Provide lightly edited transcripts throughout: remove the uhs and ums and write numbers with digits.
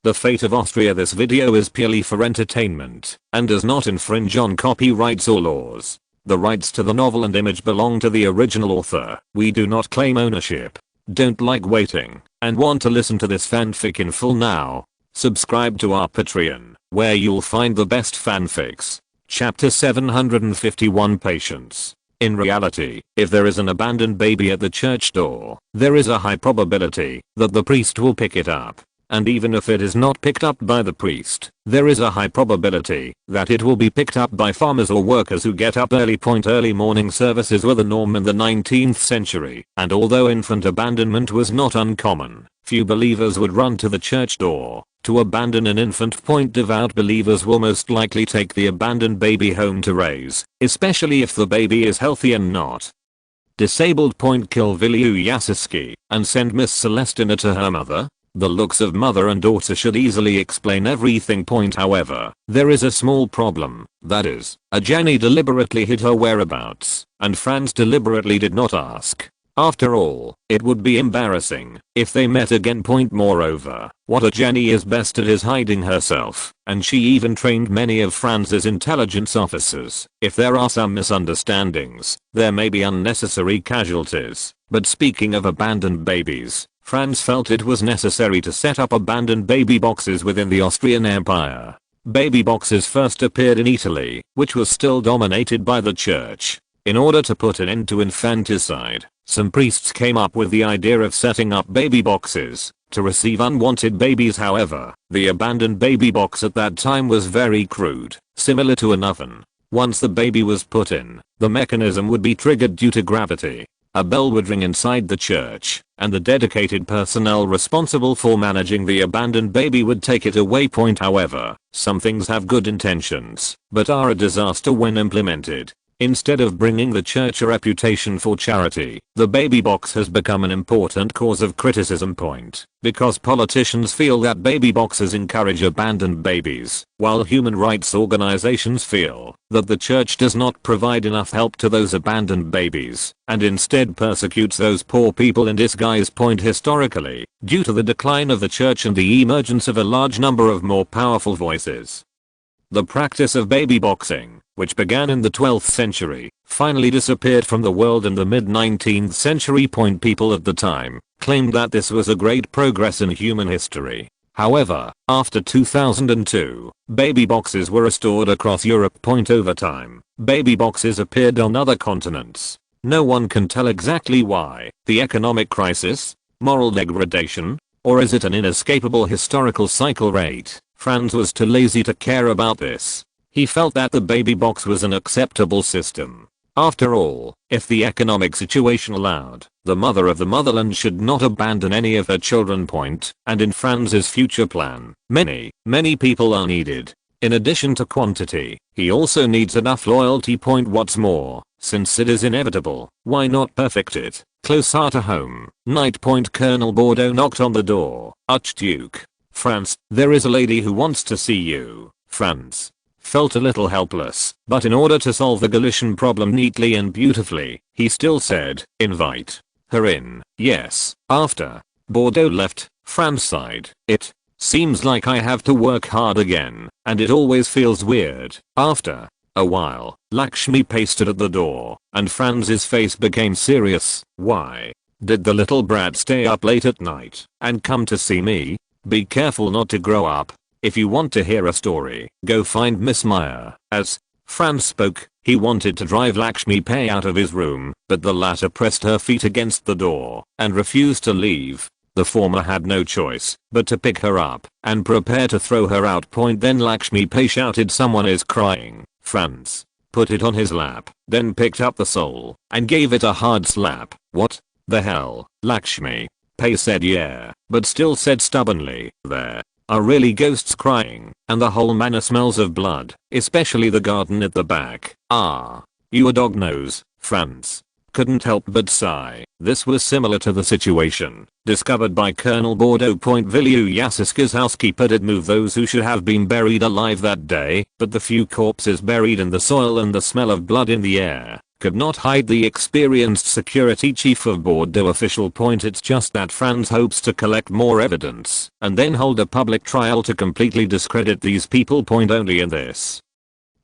The Fate of Austria. This video is purely for entertainment and does not infringe on copyrights or laws. The rights to the novel and image belong to the original author. We do not claim ownership. Don't like waiting and want to listen to this fanfic in full now? Subscribe to our Patreon, where you'll find the best fanfics. Chapter 751. Patience. In reality, if there is an abandoned baby at the church door, there is a high probability that the priest will pick it up. And even if it is not picked up by the priest, there is a high probability that it will be picked up by farmers or workers who get up early. Early morning services were the norm in the 19th century, and although infant abandonment was not uncommon, few believers would run to the church door to abandon an infant. Devout believers will most likely take the abandoned baby home to raise, especially if the baby is healthy and not disabled. Kill Yasinski and send Miss Celestina to her mother. The looks of mother and daughter should easily explain everything. However, there is a small problem, that is, Jenny deliberately hid her whereabouts, and Franz deliberately did not ask. After all, it would be embarrassing if they met again. Moreover, what Jenny is best at is hiding herself, and she even trained many of Franz's intelligence officers. If there are some misunderstandings, there may be unnecessary casualties. But speaking of abandoned babies, Franz felt it was necessary to set up abandoned baby boxes within the Austrian Empire. Baby boxes first appeared in Italy, which was still dominated by the church. In order to put an end to infanticide, some priests came up with the idea of setting up baby boxes to receive unwanted babies. However, the abandoned baby box at that time was very crude, similar to an oven. Once the baby was put in, the mechanism would be triggered due to gravity. A bell would ring inside the church, and the dedicated personnel responsible for managing the abandoned baby would take it away. However, some things have good intentions, but are a disaster when implemented. Instead of bringing the church a reputation for charity, the baby box has become an important cause of criticism. Because politicians feel that baby boxes encourage abandoned babies, while human rights organizations feel that the church does not provide enough help to those abandoned babies, and instead persecutes those poor people in disguise. Historically, due to the decline of the church and the emergence of a large number of more powerful voices, the practice of baby boxing, which began in the 12th century, finally disappeared from the world in the mid-19th century. People at the time claimed that this was a great progress in human history. However, after 2002, baby boxes were restored across Europe. Over time, baby boxes appeared on other continents. No one can tell exactly why. The economic crisis, moral degradation, or is it an inescapable historical cycle? Franz was too lazy to care about this. He felt that the baby box was an acceptable system. After all, if the economic situation allowed, the mother of the motherland should not abandon any of her children. And in Franz's future plan, many people are needed. In addition to quantity, he also needs enough loyalty. What's more, since it is inevitable, why not perfect it closer to home? Night. Colonel Bordeaux knocked on the door. Archduke Franz, there is a lady who wants to see you. Franz felt a little helpless, but in order to solve the Galician problem neatly and beautifully, he still said, invite her in. Yes. After Bordeaux left, Franz sighed. It seems like I have to work hard again, and it always feels weird. After a while, Lakshmi pasted at the door, and Franz's face became serious. Why did the little brat stay up late at night and come to see me? Be careful not to grow up. If you want to hear a story, go find Miss Meyer. As Franz spoke, he wanted to drive Lakshmi Pei out of his room, but the latter pressed her feet against the door and refused to leave. The former had no choice but to pick her up and prepare to throw her out. Then Lakshmi Pei shouted, someone is crying. Franz put it on his lap, then picked up the soul and gave it a hard slap. What the hell? Lakshmi Pei said yeah, but still said stubbornly, there are really ghosts crying, and the whole manor smells of blood, especially the garden at the back. Ah, you a dog nose. Franz couldn't help but sigh. This was similar to the situation discovered by Colonel Bordeaux. Yasinski's housekeeper did move those who should have been buried alive that day, but the few corpses buried in the soil and the smell of blood in the air could not hide the experienced security chief of Bordeaux official point. It's just that Franz hopes to collect more evidence and then hold a public trial to completely discredit these people. Point only in this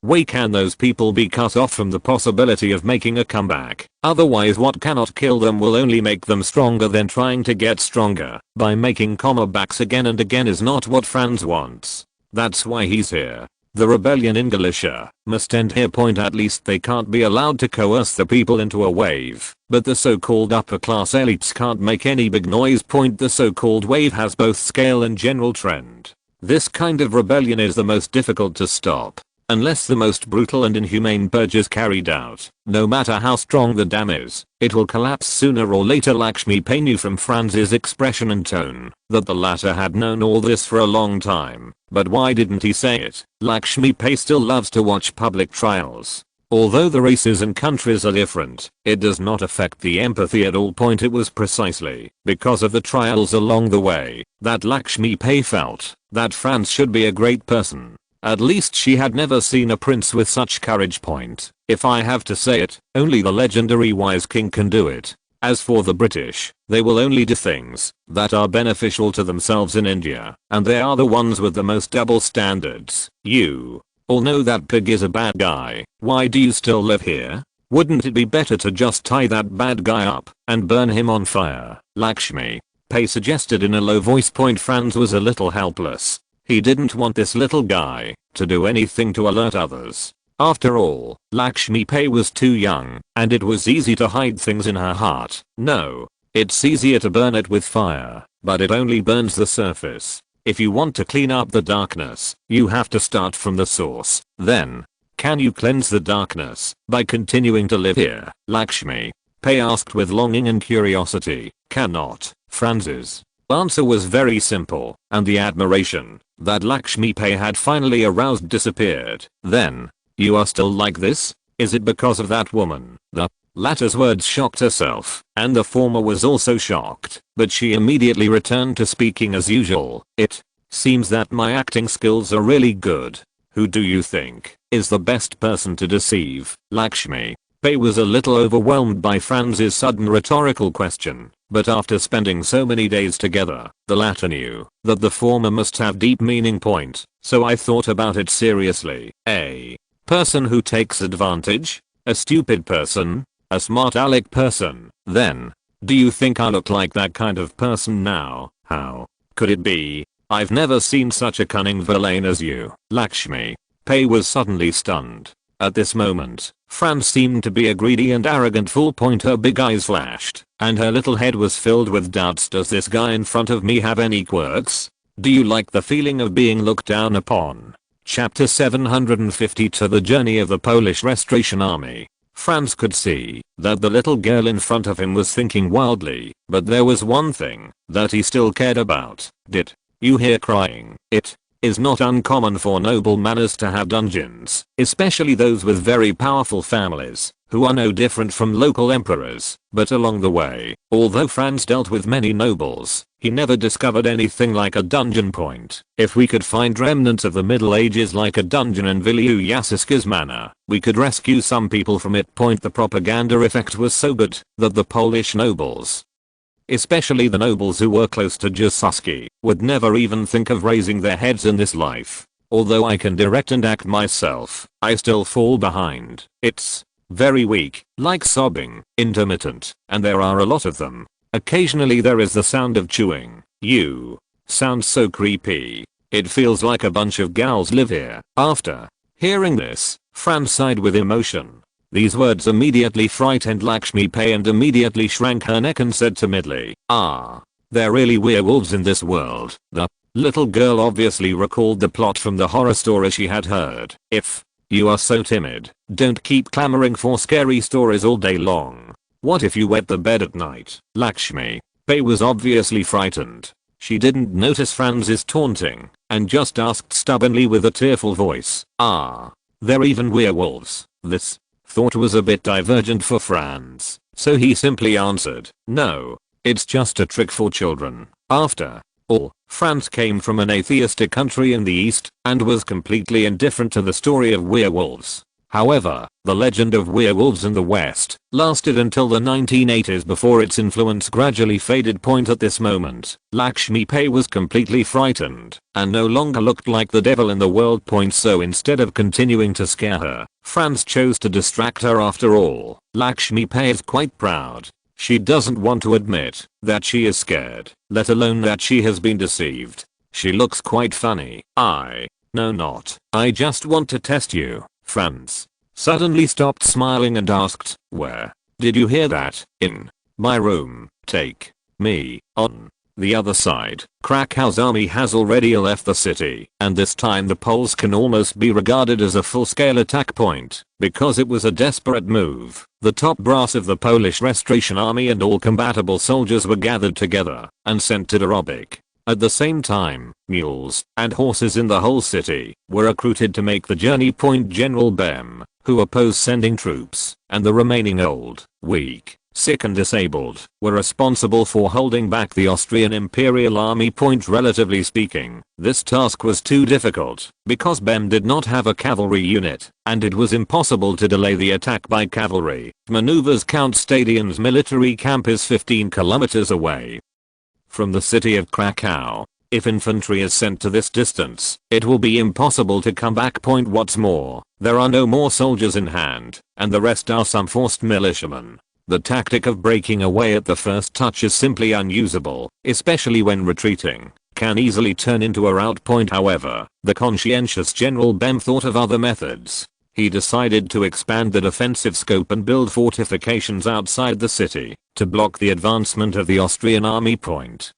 way can those people be cut off from the possibility of making a comeback. Otherwise what cannot kill them will only make them stronger than trying to get stronger by making comebacks again and again is not what Franz wants. That's why he's here. The rebellion in Galicia must end here. Point at least they can't be allowed to coerce the people into a wave. But the so-called upper class elites can't make any big noise. Point the so-called wave has both scale and general trend. This kind of rebellion is the most difficult to stop. Unless the most brutal and inhumane purge is carried out, no matter how strong the dam is, it will collapse sooner or later. Lakshmi Pai knew from Franz's expression and tone that the latter had known all this for a long time, but why didn't he say it? Lakshmi Pai still loves to watch public trials. Although the races and countries are different, it does not affect the empathy at all. Point it was precisely because of the trials along the way that Lakshmi Pai felt that Franz should be a great person. At least she had never seen a prince with such courage. Point. If I have to say it, only the legendary wise king can do it. As for the British, they will only do things that are beneficial to themselves in India, and they are the ones with the most double standards. You all know that pig is a bad guy. Why do you still live here? Wouldn't it be better to just tie that bad guy up and burn him on fire? Lakshmi Pai suggested in a low voice. Point Franz was a little helpless. He didn't want this little guy to do anything to alert others. After all, Lakshmi Pai was too young, and it was easy to hide things in her heart. No, it's easier to burn it with fire, but it only burns the surface. If you want to clean up the darkness, you have to start from the source. Then, can you cleanse the darkness by continuing to live here? Lakshmi Pai asked with longing and curiosity. Cannot. Franz's answer was very simple, and the admiration that Lakshmi Pai had finally aroused disappeared. Then, you are still like this? Is it because of that woman? The latter's words shocked herself, and the former was also shocked, but she immediately returned to speaking as usual. It seems that my acting skills are really good. Who do you think is the best person to deceive? Lakshmi Pai was a little overwhelmed by Franz's sudden rhetorical question, but after spending so many days together, the latter knew that the former must have deep meaning. Point. So I thought about it seriously. A person who takes advantage? A stupid person? A smart aleck person? Then, do you think I look like that kind of person now? How could it be? I've never seen such a cunning villain as you. Lakshmi Pai was suddenly stunned. At this moment, Franz seemed to be a greedy and arrogant fool. Point her big eyes flashed, and her little head was filled with doubts. Does this guy in front of me have any quirks? Do you like the feeling of being looked down upon? Chapter 750 To the journey of the Polish Restoration Army. Franz could see that the little girl in front of him was thinking wildly, but there was one thing that he still cared about. Did you hear crying? It is not uncommon for noble manners to have dungeons, especially those with very powerful families, who are no different from local emperors. But along the way, although Franz dealt with many nobles, he never discovered anything like a dungeon. Point. If we could find remnants of the Middle Ages like a dungeon in Wieluniaski's manor, we could rescue some people from it. Point. The propaganda effect was so good that the Polish nobles, especially the nobles who were close to Jasuski, would never even think of raising their heads in this life. Although I can direct and act myself, I still fall behind. It's very weak, like sobbing, intermittent, and there are a lot of them. Occasionally there is the sound of chewing. You sound so creepy. It feels like a bunch of gals live here. After hearing this, Franz sighed with emotion. These words immediately frightened Lakshmi Pai and immediately shrank her neck and said timidly, they're really werewolves in this world. The little girl obviously recalled the plot from the horror story she had heard. If you are so timid, don't keep clamoring for scary stories all day long. What if you wet the bed at night? Lakshmi Pai was obviously frightened. She didn't notice Franz's taunting and just asked stubbornly with a tearful voice, they're even werewolves. This thought was a bit divergent for Franz, so he simply answered, no, it's just a trick for children. After all, Franz came from an atheistic country in the east and was completely indifferent to the story of werewolves. However, The legend of werewolves in the West lasted until the 1980s before its influence gradually faded. At this moment, Lakshmi Pai was completely frightened and no longer looked like the devil in the world. So instead of continuing to scare her, Franz chose to distract her. After all, Lakshmi Pai is quite proud. She doesn't want to admit that she is scared, let alone that she has been deceived. She looks quite funny. No, not. I just want to test you, Franz. Suddenly stopped smiling and asked, where? Did you hear that? In my room. Take me on. The other side, Krakow's army has already left the city, and this time the Poles can almost be regarded as a full-scale attack point, because it was a desperate move. The top brass of the Polish Restoration Army and all compatible soldiers were gathered together and sent to Dorobic. At the same time, mules and horses in the whole city were recruited to make the journey. General Bem, who opposed sending troops, and the remaining old, weak, sick and disabled, were responsible for holding back the Austrian Imperial Army. Relatively speaking, this task was too difficult because Bem did not have a cavalry unit, and it was impossible to delay the attack by cavalry maneuvers. Count Stadion's military camp is 15 kilometers away from the city of Krakow. If infantry is sent to this distance, it will be impossible to come back. What's more, there are no more soldiers in hand, and the rest are some forced militiamen. The tactic of breaking away at the first touch is simply unusable, especially when retreating can easily turn into a rout. However, the conscientious General Bem thought of other methods. He decided to expand the defensive scope and build fortifications outside the city to block the advancement of the Austrian army.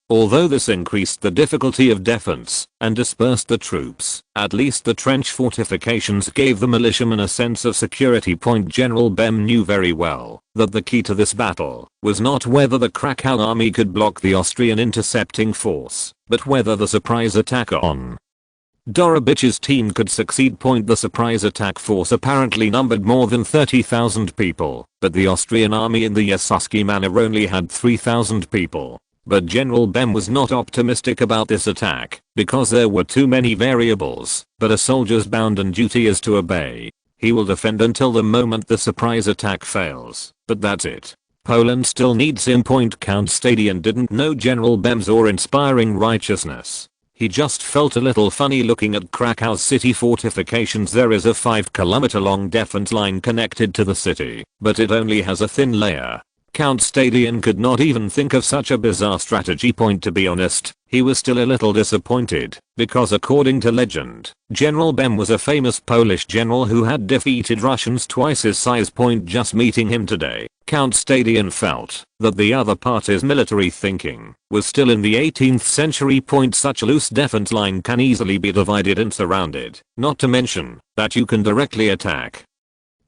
Although this increased the difficulty of defense and dispersed the troops, at least the trench fortifications gave the militiamen a sense of security. General Bem knew very well that the key to this battle was not whether the Krakow army could block the Austrian intercepting force, but whether the surprise attack on Dorobic's team could succeed. The surprise attack force apparently numbered more than 30,000 people, but the Austrian army in the Yasuski manor only had 3,000 people. But General Bem was not optimistic about this attack, because there were too many variables. But a soldier's bounden duty is to obey. He will defend until the moment the surprise attack fails, but that's it. Poland still needs him. Count Stadion didn't know General Bem's awe-inspiring righteousness. He just felt a little funny looking at Krakow's city fortifications. There is a 5-kilometer long defense line connected to the city, but it only has a thin layer. Count Stadion could not even think of such a bizarre strategy. To be honest, he was still a little disappointed, because according to legend, General Bem was a famous Polish general who had defeated Russians twice his size. Just meeting him today, Count Stadion felt that the other party's military thinking was still in the 18th century. Such a loose defense line can easily be divided and surrounded, not to mention that you can directly attack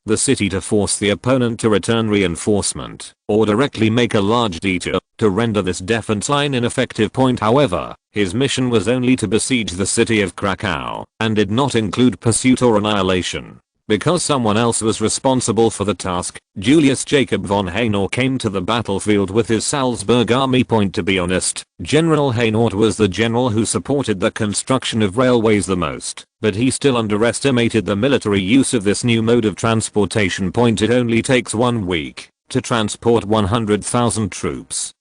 the city to force the opponent to return reinforcement, or directly make a large detour to render this defense line ineffective. However, his mission was only to besiege the city of Krakow, and did not include pursuit or annihilation. Because someone else was responsible for the task, Julius Jacob von Hainaut came to the battlefield with his Salzburg army. To be honest, General Hainaut was the general who supported the construction of railways the most, but he still underestimated the military use of this new mode of transportation. It only takes 1 week to transport 100,000 troops,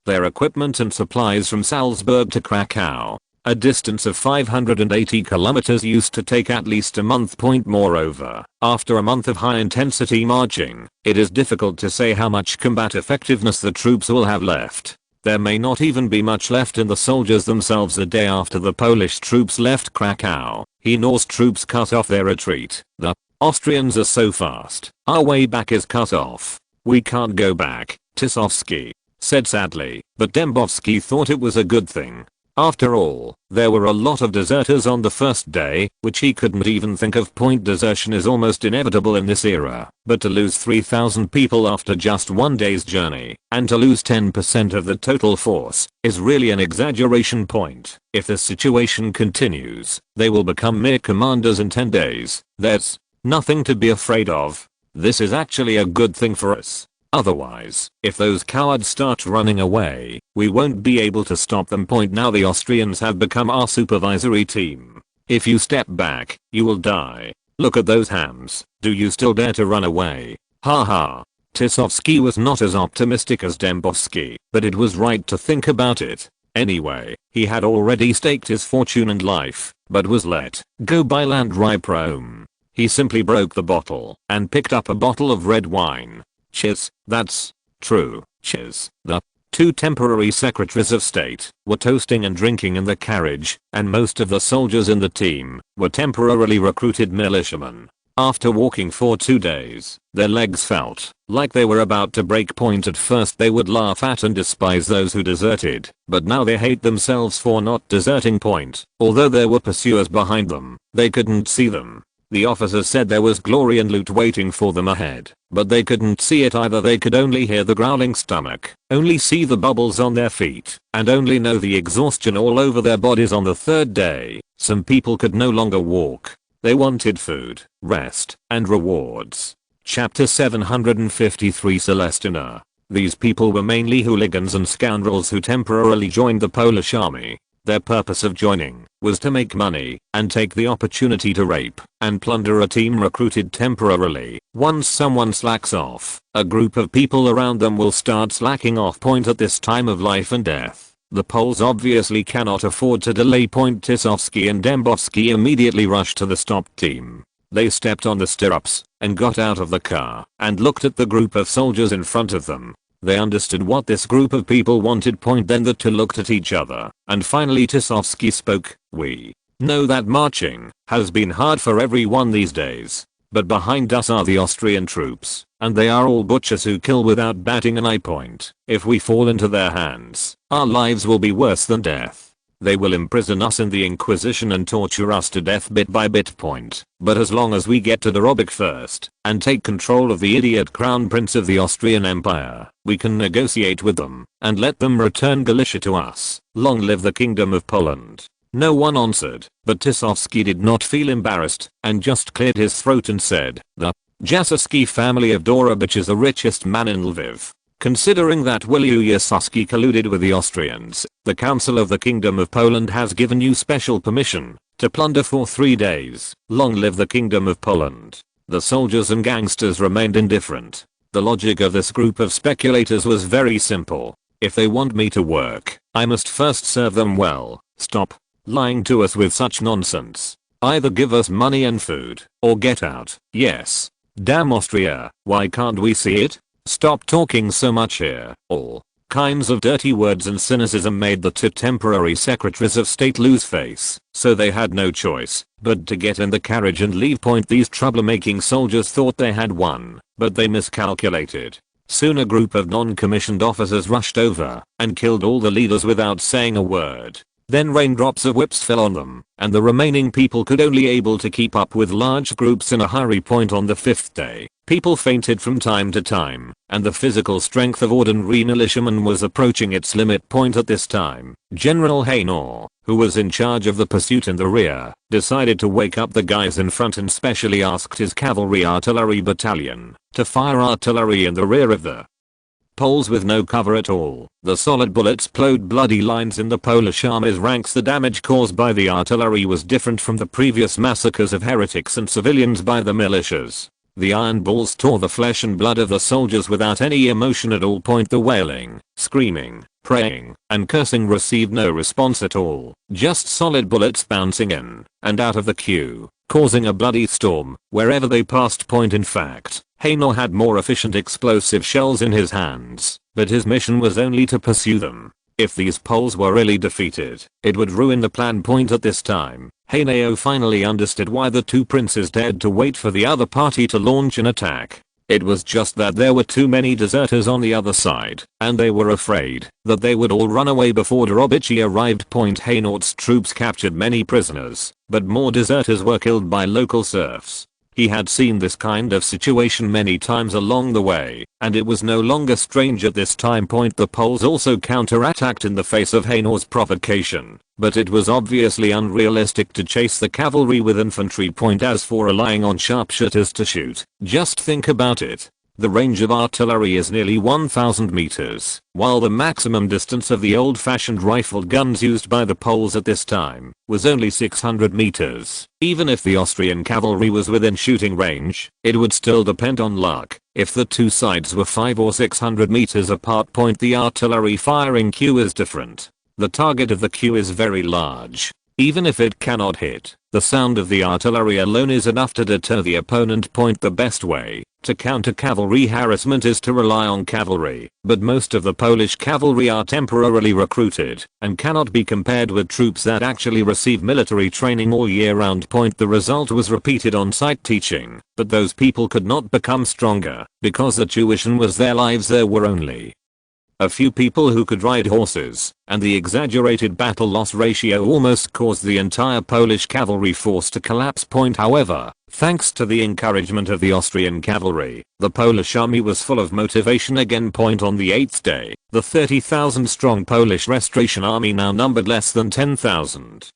their equipment and supplies from Salzburg to Krakow. A distance of 580 kilometers used to take at least a month. Moreover, after a month of high-intensity marching, it is difficult to say how much combat effectiveness the troops will have left. There may not even be much left in the soldiers themselves. A day after the Polish troops left Krakow, Hainaut's troops cut off their retreat. The Austrians are so fast, our way back is cut off. We can't go back, Tisovsky said sadly, but Dembowski thought it was a good thing. After all, there were a lot of deserters on the first day, which he couldn't even think of. Desertion is almost inevitable in this era, but to lose 3,000 people after just 1 day's journey, and to lose 10% of the total force, is really an exaggeration. If the situation continues, they will become mere commanders in 10 days. There's nothing to be afraid of. This is actually a good thing for us. Otherwise, if those cowards start running away, we won't be able to stop them. Now the Austrians have become our supervisory team. If you step back, you will die. Look at those hams. Do you still dare to run away? Ha ha. Tisovsky was not as optimistic as Dembowski, but it was right to think about it. Anyway, he had already staked his fortune and life, but was let go by Landry Rome. He simply broke the bottle and picked up a bottle of red wine. Cheers, that's true, cheers. The two temporary secretaries of state were toasting and drinking in the carriage, and most of the soldiers in the team were temporarily recruited militiamen. After walking for 2 days, their legs felt like they were about to break point. At first they would laugh at and despise those who deserted, but now they hate themselves for not deserting point. Although there were pursuers behind them, they couldn't see them. The officers said there was glory and loot waiting for them ahead, but they couldn't see it either. They could only hear the growling stomach, only see the bubbles on their feet, and only know the exhaustion all over their bodies. On the 3rd day, some people could no longer walk. They wanted food, rest, and rewards. Chapter 753 Celestina. These people were mainly hooligans and scoundrels who temporarily joined the Polish army. Their purpose of joining was to make money and take the opportunity to rape and plunder a team recruited temporarily. Once someone slacks off, a group of people around them will start slacking off. Point at this time of life and death. The Poles obviously cannot afford to delay. Tisovsky and Dembowski immediately rushed to the stopped team. They stepped on the stirrups and got out of the car and looked at the group of soldiers in front of them. They understood what this group of people wanted. Then the two looked at each other, and finally Tisovsky spoke. We know that marching has been hard for everyone these days, but behind us are the Austrian troops, and they are all butchers who kill without batting an eye. If we fall into their hands, our lives will be worse than death. They will imprison us in the Inquisition and torture us to death bit by bit. But as long as we get to the Robic first and take control of the idiot crown prince of the Austrian Empire, we can negotiate with them and let them return Galicia to us. Long live the Kingdom of Poland. No one answered, but Tisovsky did not feel embarrassed and just cleared his throat and said, the Jasowski family of Dorobich is the richest man in Lviv. Considering that Wiliuszewski colluded with the Austrians, the Council of the Kingdom of Poland has given you special permission to plunder for 3 days. Long live the Kingdom of Poland. The soldiers and gangsters remained indifferent. The logic of this group of speculators was very simple. If they want me to work, I must first serve them well. Stop lying to us with such nonsense. Either give us money and food, or get out. Yes. Damn Austria, why can't we see it? Stop talking so much here. All kinds of dirty words and cynicism made the two temporary secretaries of state lose face, so they had no choice but to get in the carriage and leave. These troublemaking soldiers thought they had won, but they miscalculated. Soon a group of non-commissioned officers rushed over and killed all the leaders without saying a word. Then raindrops of whips fell on them, and the remaining people could only able to keep up with large groups in a hurry. On the 5th day, people fainted from time to time, and the physical strength of ordinary militiamen was approaching its limit. At this time, General Haynor, who was in charge of the pursuit in the rear, decided to wake up the guys in front and specially asked his cavalry artillery battalion to fire artillery in the rear of the Poles with no cover at all. The solid bullets plowed bloody lines in the Polish army's ranks. The damage caused by the artillery was different from the previous massacres of heretics and civilians by the militias. The iron balls tore the flesh and blood of the soldiers without any emotion at all. The wailing, screaming, praying, and cursing received no response at all. Just solid bullets bouncing in and out of the queue, causing a bloody storm wherever they passed. In fact, Haynor had more efficient explosive shells in his hands, but his mission was only to pursue them. If these Poles were really defeated, it would ruin the plan. At this time, Haynor finally understood why the two princes dared to wait for the other party to launch an attack. It was just that there were too many deserters on the other side, and they were afraid that they would all run away before Dorobici arrived. Haynor's troops captured many prisoners, but more deserters were killed by local serfs. He had seen this kind of situation many times along the way, and it was no longer strange at this time. The Poles also counterattacked in the face of Haynor's provocation, but it was obviously unrealistic to chase the cavalry with infantry. As for relying on sharpshooters to shoot, just think about it. The range of artillery is nearly 1000 meters, while the maximum distance of the old-fashioned rifled guns used by the Poles at this time was only 600 meters. Even if the Austrian cavalry was within shooting range, it would still depend on luck. If the two sides were 500 or 600 meters apart, the artillery firing queue is different. The target of the queue is very large. Even if it cannot hit, the sound of the artillery alone is enough to deter the opponent. The best way to counter cavalry harassment is to rely on cavalry, but most of the Polish cavalry are temporarily recruited and cannot be compared with troops that actually receive military training all year round. The result was repeated on-site teaching, but those people could not become stronger because the tuition was their lives. There were only a few people who could ride horses, and the exaggerated battle loss ratio almost caused the entire Polish cavalry force to collapse. However, thanks to the encouragement of the Austrian cavalry, the Polish army was full of motivation again. On the 8th day, the 30,000 strong Polish Restoration Army now numbered less than 10,000.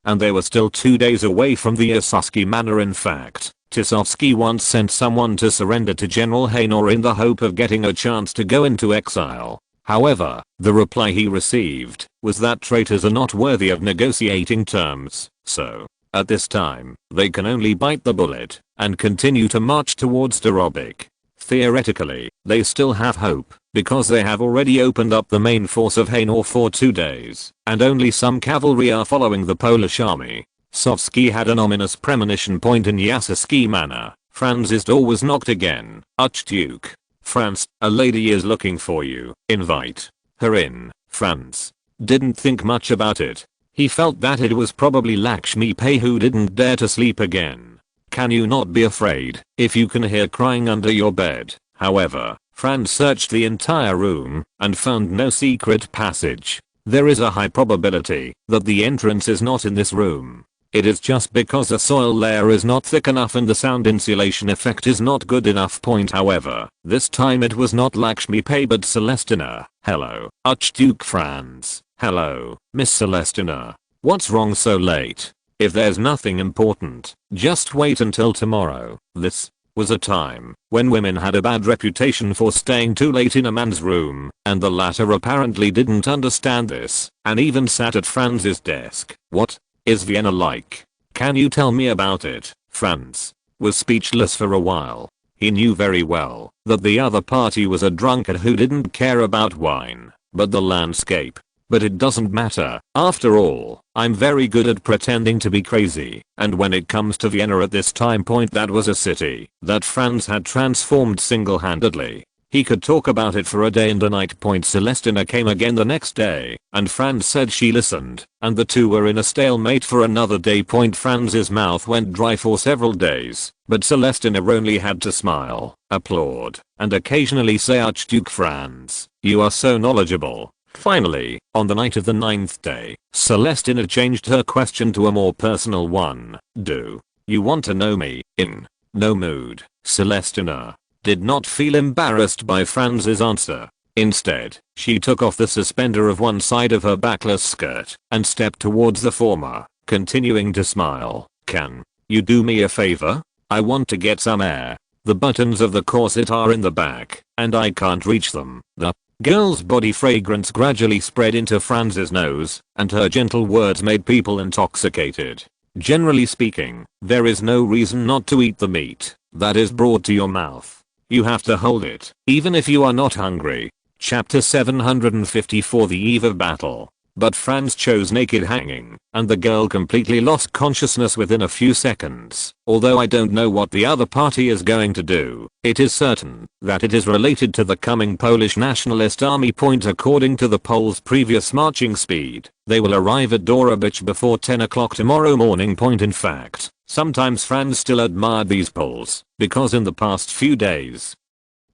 And they were still 2 days away from the Jastrzębie Manor. In fact, Tisovsky once sent someone to surrender to General Haynor in the hope of getting a chance to go into exile. However, the reply he received was that traitors are not worthy of negotiating terms, so, at this time, they can only bite the bullet and continue to march towards Dorobik. Theoretically, they still have hope, because they have already opened up the main force of Haynor for 2 days, and only some cavalry are following the Polish army. Sowski had an ominous premonition. In Jastrzębie Manor, Franz's door was knocked again. Archduke Franz, a lady is looking for you. Invite her in. Franz didn't think much about it. He felt that it was probably Lakshmi Pai, who didn't dare to sleep again. Can you not be afraid if you can hear crying under your bed? However, Franz searched the entire room and found no secret passage. There is a high probability that the entrance is not in this room. It is just because the soil layer is not thick enough and the sound insulation effect is not good enough. However, this time it was not Lakshmi Pai but Celestina. Hello, Archduke Franz. Hello, Miss Celestina. What's wrong so late? If there's nothing important, just wait until tomorrow. This was a time when women had a bad reputation for staying too late in a man's room, and the latter apparently didn't understand this, and even sat at Franz's desk. What is Vienna like? Can you tell me about it? Franz was speechless for a while. He knew very well that the other party was a drunkard who didn't care about wine, but the landscape. But it doesn't matter. After all, I'm very good at pretending to be crazy, and when it comes to Vienna at this time, that was a city that Franz had transformed single-handedly. He could talk about it for a day and a night. Celestina came again the next day, and Franz said she listened, and the two were in a stalemate for another day. Franz's mouth went dry for several days, but Celestina only had to smile, applaud, and occasionally say, Archduke Franz, you are so knowledgeable. Finally, on the night of the 9th day, Celestina changed her question to a more personal one. Do you want to know me? In no mood, Celestina did not feel embarrassed by Franz's answer. Instead, she took off the suspender of one side of her backless skirt and stepped towards the former, continuing to smile. Can you do me a favor? I want to get some air. The buttons of the corset are in the back, and I can't reach them. The girl's body fragrance gradually spread into Franz's nose, and her gentle words made people intoxicated. Generally speaking, there is no reason not to eat the meat that is brought to your mouth. You have to hold it, even if you are not hungry. Chapter 754, The Eve of Battle. But Franz chose naked hanging, and the girl completely lost consciousness within a few seconds. Although I don't know what the other party is going to do, it is certain that it is related to the coming Polish nationalist army. According to the Poles' previous marching speed, they will arrive at Dorobik before 10 o'clock tomorrow morning. In fact, sometimes Franz still admired these Poles, because in the past few days,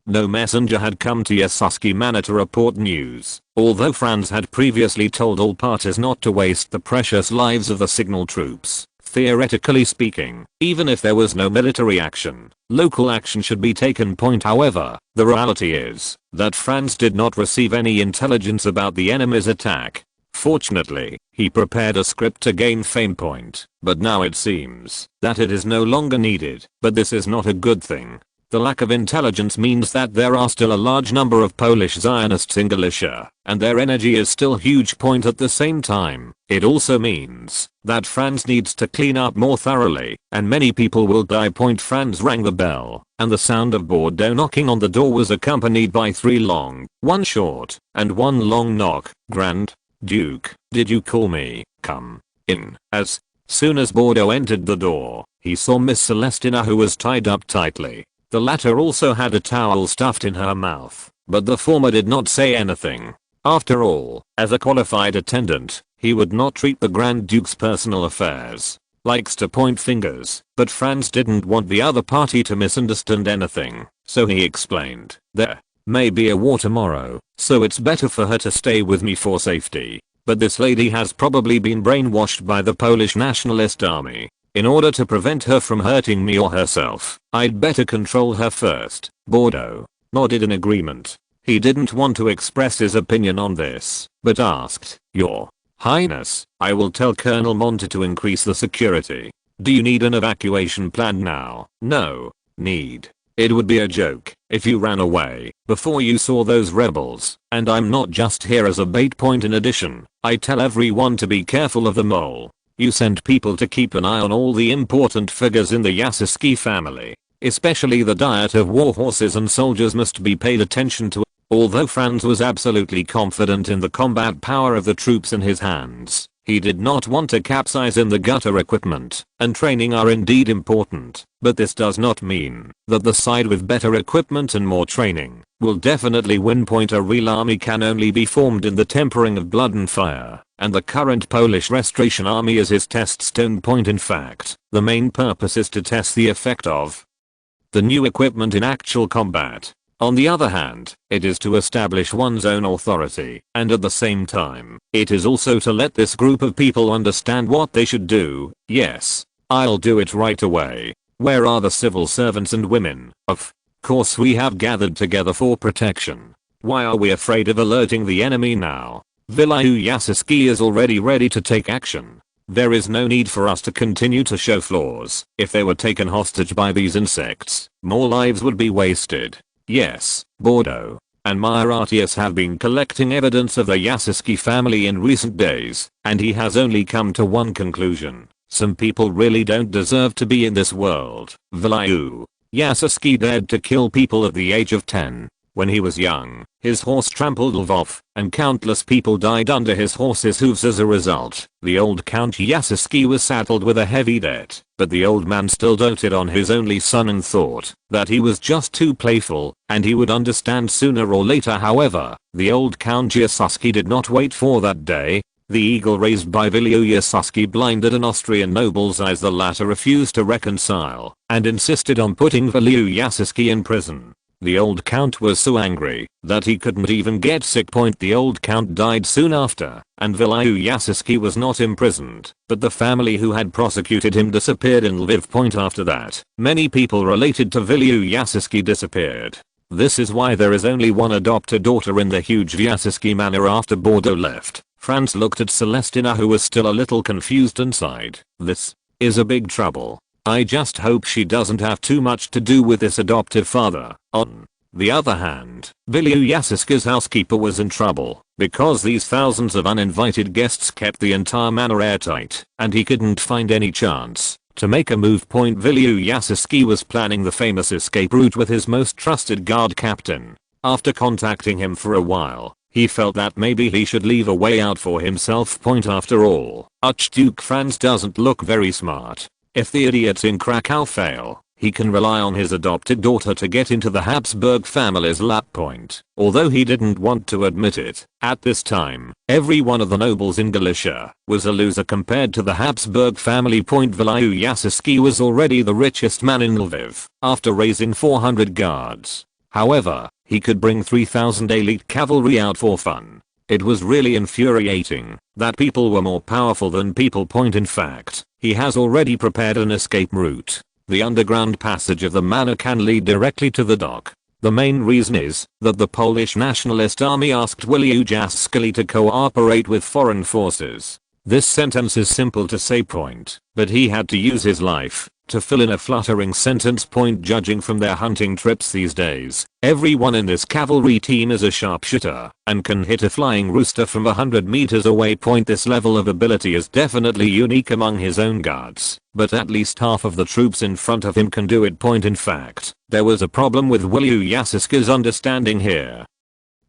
no messenger had come to Jastrzębie Manor to report news, although Franz had previously told all parties not to waste the precious lives of the signal troops. Theoretically speaking, even if there was no military action, local action should be taken. However, the reality is that Franz did not receive any intelligence about the enemy's attack. Fortunately, he prepared a script to gain fame. But now it seems that it is no longer needed, but this is not a good thing. The lack of intelligence means that there are still a large number of Polish Zionists in Galicia, and their energy is still huge. Point at the same time, it also means that Franz needs to clean up more thoroughly, and many people will die. Franz rang the bell, and the sound of Bordeaux knocking on the door was accompanied by 3 long, 1 short, and 1 long knock. Grand Duke, did you call me? Come in. As soon as Bordeaux entered the door, he saw Miss Celestina, who was tied up tightly. The latter also had a towel stuffed in her mouth, but the former did not say anything. After all, as a qualified attendant, he would not treat the Grand Duke's personal affairs. Likes to point fingers, but Franz didn't want the other party to misunderstand anything, so he explained, "There may be a war tomorrow, so it's better for her to stay with me for safety. But this lady has probably been brainwashed by the Polish Nationalist Army. In order to prevent her from hurting me or herself, I'd better control her first." Bordeaux nodded in agreement. He didn't want to express his opinion on this, but asked, "Your Highness, I will tell Colonel Monte to increase the security. Do you need an evacuation plan now?" "No need. It would be a joke if you ran away before you saw those rebels, and I'm not just here as a bait." In addition, I tell everyone to be careful of the mole. You send people to keep an eye on all the important figures in the Yasowski family. Especially the diet of war horses and soldiers must be paid attention to. Although Franz was absolutely confident in the combat power of the troops in his hands, he did not want to capsize in the gutter. Equipment and training are indeed important, but this does not mean that the side with better equipment and more training will definitely win. A real army can only be formed in the tempering of blood and fire, and the current Polish Restoration Army is his test stone. In fact, the main purpose is to test the effect of the new equipment in actual combat. On the other hand, it is to establish one's own authority, and at the same time, it is also to let this group of people understand what they should do. Yes, I'll do it right away. Where are the civil servants and women? Of course we have gathered together for protection. Why are we afraid of alerting the enemy now? Vilau Yasowski is already ready to take action. There is no need for us to continue to show flaws. If they were taken hostage by these insects, more lives would be wasted. Yes, Bordeaux and Mauritius have been collecting evidence of the Yasowski family in recent days, and he has only come to one conclusion. Some people really don't deserve to be in this world. Vilau Yasowski dared to kill people at the age of 10. When he was young, his horse trampled Lvov, and countless people died under his horse's hooves as a result. The old Count Yasowski was saddled with a heavy debt, but the old man still doted on his only son and thought that he was just too playful, and he would understand sooner or later. However, the old Count Yasowski did not wait for that day. The eagle raised by Vilau Yasowski blinded an Austrian noble's eyes. The latter refused to reconcile, and insisted on putting Vilau Yasowski in prison. The old count was so angry that he couldn't even get sick. The old count died soon after, and Vilau Yasowski was not imprisoned, but the family who had prosecuted him disappeared in Lviv. After that, many people related to Vilau Yasowski disappeared. This is why there is only one adopted daughter in the huge Yasowski manor. After Bordeaux left, Franz looked at Celestina, who was still a little confused, and sighed. This is a big trouble. I just hope she doesn't have too much to do with this adoptive father. On the other hand, Vilau Yasowski's housekeeper was in trouble, because these thousands of uninvited guests kept the entire manor airtight, and he couldn't find any chance to make a move. Vilau Yasowski was planning the famous escape route with his most trusted guard captain. After contacting him for a while, he felt that maybe he should leave a way out for himself. After all, Archduke Franz doesn't look very smart. If the idiots in Krakow fail, he can rely on his adopted daughter to get into the Habsburg family's lap. Although he didn't want to admit it, at this time, every one of the nobles in Galicia was a loser compared to the Habsburg family. Vilau Yasowski was already the richest man in Lviv, after raising 400 guards. However, he could bring 3,000 elite cavalry out for fun. It was really infuriating that people were more powerful than people. In fact, he has already prepared an escape route. The underground passage of the manor can lead directly to the dock. The main reason is that the Polish Nationalist Army asked Vilau Yasowski to cooperate with foreign forces. This sentence is simple to say point, but he had to use his life to fill in a fluttering sentence point. Judging from their hunting trips these days, everyone in this cavalry team is a sharpshooter and can hit a flying rooster from 100 meters away. Point. This level of ability is definitely unique among his own guards, but at least half of the troops in front of him can do it. Point. In fact, there was a problem with Ilyushaska's understanding here.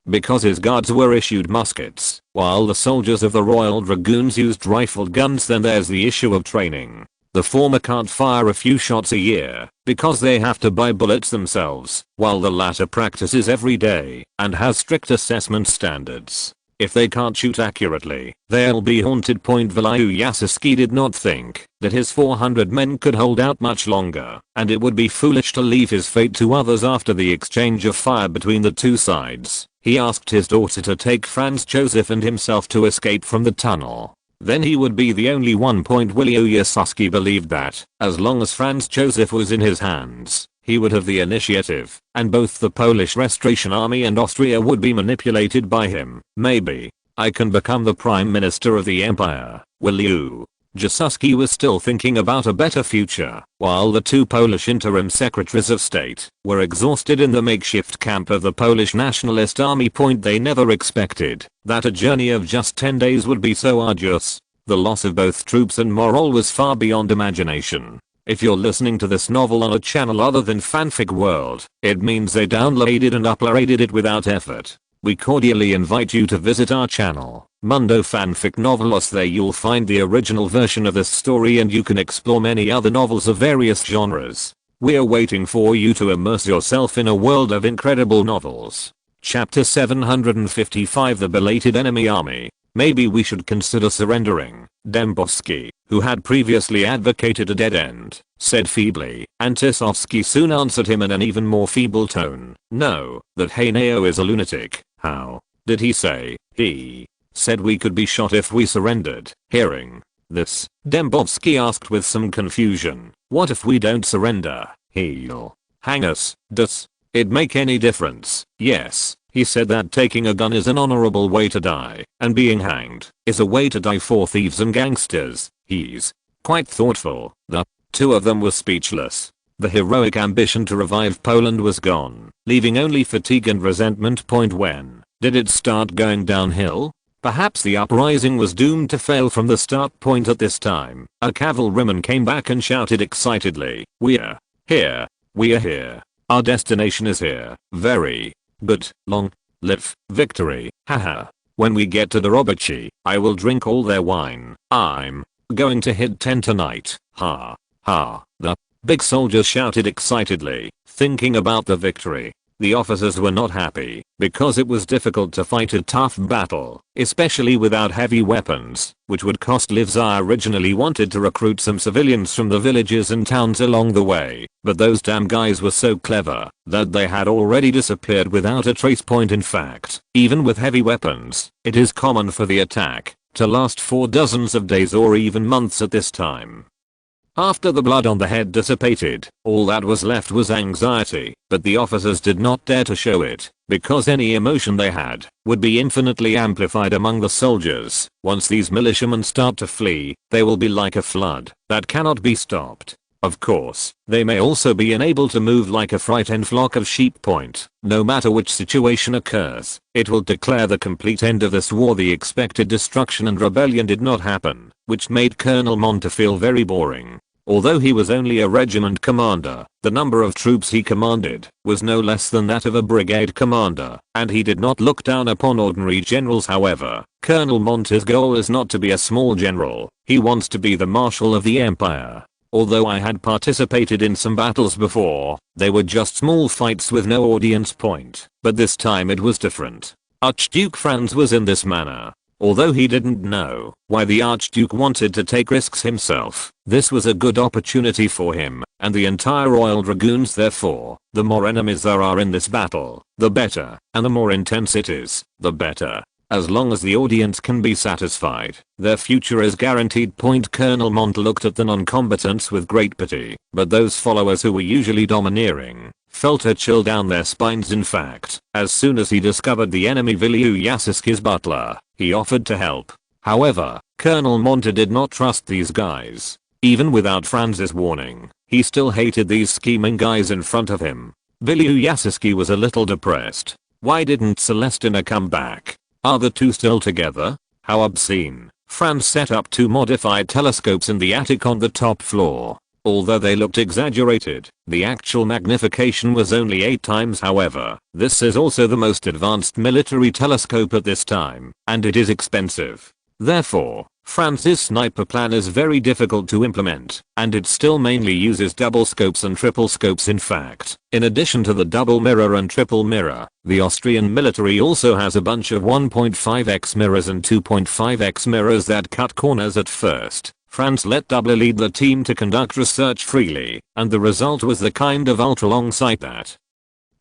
Because his guards were issued muskets, while the soldiers of the Royal Dragoons used rifled guns, then there's the issue of training. The former can't fire a few shots a year because they have to buy bullets themselves, while the latter practices every day and has strict assessment standards. If they can't shoot accurately, they'll be haunted. Point. Ilyusha did not think that his 400 men could hold out much longer, and it would be foolish to leave his fate to others. After the exchange of fire between the two sides, he asked his daughter to take Franz Joseph and himself to escape from the tunnel. Then he would be the only one. Ilyusha believed that, as long as Franz Joseph was in his hands, he would have the initiative, and both the Polish Restoration Army and Austria would be manipulated by him. Maybe I can become the Prime Minister of the Empire, will you? Ilyusha was still thinking about a better future, while the two Polish interim secretaries of state were exhausted in the makeshift camp of the Polish Nationalist Army. They never expected that a journey of just 10 days would be so arduous. The loss of both troops and morale was far beyond imagination. If you're listening to this novel on a channel other than Fanfic World, it means they downloaded and uploaded it without effort. We cordially invite you to visit our channel, Mundo Fanfic Novelos. There you'll find the original version of this story, and you can explore many other novels of various genres. We're waiting for you to immerse yourself in a world of incredible novels. Chapter 755, The Belated Enemy Army. Maybe we should consider surrendering, Dembowski, who had previously advocated a dead end, said feebly, and Tisovsky soon answered him in an even more feeble tone. No, that Haneo is a lunatic. How? Did he say? He said we could be shot if we surrendered. Hearing this, Dembowski asked with some confusion, what if we don't surrender? He'll hang us. Does it make any difference? Yes. He said that taking a gun is an honorable way to die, and being hanged is a way to die for thieves and gangsters. He's quite thoughtful. The two of them were speechless. The heroic ambition to revive Poland was gone, leaving only fatigue and resentment. When did it start going downhill? Perhaps the uprising was doomed to fail from the start. At this time, a cavalryman came back and shouted excitedly, "We're here. We're here. Our destination is here. Very good. Long live victory. Haha. When we get to the Robochi, I will drink all their wine. I'm going to hit 10 tonight. Ha. Ha." The big soldiers shouted excitedly, thinking about the victory. The officers were not happy, because it was difficult to fight a tough battle, especially without heavy weapons, which would cost lives. I originally wanted to recruit some civilians from the villages and towns along the way, but those damn guys were so clever that they had already disappeared without a trace. In fact, even with heavy weapons, it is common for the attack to last for dozens of days or even months at this time. After the blood on the head dissipated, all that was left was anxiety, but the officers did not dare to show it, because any emotion they had would be infinitely amplified among the soldiers. Once these militiamen start to flee, they will be like a flood that cannot be stopped. Of course, they may also be unable to move like a frightened flock of sheep. No matter which situation occurs, it will declare the complete end of this war. The expected destruction and rebellion did not happen, which made Colonel Monta feel very boring. Although he was only a regiment commander, the number of troops he commanded was no less than that of a brigade commander, and he did not look down upon ordinary generals. However, Colonel Monta's goal is not to be a small general, he wants to be the marshal of the empire. Although I had participated in some battles before, they were just small fights with no audience. But this time it was different. Archduke Franz was in this manner. Although he didn't know why the Archduke wanted to take risks himself, this was a good opportunity for him and the entire Royal Dragoons. Therefore, the more enemies there are in this battle, the better, and the more intense it is, the better. As long as the audience can be satisfied, their future is guaranteed. Colonel Monta looked at the non-combatants with great pity, but those followers who were usually domineering felt a chill down their spines. In fact, as soon as he discovered the enemy Ilyusha's butler, he offered to help. However, Colonel Monta did not trust these guys. Even without Franz's warning, he still hated these scheming guys in front of him. Vilyuyaski was a little depressed. Why didn't Celestina come back? Are the two still together? How obscene. Franz set up 2 modified telescopes in the attic on the top floor. Although they looked exaggerated, the actual magnification was only 8 times. However, this is also the most advanced military telescope at this time, and it is expensive. Therefore, Franz's sniper plan is very difficult to implement, and it still mainly uses double scopes and triple scopes. In fact, in addition to the double mirror and triple mirror, the Austrian military also has a bunch of 1.5x mirrors and 2.5x mirrors that cut corners at first. Franz let Double lead the team to conduct research freely, and the result was the kind of ultra-long sight that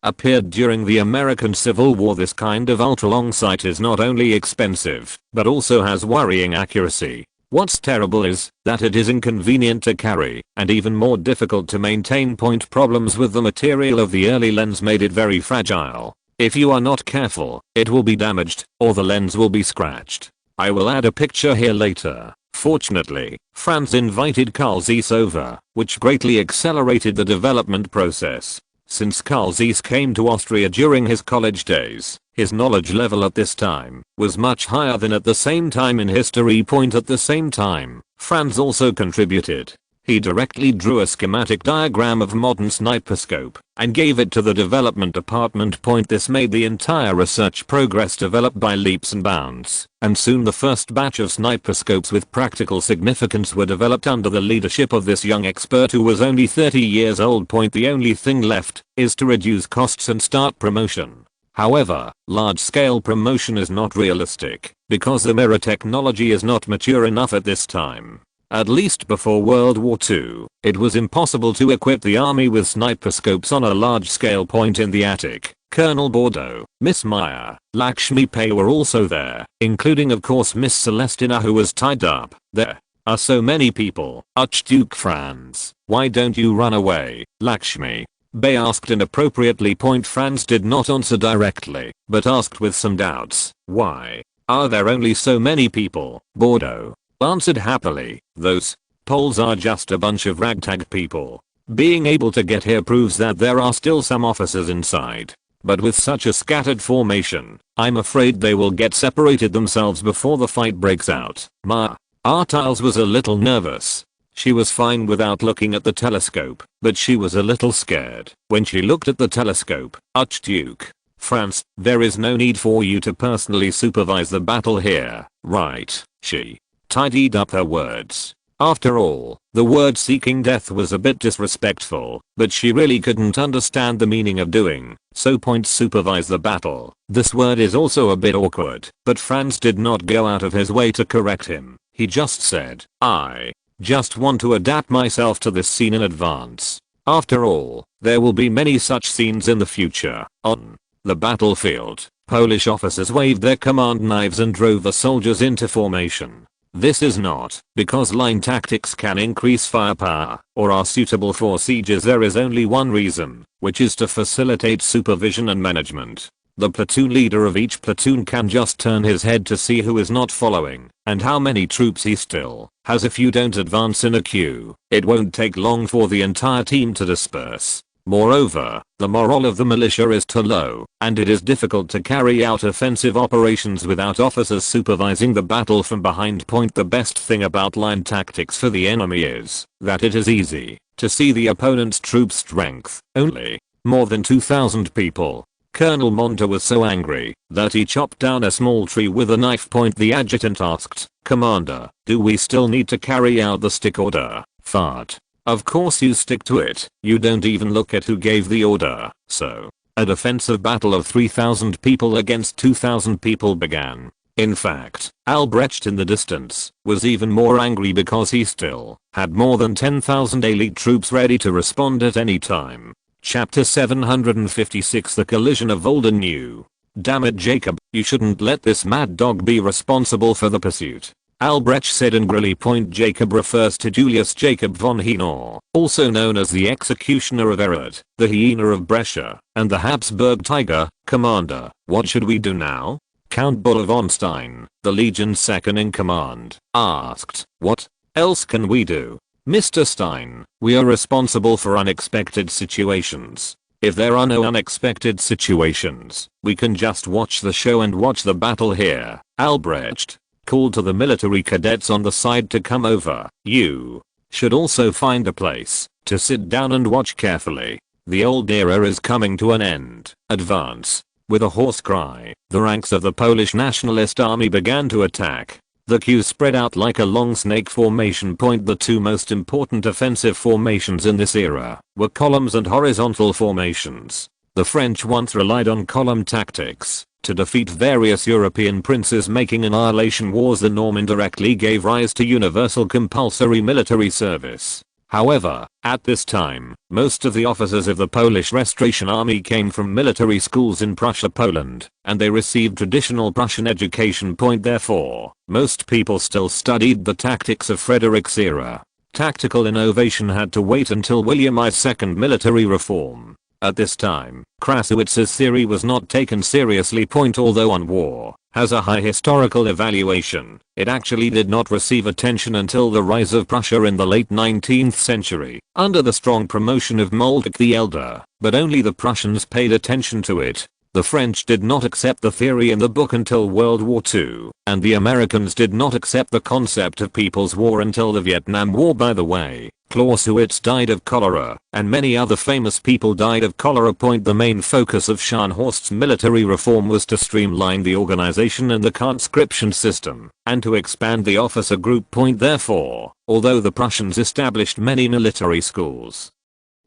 appeared during the American Civil War. This kind of ultra-long sight is not only expensive, but also has worrying accuracy. What's terrible is that it is inconvenient to carry, and even more difficult to maintain. Problems with the material of the early lens made it very fragile. If you are not careful, it will be damaged, or the lens will be scratched. I will add a picture here later. Fortunately, Franz invited Karl Zeiss over, which greatly accelerated the development process. Since Karl Zeiss came to Austria during his college days, his knowledge level at this time was much higher than at the same time in history. At the same time, Franz also contributed. He directly drew a schematic diagram of modern sniper scope and gave it to the development department. This made the entire research progress develop by leaps and bounds, and soon the first batch of sniper scopes with practical significance were developed under the leadership of this young expert who was only 30 years old. The only thing left is to reduce costs and start promotion. However, large-scale promotion is not realistic because the mirror technology is not mature enough at this time. At least before World War II, it was impossible to equip the army with sniper scopes on a large scale. In the attic, Colonel Bordeaux, Miss Meyer, Lakshmi Pei were also there, including of course Miss Celestina, who was tied up. There are so many people. Archduke Franz, why don't you run away? Lakshmi Pei asked inappropriately. Franz did not answer directly, but asked with some doubts, why are there only so many people? Bordeaux answered happily, those Poles are just a bunch of ragtag people. Being able to get here proves that there are still some officers inside. But with such a scattered formation, I'm afraid they will get separated themselves before the fight breaks out. Ma Artiles was a little nervous. She was fine without looking at the telescope, but she was a little scared when she looked at the telescope. Archduke Franz, there is no need for you to personally supervise the battle here, right? She tidied up her words. After all, the word seeking death was a bit disrespectful, but she really couldn't understand the meaning of doing so. Supervise the battle. This word is also a bit awkward, but Franz did not go out of his way to correct him. He just said, I just want to adapt myself to this scene in advance. After all, there will be many such scenes in the future. On the battlefield, Polish officers waved their command knives and drove the soldiers into formation. This is not because line tactics can increase firepower or are suitable for sieges. There is only one reason, which is to facilitate supervision and management. The platoon leader of each platoon can just turn his head to see who is not following and how many troops he still has. If you don't advance in a queue, it won't take long for the entire team to disperse. Moreover, the morale of the militia is too low, and it is difficult to carry out offensive operations without officers supervising the battle from behind. The best thing about line tactics for the enemy is that it is easy to see the opponent's troop strength. Only more than 2,000 people. Colonel Monta was so angry that he chopped down a small tree with a knife. The adjutant asked, Commander, do we still need to carry out the stick order? Fart. Of course you stick to it. You don't even look at who gave the order. So, a defensive battle of 3,000 people against 2,000 people began. In fact, Albrecht in the distance was even more angry because he still had more than 10,000 elite troops ready to respond at any time. Chapter 756, The Collision of Old and New. Damn it, Jacob, you shouldn't let this mad dog be responsible for the pursuit. Albrecht said angrily. Jacob refers to Julius Jacob von Henau, also known as the executioner of Erard, the hyena of Brescia, and the Habsburg tiger. Commander, what should we do now? Count Buller von Stein, the Legion's second in command, asked, "What else can we do? Mr. Stein, we are responsible for unexpected situations. If there are no unexpected situations, we can just watch the show and watch the battle here." Albrecht called to the military cadets on the side to come over. "You should also find a place to sit down and watch carefully. The old era is coming to an end. Advance." With a hoarse cry, the ranks of the Polish Nationalist Army began to attack. The queue spread out like a long snake formation. The two most important offensive formations in this era were columns and horizontal formations. The French once relied on column tactics to defeat various European princes, making annihilation wars the norm, indirectly gave rise to universal compulsory military service. However, at this time, most of the officers of the Polish Restoration Army came from military schools in Prussia, Poland, and they received traditional Prussian education. Therefore, most people still studied the tactics of Frederick's era. Tactical innovation had to wait until William I's second military reform. At this time, Crassewitz's theory was not taken seriously. Although on war has a high historical evaluation, it actually did not receive attention until the rise of Prussia in the late 19th century, under the strong promotion of Moldavik the Elder, but only the Prussians paid attention to it. The French did not accept the theory in the book until World War II, and the Americans did not accept the concept of People's War until the Vietnam War. By the way, Clausewitz died of cholera, and many other famous people died of cholera. The main focus of Scharnhorst's military reform was to streamline the organization and the conscription system, and to expand the officer group. Therefore, although the Prussians established many military schools,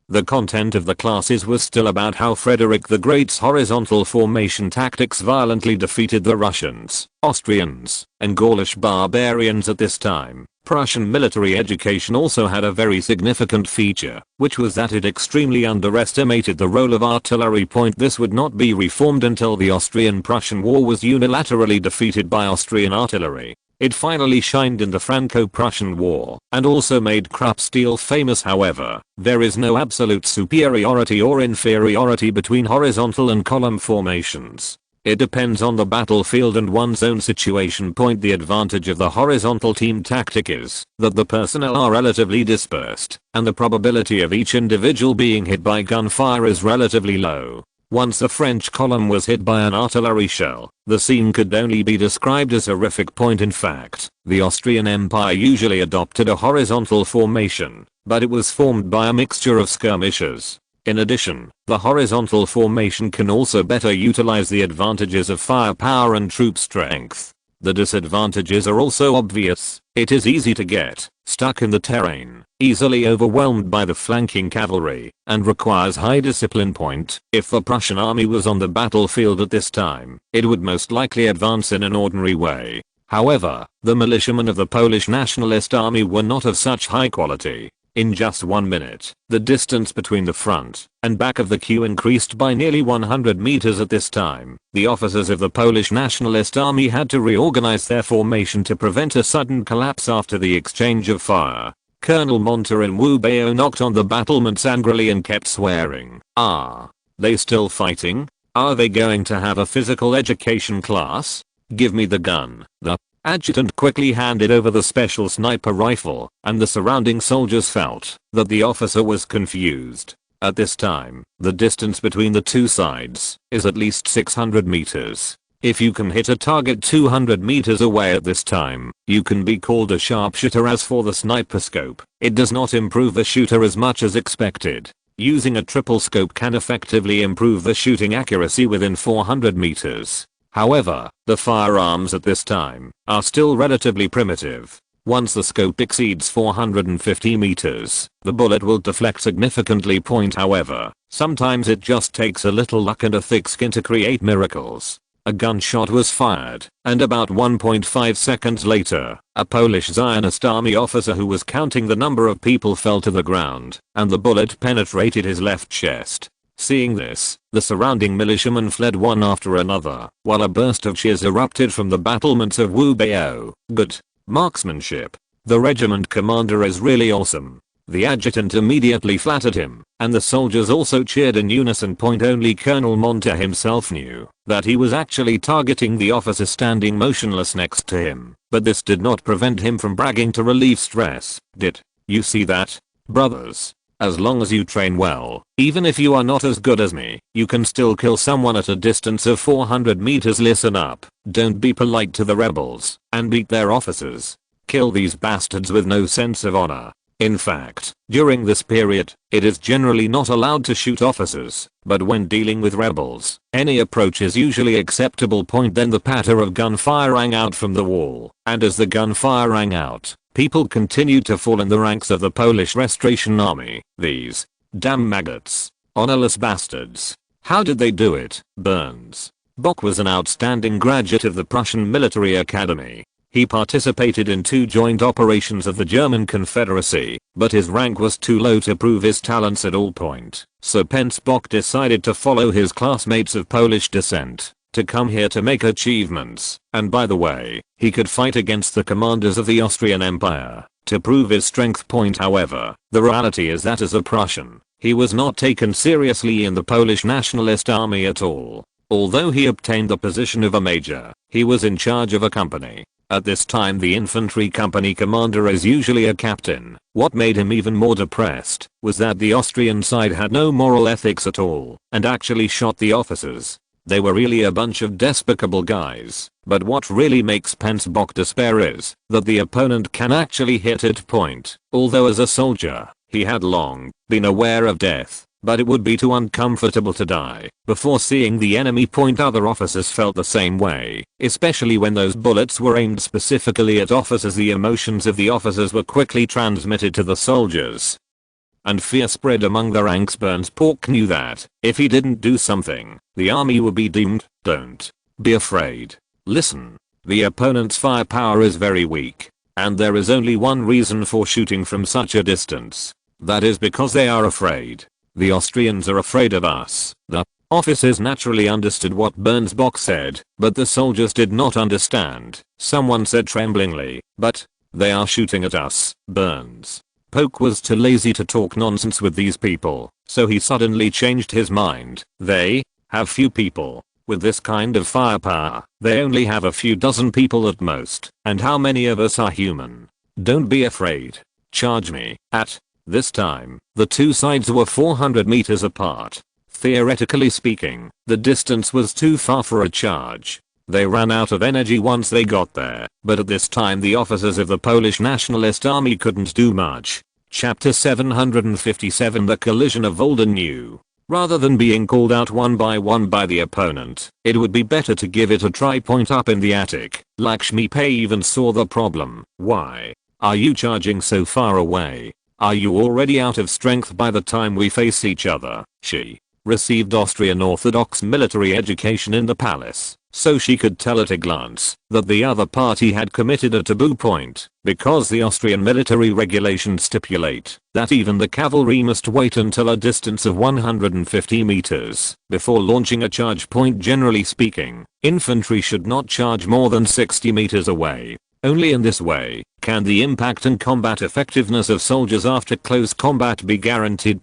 the content of the classes was still about how Frederick the Great's horizontal formation tactics violently defeated the Russians, Austrians, and Gaulish barbarians. At this time, Prussian military education also had a very significant feature, which was that it extremely underestimated the role of artillery. This would not be reformed until the Austrian-Prussian War was unilaterally defeated by Austrian artillery. It finally shined in the Franco-Prussian War, and also made Krupp steel famous. However, there is no absolute superiority or inferiority between horizontal and column formations. It depends on the battlefield and one's own situation. The advantage of the horizontal team tactic is that the personnel are relatively dispersed, and the probability of each individual being hit by gunfire is relatively low. Once a French column was hit by an artillery shell, the scene could only be described as horrific. In fact, the Austrian Empire usually adopted a horizontal formation, but it was formed by a mixture of skirmishers. In addition, the horizontal formation can also better utilize the advantages of firepower and troop strength. The disadvantages are also obvious. It is easy to get stuck in the terrain, easily overwhelmed by the flanking cavalry, and requires high discipline. If the Prussian army was on the battlefield at this time, it would most likely advance in an ordinary way. However, the militiamen of the Polish Nationalist Army were not of such high quality. In just 1 minute, the distance between the front and back of the queue increased by nearly 100 meters. At this time, the officers of the Polish Nationalist Army had to reorganize their formation to prevent a sudden collapse after the exchange of fire. Colonel Monter in Wu Bao knocked on the battlements angrily and kept swearing. "Are they still fighting? Are they going to have a physical education class? Give me the gun." The adjutant quickly handed over the special sniper rifle, and the surrounding soldiers felt that the officer was confused. At this time, the distance between the two sides is at least 600 meters. If you can hit a target 200 meters away at this time, you can be called a sharpshooter. As for the sniper scope, it does not improve the shooter as much as expected. Using a triple scope can effectively improve the shooting accuracy within 400 meters. However, the firearms at this time are still relatively primitive. Once the scope exceeds 450 meters, the bullet will deflect significantly. However, sometimes it just takes a little luck and a thick skin to create miracles. A gunshot was fired, and about 1.5 seconds later, a Polish Zionist army officer who was counting the number of people fell to the ground, and the bullet penetrated his left chest. Seeing this, the surrounding militiamen fled one after another, while a burst of cheers erupted from the battlements of Wu Bao. "Good marksmanship. The regiment commander is really awesome. The adjutant immediately flattered him, and the soldiers also cheered in unison. Only Colonel Monta himself knew that he was actually targeting the officer standing motionless next to him, but this did not prevent him from bragging to relieve stress. Did you see that, brothers? As long as you train well, even if you are not as good as me, you can still kill someone at a distance of 400 meters. Listen up, don't be polite to the rebels, and beat their officers. Kill these bastards with no sense of honor. In fact, during this period, it is generally not allowed to shoot officers, but when dealing with rebels, any approach is usually acceptable. Then the patter of gunfire rang out from the wall, and as the gunfire rang out, people continued to fall in the ranks of the Polish Restoration Army. These damn maggots, honorless bastards. How did they do it? Burns. Bock was an outstanding graduate of the Prussian Military Academy. He participated in 2 joint operations of the German Confederacy, but his rank was too low to prove his talents at all point. So Bock decided to follow his classmates of Polish descent, to come here to make achievements, and by the way, he could fight against the commanders of the Austrian Empire, to prove his strength. However, the reality is that as a Prussian, he was not taken seriously in the Polish Nationalist Army at all. Although he obtained the position of a major, he was in charge of a company. At this time the infantry company commander is usually a captain. What made him even more depressed was that the Austrian side had no moral ethics at all, and actually shot the officers. They were really a bunch of despicable guys. But what really makes Bock despair is that the opponent can actually hit at point. Although as a soldier, he had long been aware of death, but it would be too uncomfortable to die before seeing the enemy. Other officers felt the same way, especially when those bullets were aimed specifically at officers. The emotions of the officers were quickly transmitted to the soldiers, and fear spread among the ranks. Bock knew that if he didn't do something, the army would be doomed. Don't be afraid. Listen, the opponent's firepower is very weak, and there is only one reason for shooting from such a distance. That is because they are afraid. The Austrians are afraid of us. The officers naturally understood what Bock said, but the soldiers did not understand. Someone said tremblingly, "But they are shooting at us." Bock was too lazy to talk nonsense with these people, so he suddenly changed his mind. They have few people. With this kind of firepower, they only have a few dozen people at most. And how many of us are human? Don't be afraid. Charge me. At this time, the two sides were 400 meters apart. Theoretically speaking, the distance was too far for a charge. They ran out of energy once they got there, but at this time the officers of the Polish Nationalist Army couldn't do much. Chapter 757 The Collision of Old and New. Rather than being called out one by the opponent, it would be better to give it a try. Up in the attic, Lakshmi Pai even saw the problem. "Why are you charging so far away? Are you already out of strength by the time we face each other?" She received Austrian Orthodox military education in the palace, so she could tell at a glance that the other party had committed a taboo point, because the Austrian military regulations stipulate that even the cavalry must wait until a distance of 150 meters before launching a charge. Generally speaking, infantry should not charge more than 60 meters away. Only in this way can the impact and combat effectiveness of soldiers after close combat be guaranteed.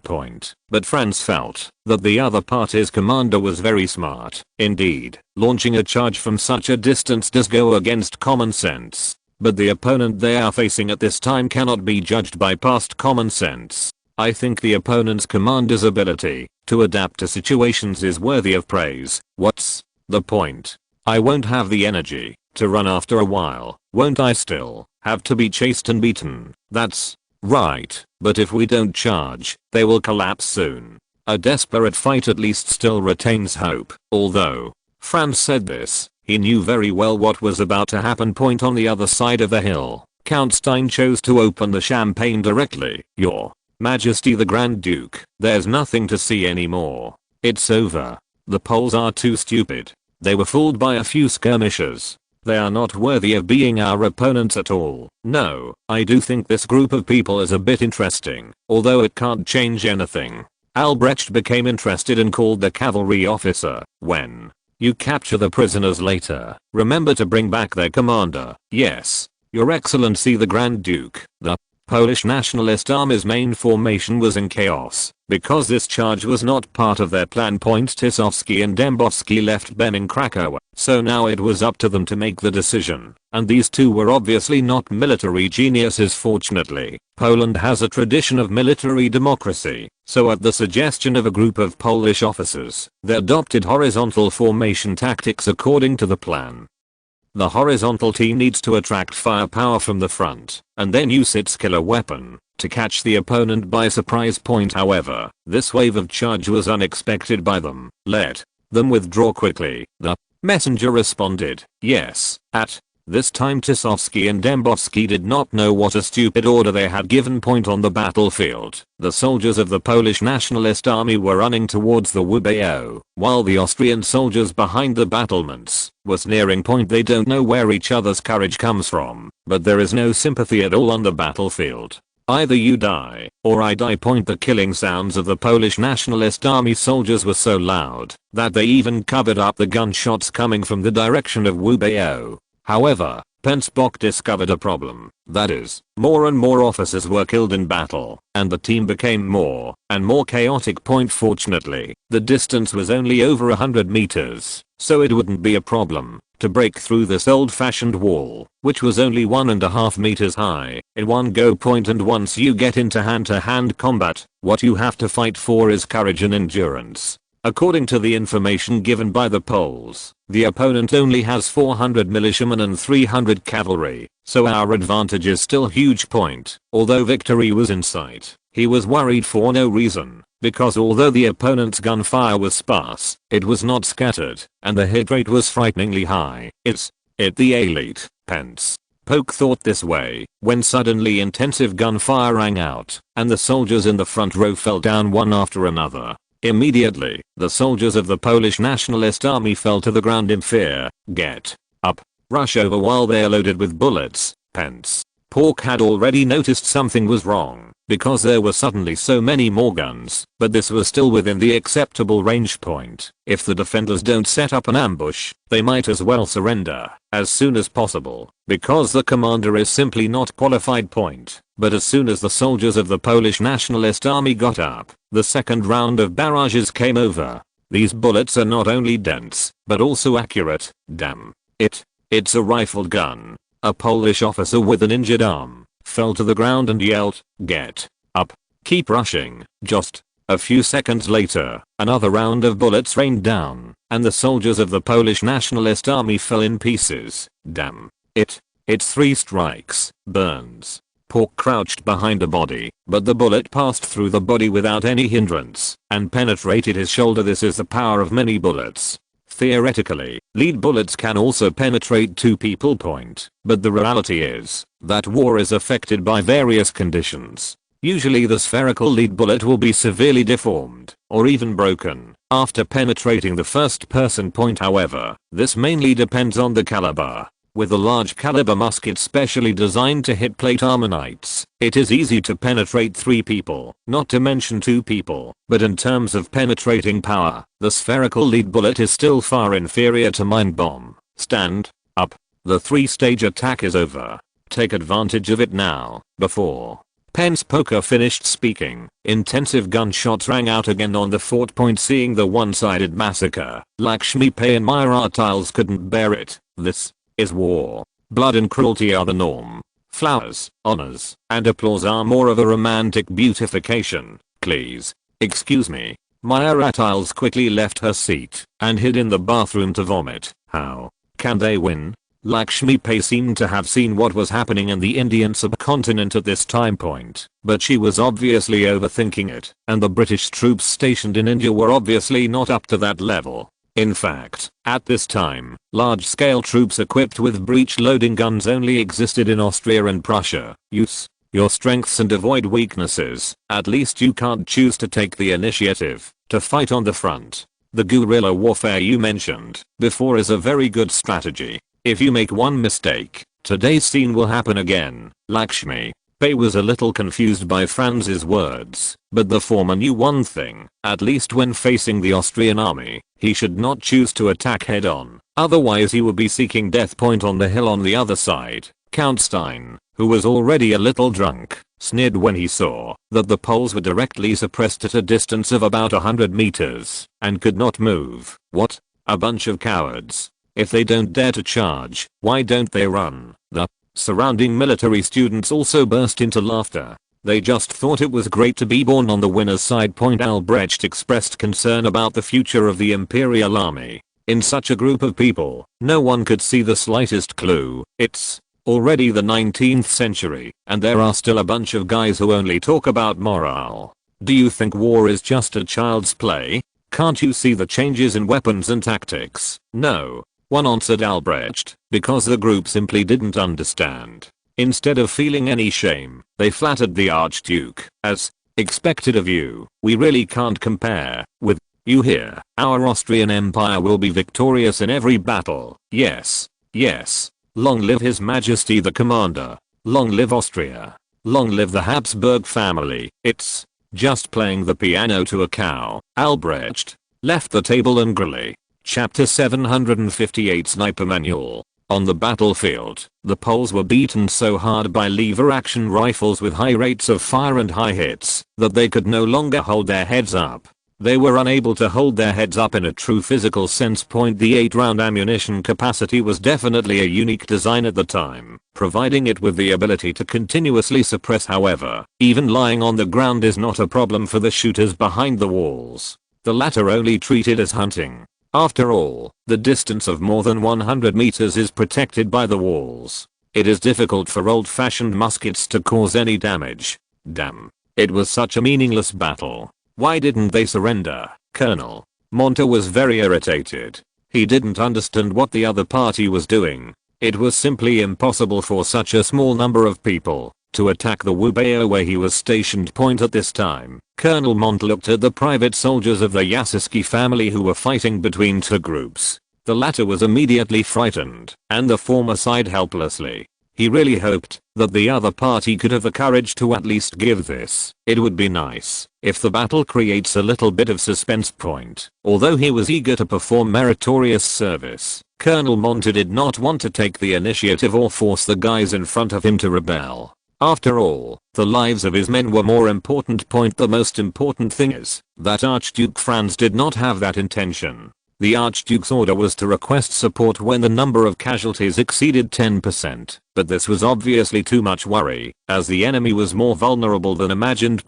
But Franz felt that the other party's commander was very smart. Indeed, launching a charge from such a distance does go against common sense. But the opponent they are facing at this time cannot be judged by past common sense. I think the opponent's commander's ability to adapt to situations is worthy of praise. What's the point? I won't have the energy to run after a while, won't I still have to be chased and beaten? That's right, but if we don't charge, they will collapse soon. A desperate fight at least still retains hope. Although Franz said this, he knew very well what was about to happen. On the other side of the hill, Count Stein chose to open the champagne directly. "Your Majesty the Grand Duke, there's nothing to see anymore. It's over. The Poles are too stupid. They were fooled by a few skirmishers. They are not worthy of being our opponents at all. No, I do think this group of people is a bit interesting, although it can't change anything." Albrecht became interested and called the cavalry officer. "When you capture the prisoners later, remember to bring back their commander." "Yes, Your Excellency the Grand Duke." The Polish Nationalist Army's main formation was in chaos. Because this charge was not part of their plan. Tisovsky and Dembowski left Ben in Krakow, so now it was up to them to make the decision, and these two were obviously not military geniuses. Fortunately, Poland has a tradition of military democracy, so at the suggestion of a group of Polish officers, they adopted horizontal formation tactics according to the plan. The horizontal team needs to attract firepower from the front, and then use its killer weapon to catch the opponent by surprise. However, this wave of charge was unexpected by them. Let them withdraw quickly. The messenger responded, yes. At this time Tisovsky and Dembowski did not know what a stupid order they had given. On the battlefield, the soldiers of the Polish Nationalist Army were running towards the Wubeo, while the Austrian soldiers behind the battlements was nearing point. They don't know where each other's courage comes from, but there is no sympathy at all on the battlefield. Either you die, or I die. The killing sounds of the Polish Nationalist Army soldiers were so loud that they even covered up the gunshots coming from the direction of Wubeo. However, Pensbach discovered a problem. That is, more and more officers were killed in battle, and the team became more and more chaotic. Fortunately, the distance was only over 100 meters, so it wouldn't be a problem to break through this old-fashioned wall, which was only 1.5 meters high, in one go. And once you get into hand-to-hand combat, what you have to fight for is courage and endurance. According to the information given by the Poles, the opponent only has 400 militiamen and 300 cavalry, so our advantage is still huge. Although victory was in sight, he was worried for no reason, because although the opponent's gunfire was sparse, it was not scattered, and the hit rate was frighteningly high. It's the elite. Polk thought this way, when suddenly intensive gunfire rang out, and the soldiers in the front row fell down one after another. Immediately, the soldiers of the Polish Nationalist Army fell to the ground in fear. Get up, rush over while they are loaded with bullets. Polk had already noticed something was wrong, because there were suddenly so many more guns, but this was still within the acceptable range. If the defenders don't set up an ambush, they might as well surrender as soon as possible, because the commander is simply not qualified. But as soon as the soldiers of the Polish Nationalist Army got up, the second round of barrages came over. These bullets are not only dense, but also accurate. Damn it. It's a rifled gun. A Polish officer with an injured arm fell to the ground and yelled, "Get up, keep rushing." Just a few seconds later, another round of bullets rained down, and the soldiers of the Polish Nationalist Army fell in pieces. Damn it. It's 3 strikes. Burns. Polk crouched behind a body, but the bullet passed through the body without any hindrance and penetrated his shoulder. This is the power of many bullets. Theoretically, lead bullets can also penetrate 2 people. But the reality is that war is affected by various conditions. Usually the spherical lead bullet will be severely deformed, or even broken, after penetrating the first person. However, this mainly depends on the caliber. With a large caliber musket specially designed to hit plate armor knights, it is easy to penetrate 3 people, not to mention 2 people, but in terms of penetrating power, the spherical lead bullet is still far inferior to mine bomb. Stand up. The 3-stage attack is over. Take advantage of it now, before Poker finished speaking. Intensive gunshots rang out again on the fort. Seeing the one-sided massacre, Lakshmi Pai and Myra couldn't bear it. This is war. Blood and cruelty are the norm. Flowers, honors, and applause are more of a romantic beautification. Please. Excuse me. Myra quickly left her seat and hid in the bathroom to vomit. How can they win? Lakshmi Pai seemed to have seen what was happening in the Indian subcontinent at this time point, but she was obviously overthinking it, and the British troops stationed in India were obviously not up to that level. In fact, at this time, large-scale troops equipped with breech-loading guns only existed in Austria and Prussia. Use your strengths and avoid weaknesses. At least you can't choose to take the initiative to fight on the front. The guerrilla warfare you mentioned before is a very good strategy. If you make one mistake, today's scene will happen again. Lakshmi Pai was a little confused by Franz's words, but the former knew one thing: at least when facing the Austrian army, he should not choose to attack head-on, otherwise he would be seeking death. On the hill on the other side, Count Stein, who was already a little drunk, sneered when he saw that the Poles were directly suppressed at a distance of about 100 meters and could not move. What? A bunch of cowards. If they don't dare to charge, why don't they run? The surrounding military students also burst into laughter. They just thought it was great to be born on the winner's side. Albrecht expressed concern about the future of the Imperial army. In such a group of people, no one could see the slightest clue. It's already the 19th century, and there are still a bunch of guys who only talk about morale. Do you think war is just a child's play? Can't you see the changes in weapons and tactics? No. One answered Albrecht, because the group simply didn't understand. Instead of feeling any shame, they flattered the Archduke, as expected of you. We really can't compare with you here. Our Austrian Empire will be victorious in every battle. Yes. Yes. Long live His Majesty the Commander. Long live Austria. Long live the Habsburg family. It's just playing the piano to a cow. Albrecht left the table angrily. Chapter 758 Sniper Manual. On the battlefield, the Poles were beaten so hard by lever-action rifles with high rates of fire and high hits that they could no longer hold their heads up. They were unable to hold their heads up in a true physical sense. The 8-round ammunition capacity was definitely a unique design at the time, providing it with the ability to continuously suppress. However, even lying on the ground is not a problem for the shooters behind the walls. The latter only treated as hunting. After all, the distance of more than 100 meters is protected by the walls. It is difficult for old-fashioned muskets to cause any damage. Damn. It was such a meaningless battle. Why didn't they surrender? Colonel Monta was very irritated. He didn't understand what the other party was doing. It was simply impossible for such a small number of people to attack the Wubeo where he was stationed. At this time, Colonel Monta looked at the private soldiers of the Yasiski family who were fighting between two groups. The latter was immediately frightened, and the former sighed helplessly. He really hoped that the other party could have the courage to at least give this. It would be nice if the battle creates a little bit of suspense. Although he was eager to perform meritorious service, Colonel Monta did not want to take the initiative or force the guys in front of him to rebel. After all, the lives of his men were more important. The most important thing is that Archduke Franz did not have that intention. The Archduke's order was to request support when the number of casualties exceeded 10%, but this was obviously too much worry, as the enemy was more vulnerable than imagined.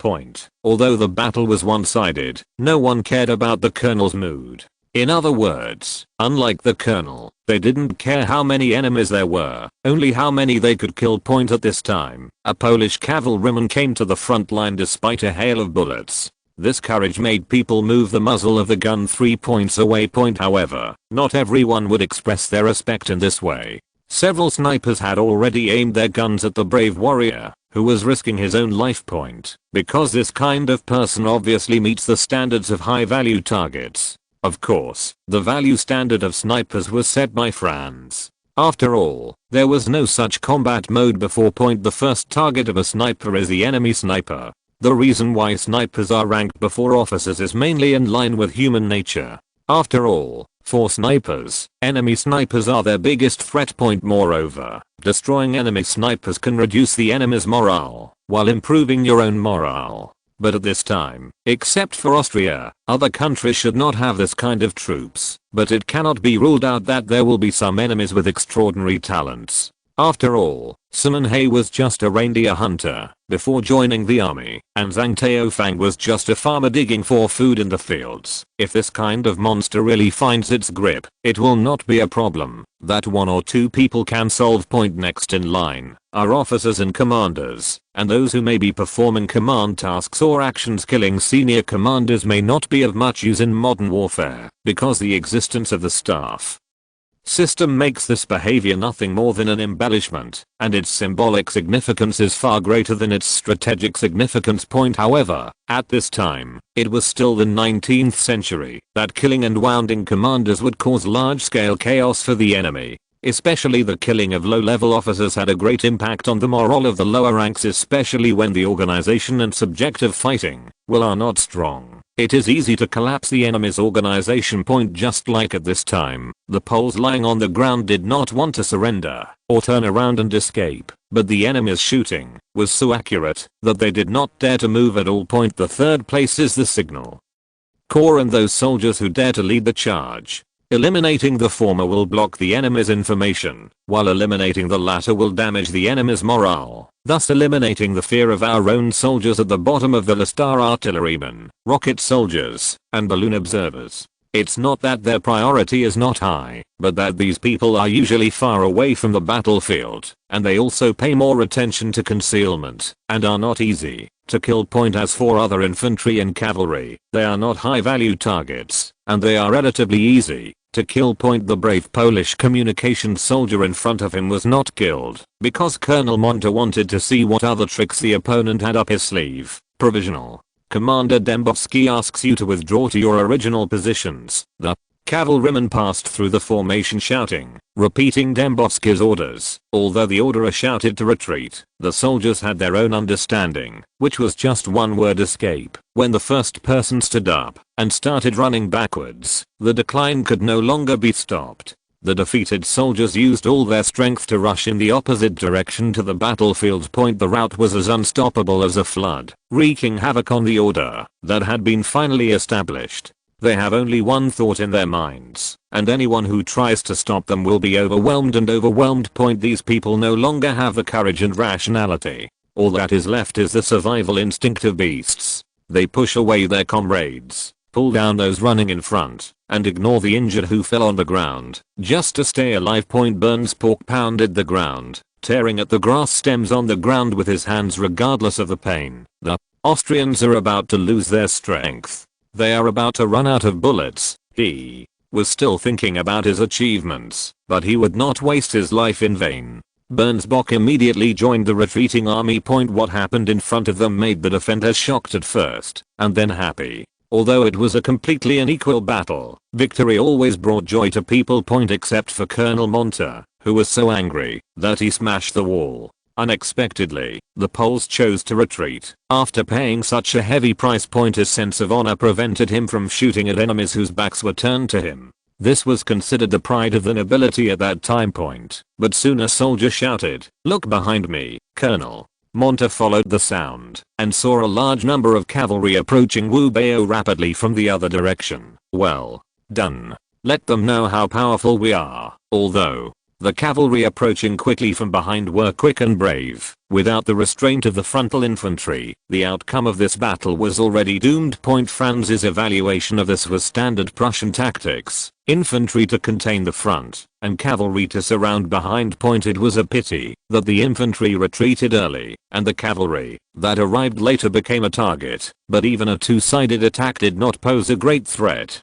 Although the battle was one-sided, no one cared about the colonel's mood. In other words, unlike the colonel, they didn't care how many enemies there were, only how many they could kill. At this time, a Polish cavalryman came to the front line despite a hail of bullets. This courage made people move the muzzle of the gun 3 points away. However, not everyone would express their respect in this way. Several snipers had already aimed their guns at the brave warrior, who was risking his own life. Because this kind of person obviously meets the standards of high-value targets. Of course, the value standard of snipers was set by Franz. After all, there was no such combat mode before. The first target of a sniper is the enemy sniper. The reason why snipers are ranked before officers is mainly in line with human nature. After all, for snipers, enemy snipers are their biggest threat. Moreover, destroying enemy snipers can reduce the enemy's morale, while improving your own morale. But at this time, except for Austria, other countries should not have this kind of troops. But it cannot be ruled out that there will be some enemies with extraordinary talents. After all, Simon Hay was just a reindeer hunter before joining the army, and Zhang Taofang was just a farmer digging for food in the fields. If this kind of monster really finds its grip, it will not be a problem that one or two people can solve. Next in line are officers and commanders, and those who may be performing command tasks or actions. Killing senior commanders may not be of much use in modern warfare, because the existence of the staff system makes this behavior nothing more than an embellishment, and its symbolic significance is far greater than its strategic significance. However, at this time, it was still the 19th century that killing and wounding commanders would cause large-scale chaos for the enemy. Especially the killing of low-level officers had a great impact on the morale of the lower ranks, especially when the organization and subjective fighting are not strong. It is easy to collapse the enemy's organization point just like at this time. The Poles lying on the ground did not want to surrender or turn around and escape, but the enemy's shooting was so accurate that they did not dare to move at all. Point the third place is the signal corps and those soldiers who dare to lead the charge. Eliminating the former will block the enemy's information, while eliminating the latter will damage the enemy's morale, thus eliminating the fear of our own soldiers at the bottom of the list are artillerymen, rocket soldiers, and balloon observers. It's not that their priority is not high, but that these people are usually far away from the battlefield, and they also pay more attention to concealment, and are not easy to kill. Point as for other infantry and cavalry, they are not high value targets, and they are relatively easy to kill. Point the brave Polish communications soldier in front of him was not killed because Colonel Monta wanted to see what other tricks the opponent had up his sleeve. Provisional Commander Dembowski asks you to withdraw to your original positions. The cavalryman passed through the formation shouting, repeating Dembowski's orders. Although the orderer shouted to retreat, the soldiers had their own understanding, which was just one word: escape. When the first person stood up and started running backwards, the decline could no longer be stopped. The defeated soldiers used all their strength to rush in the opposite direction to the battlefield. Point the rout was as unstoppable as a flood, wreaking havoc on the order that had been finally established. They have only one thought in their minds, and anyone who tries to stop them will be overwhelmed and overwhelmed. Point these people no longer have the courage and rationality. All that is left is the survival instinct of beasts. They push away their comrades, pull down those running in front, and ignore the injured who fell on the ground, just to stay alive. Point Burns Pork pounded the ground, tearing at the grass stems on the ground with his hands regardless of the pain. The Austrians are about to lose their strength. They are about to run out of bullets. He was still thinking about his achievements, but he would not waste his life in vain. Bernsbock immediately joined the retreating army. Point what happened in front of them made the defenders shocked at first, and then happy. Although it was a completely unequal battle, victory always brought joy to people. Point except for Colonel Monta, who was so angry that he smashed the wall. Unexpectedly, the Poles chose to retreat after paying such a heavy price. Point his sense of honor prevented him from shooting at enemies whose backs were turned to him. This was considered the pride of the nobility at that time. Point, but soon a soldier shouted, "Look behind me, Colonel." Monta followed the sound and saw a large number of cavalry approaching Wubeo rapidly from the other direction. Well done. Let them know how powerful we are. Although the cavalry approaching quickly from behind were quick and brave, without the restraint of the frontal infantry, the outcome of this battle was already doomed. Point Franz's evaluation of this was standard Prussian tactics: infantry to contain the front, and cavalry to surround behind. Point it was a pity that the infantry retreated early, and the cavalry that arrived later became a target, but even a two-sided attack did not pose a great threat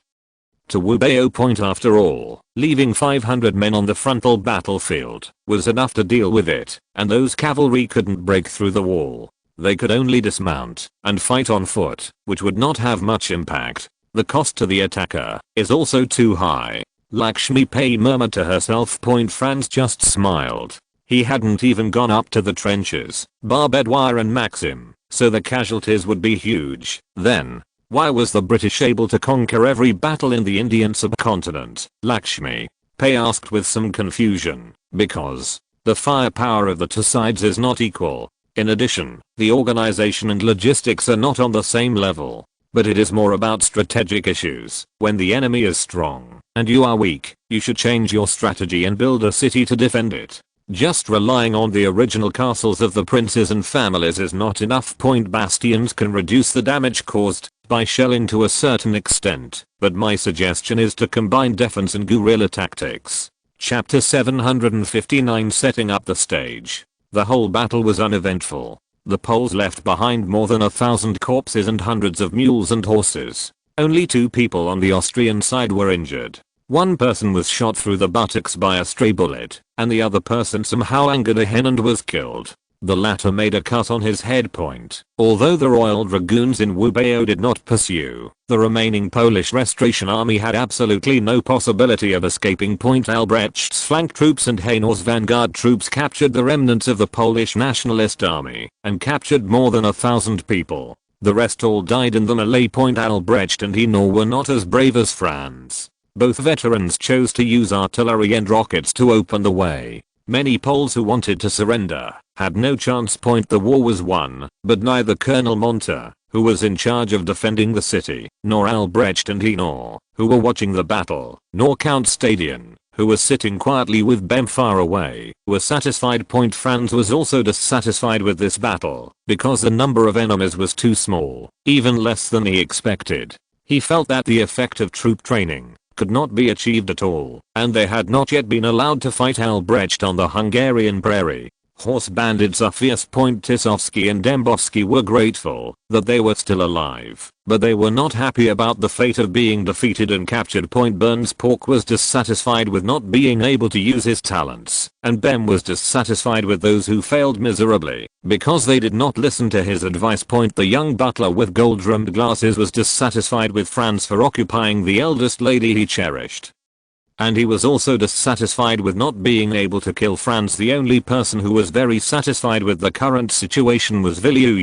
to Wubeo. Point after all, leaving 500 men on the frontal battlefield was enough to deal with it, and those cavalry couldn't break through the wall. They could only dismount and fight on foot, which would not have much impact. The cost to the attacker is also too high. Lakshmi Pai murmured to herself. Point Franz just smiled. He hadn't even gone up to the trenches, barbed wire and Maxim, so the casualties would be huge. Then why was the British able to conquer every battle in the Indian subcontinent? Lakshmi Pai asked with some confusion. Because the firepower of the two sides is not equal. In addition, the organization and logistics are not on the same level. But it is more about strategic issues. When the enemy is strong and you are weak, you should change your strategy and build a city to defend it. Just relying on the original castles of the princes and families is not enough. Point bastions can reduce the damage caused by shelling to a certain extent, but my suggestion is to combine defense and guerrilla tactics. Chapter 759 Setting up the stage. The whole battle was uneventful. The Poles left behind more than 1,000 corpses and hundreds of mules and horses. Only 2 people on the Austrian side were injured. One person was shot through the buttocks by a stray bullet, and the other person somehow angered a hen and was killed. The latter made a cut on his head. Point. Although the Royal Dragoons in Wubeo did not pursue, the remaining Polish Restoration Army had absolutely no possibility of escaping. Point Albrecht's flank troops and Haynor's vanguard troops captured the remnants of the Polish Nationalist Army and captured more than 1,000 people. The rest all died in the melee. Albrecht and Enor were not as brave as Franz. Both veterans chose to use artillery and rockets to open the way. Many Poles who wanted to surrender had no chance. The war was won, but neither Colonel Monter, who was in charge of defending the city, nor Albrecht and Enor, who were watching the battle, nor Count Stadion, who was sitting quietly with Bem far away, were satisfied. Franz was also dissatisfied with this battle, because the number of enemies was too small, even less than he expected. He felt that the effect of troop training could not be achieved at all, and they had not yet been allowed to fight Albrecht on the Hungarian prairie. Horse bandits are fierce. Tisovsky and Dembowski were grateful that they were still alive, but they were not happy about the fate of being defeated and captured. Burns Pork was dissatisfied with not being able to use his talents, and Bem was dissatisfied with those who failed miserably because they did not listen to his advice. The young butler with gold-rimmed glasses was dissatisfied with Franz for occupying the eldest lady he cherished. And he was also dissatisfied with not being able to kill Franz. The only person who was very satisfied with the current situation was Wilew.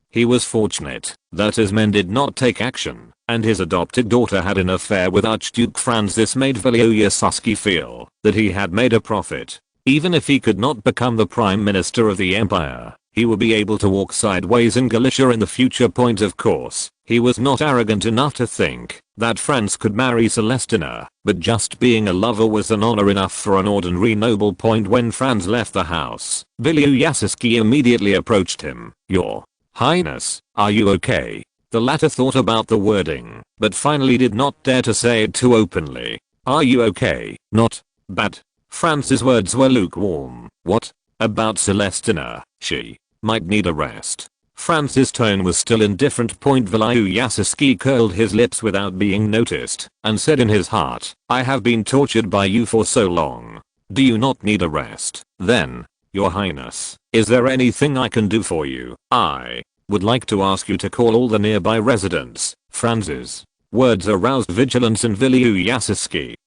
He was fortunate that his men did not take action, and his adopted daughter had an affair with Archduke Franz. This made Wilew feel that he had made a profit. Even if he could not become the prime minister of the empire, he would be able to walk sideways in Galicia in the future. Of course, he was not arrogant enough to think that Franz could marry Celestina, but just being a lover was an honor enough for an ordinary noble. When Franz left the house, Wilew immediately approached him. "Your Highness, are you okay?" The latter thought about the wording, but finally did not dare to say it too openly. "Are you okay?" "Not bad." Franz's words were lukewarm. "What about Celestina? She might need a rest." Franz's tone was still indifferent. Wilew curled his lips without being noticed and said in his heart, "I have been tortured by you for so long. Do you not need a rest? Then, Your Highness, is there anything I can do for you?" "I would like to ask you to call all the nearby residents." Franz's words aroused vigilance in Wilew,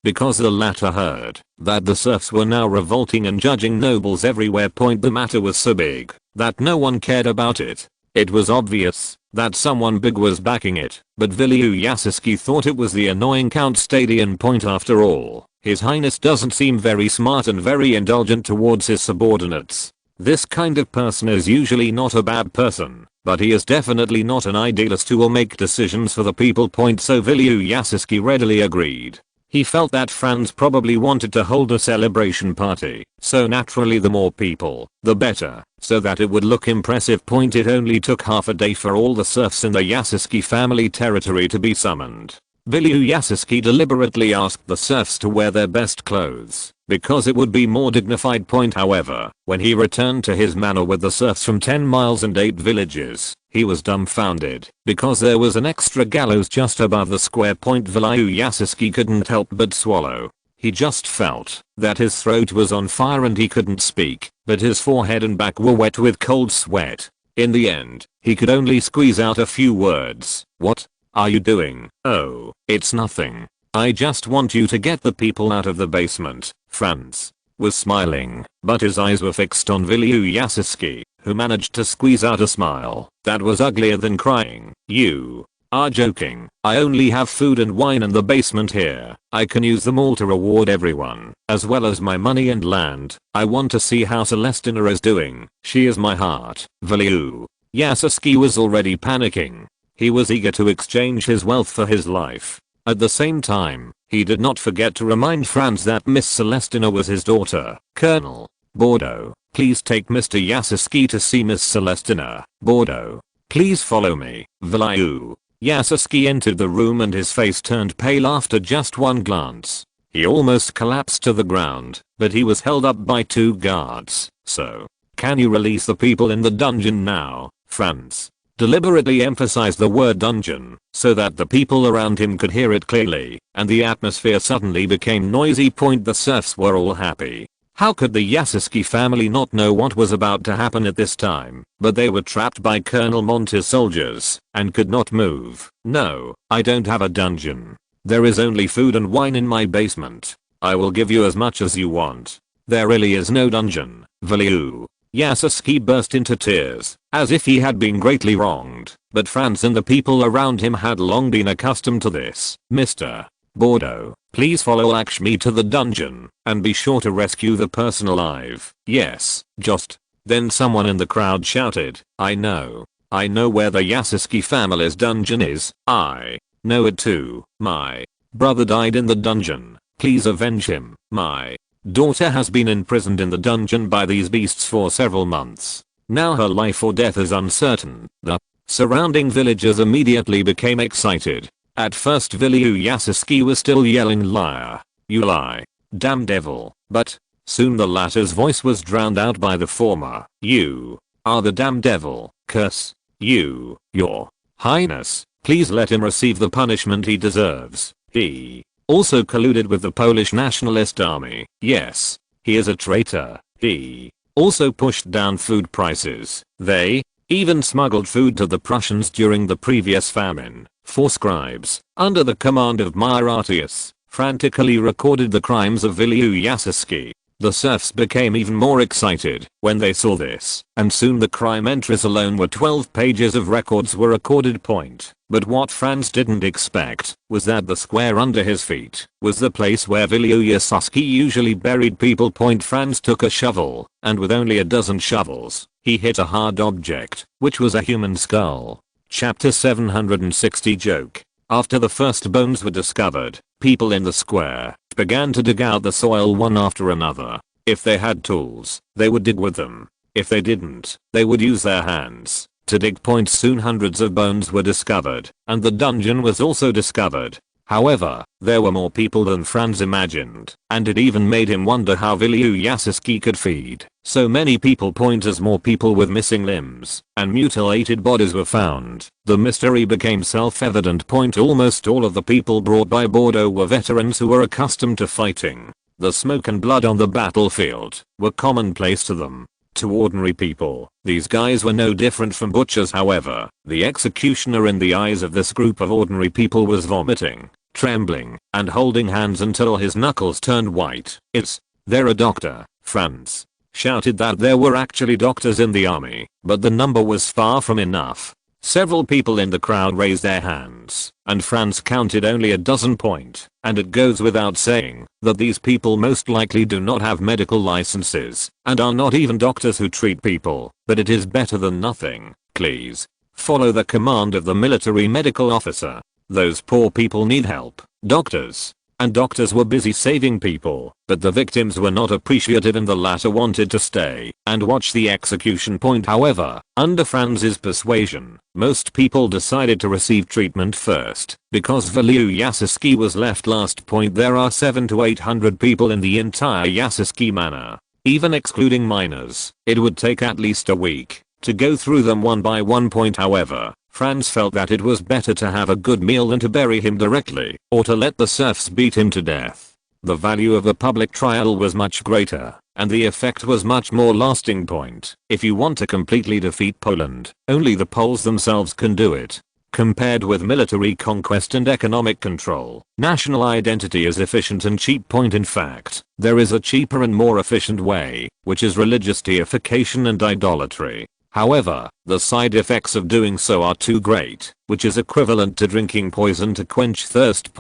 because the latter heard that the serfs were now revolting and judging nobles everywhere. The matter was so big that no one cared about it. It was obvious that someone big was backing it, but Wilew thought it was the annoying Count Stadion. After all, His Highness doesn't seem very smart and very indulgent towards his subordinates. This kind of person is usually not a bad person, but he is definitely not an idealist who will make decisions for the people. So Wilew readily agreed. He felt that Franz probably wanted to hold a celebration party, so naturally the more people, the better, so that it would look impressive. It only took half a day for all the serfs in the Yasowski family territory to be summoned. Wilew deliberately asked the serfs to wear their best clothes, because it would be more dignified. However, when he returned to his manor with the serfs from 10 miles and 8 villages, he was dumbfounded, because there was an extra gallows just above the square. Wilew couldn't help but swallow. He just felt that his throat was on fire and he couldn't speak, but his forehead and back were wet with cold sweat. In the end, he could only squeeze out a few words. "What are you doing?" "Oh, it's nothing. I just want you to get the people out of the basement." Franz was smiling, but his eyes were fixed on Wilew, who managed to squeeze out a smile that was uglier than crying. "You are joking. I only have food and wine in the basement here. I can use them all to reward everyone, as well as my money and land. I want to see how Celestina is doing. She is my heart." Wilew was already panicking. He was eager to exchange his wealth for his life. At the same time, he did not forget to remind Franz that Miss Celestina was his daughter. "Colonel Bordeaux, please take Mr. Yasowski to see Miss Celestina. Bordeaux, please follow me." Wilew entered the room and his face turned pale after just one glance. He almost collapsed to the ground, but he was held up by 2 guards. "So, can you release the people in the dungeon now?" Franz deliberately emphasized the word dungeon, so that the people around him could hear it clearly, and the atmosphere suddenly became noisy. The serfs were all happy. How could the Yasowski family not know what was about to happen at this time? But they were trapped by Colonel Monte's soldiers, and could not move. "No, I don't have a dungeon. There is only food and wine in my basement. I will give you as much as you want. There really is no dungeon." Wilew Yasuski burst into tears, as if he had been greatly wronged, but Franz and the people around him had long been accustomed to this. Mr. Bordeaux, please follow Lakshmi to the dungeon, and be sure to rescue the person alive. Yes, just. Then someone in the crowd shouted, I know where the Yasuski family's dungeon is. I know it too. My brother died in the dungeon. Please avenge him. My daughter has been imprisoned in the dungeon by these beasts for several months. Now her life or death is uncertain. The surrounding villagers immediately became excited. At first Viliu Yasuski was still yelling liar. You lie. Damn devil. But soon the latter's voice was drowned out by the former. You are the damn devil. Curse you, your highness. Please let him receive the punishment he deserves. He also colluded with the Polish nationalist army. Yes, he is a traitor. He also pushed down food prices. They even smuggled food to the Prussians during the previous famine. 4 scribes, under the command of Myratius, frantically recorded the crimes of Viliu Yasuski. The serfs became even more excited when they saw this, and soon the crime entries alone were 12 pages of records were recorded. But what Franz didn't expect was that the square under his feet was the place where Viliu Yasuski usually buried people. Franz took a shovel, and with only a dozen shovels, he hit a hard object, which was a human skull. Chapter 760 joke. After the first bones were discovered, people in the square began to dig out the soil one after another. If they had tools, they would dig with them. If they didn't, they would use their hands to dig. Soon hundreds of bones were discovered, and the dungeon was also discovered. However, there were more people than Franz imagined, and it even made him wonder how Viliu Yasuski could feed so many people. As more people with missing limbs and mutilated bodies were found, the mystery became self-evident. Almost all of the people brought by Bordeaux were veterans who were accustomed to fighting. The smoke and blood on the battlefield were commonplace to them. To ordinary people, these guys were no different from butchers. However, the executioner in the eyes of this group of ordinary people was vomiting, trembling, and holding hands until his knuckles turned white. Is there a doctor? Franz shouted that there were actually doctors in the army, but the number was far from enough. Several people in the crowd raised their hands, and Franz counted only a dozen. And it goes without saying that these people most likely do not have medical licenses and are not even doctors who treat people, but it is better than nothing. Please follow the command of the military medical officer. Those poor people need help. Doctors were busy saving people, but the victims were not appreciative and the latter wanted to stay and watch the execution. However, under Franz's persuasion, most people decided to receive treatment first, because Viliu Yasuski was left last. There are 700 to 800 people in the entire Yasuski manor. Even excluding minors, it would take at least a week to go through them one by one. However, Franz felt that it was better to have a good meal than to bury him directly, or to let the serfs beat him to death. The value of a public trial was much greater, and the effect was much more lasting. If you want to completely defeat Poland, only the Poles themselves can do it. Compared with military conquest and economic control, national identity is efficient and cheap. In fact, there is a cheaper and more efficient way, which is religious deification and idolatry. However, the side effects of doing so are too great, which is equivalent to drinking poison to quench thirst.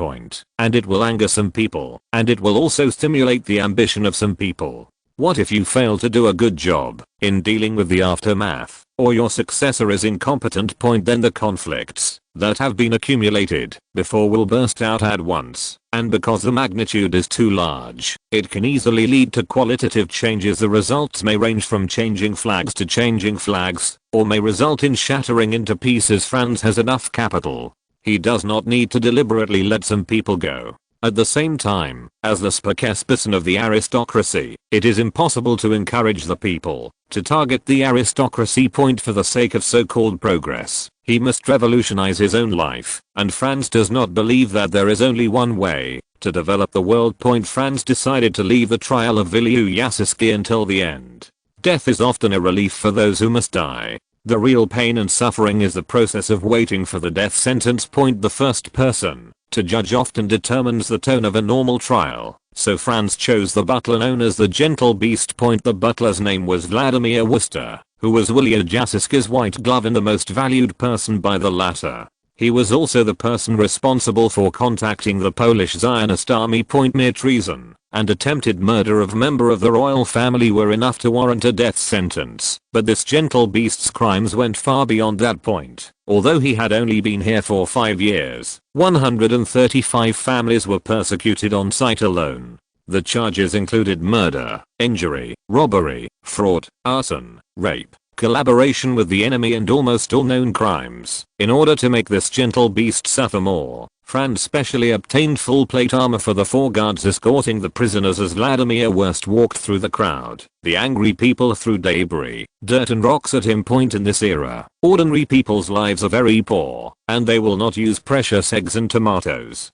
And it will anger some people, and it will also stimulate the ambition of some people. What if you fail to do a good job in dealing with the aftermath, or your successor is incompetent? Then the conflicts that have been accumulated before will burst out at once, and because the magnitude is too large, it can easily lead to qualitative changes. The results may range from changing flags to changing flags, or may result in shattering into pieces. Franz has enough capital. He does not need to deliberately let some people go. At the same time, as the spokesperson of the aristocracy, it is impossible to encourage the people to target the aristocracy. For the sake of so-called progress, he must revolutionize his own life, and Franz does not believe that there is only one way to develop the world. Franz decided to leave the trial of Viliu Yasuski until the end. Death is often a relief for those who must die. The real pain and suffering is the process of waiting for the death sentence. The first person to judge often determines the tone of a normal trial. so Franz chose the butler known as the gentle beast. The butler's name was Vladimir Worcester, who was Willia Jaski's white glove and the most valued person by the latter. He was also the person responsible for contacting the Polish Zionist army. Mere treason and attempted murder of member of the royal family were enough to warrant a death sentence, but this gentle beast's crimes went far beyond that point. Although he had only been here for 5 years, 135 families were persecuted on sight alone. The charges included murder, injury, robbery, fraud, arson, rape, collaboration with the enemy and almost all known crimes. In order to make this gentle beast suffer more, Franz specially obtained full plate armor for the 4 guards escorting the prisoners as Vladimir Worst walked through the crowd. The angry people threw debris, dirt and rocks at him. In this era, ordinary people's lives are very poor, and they will not use precious eggs and tomatoes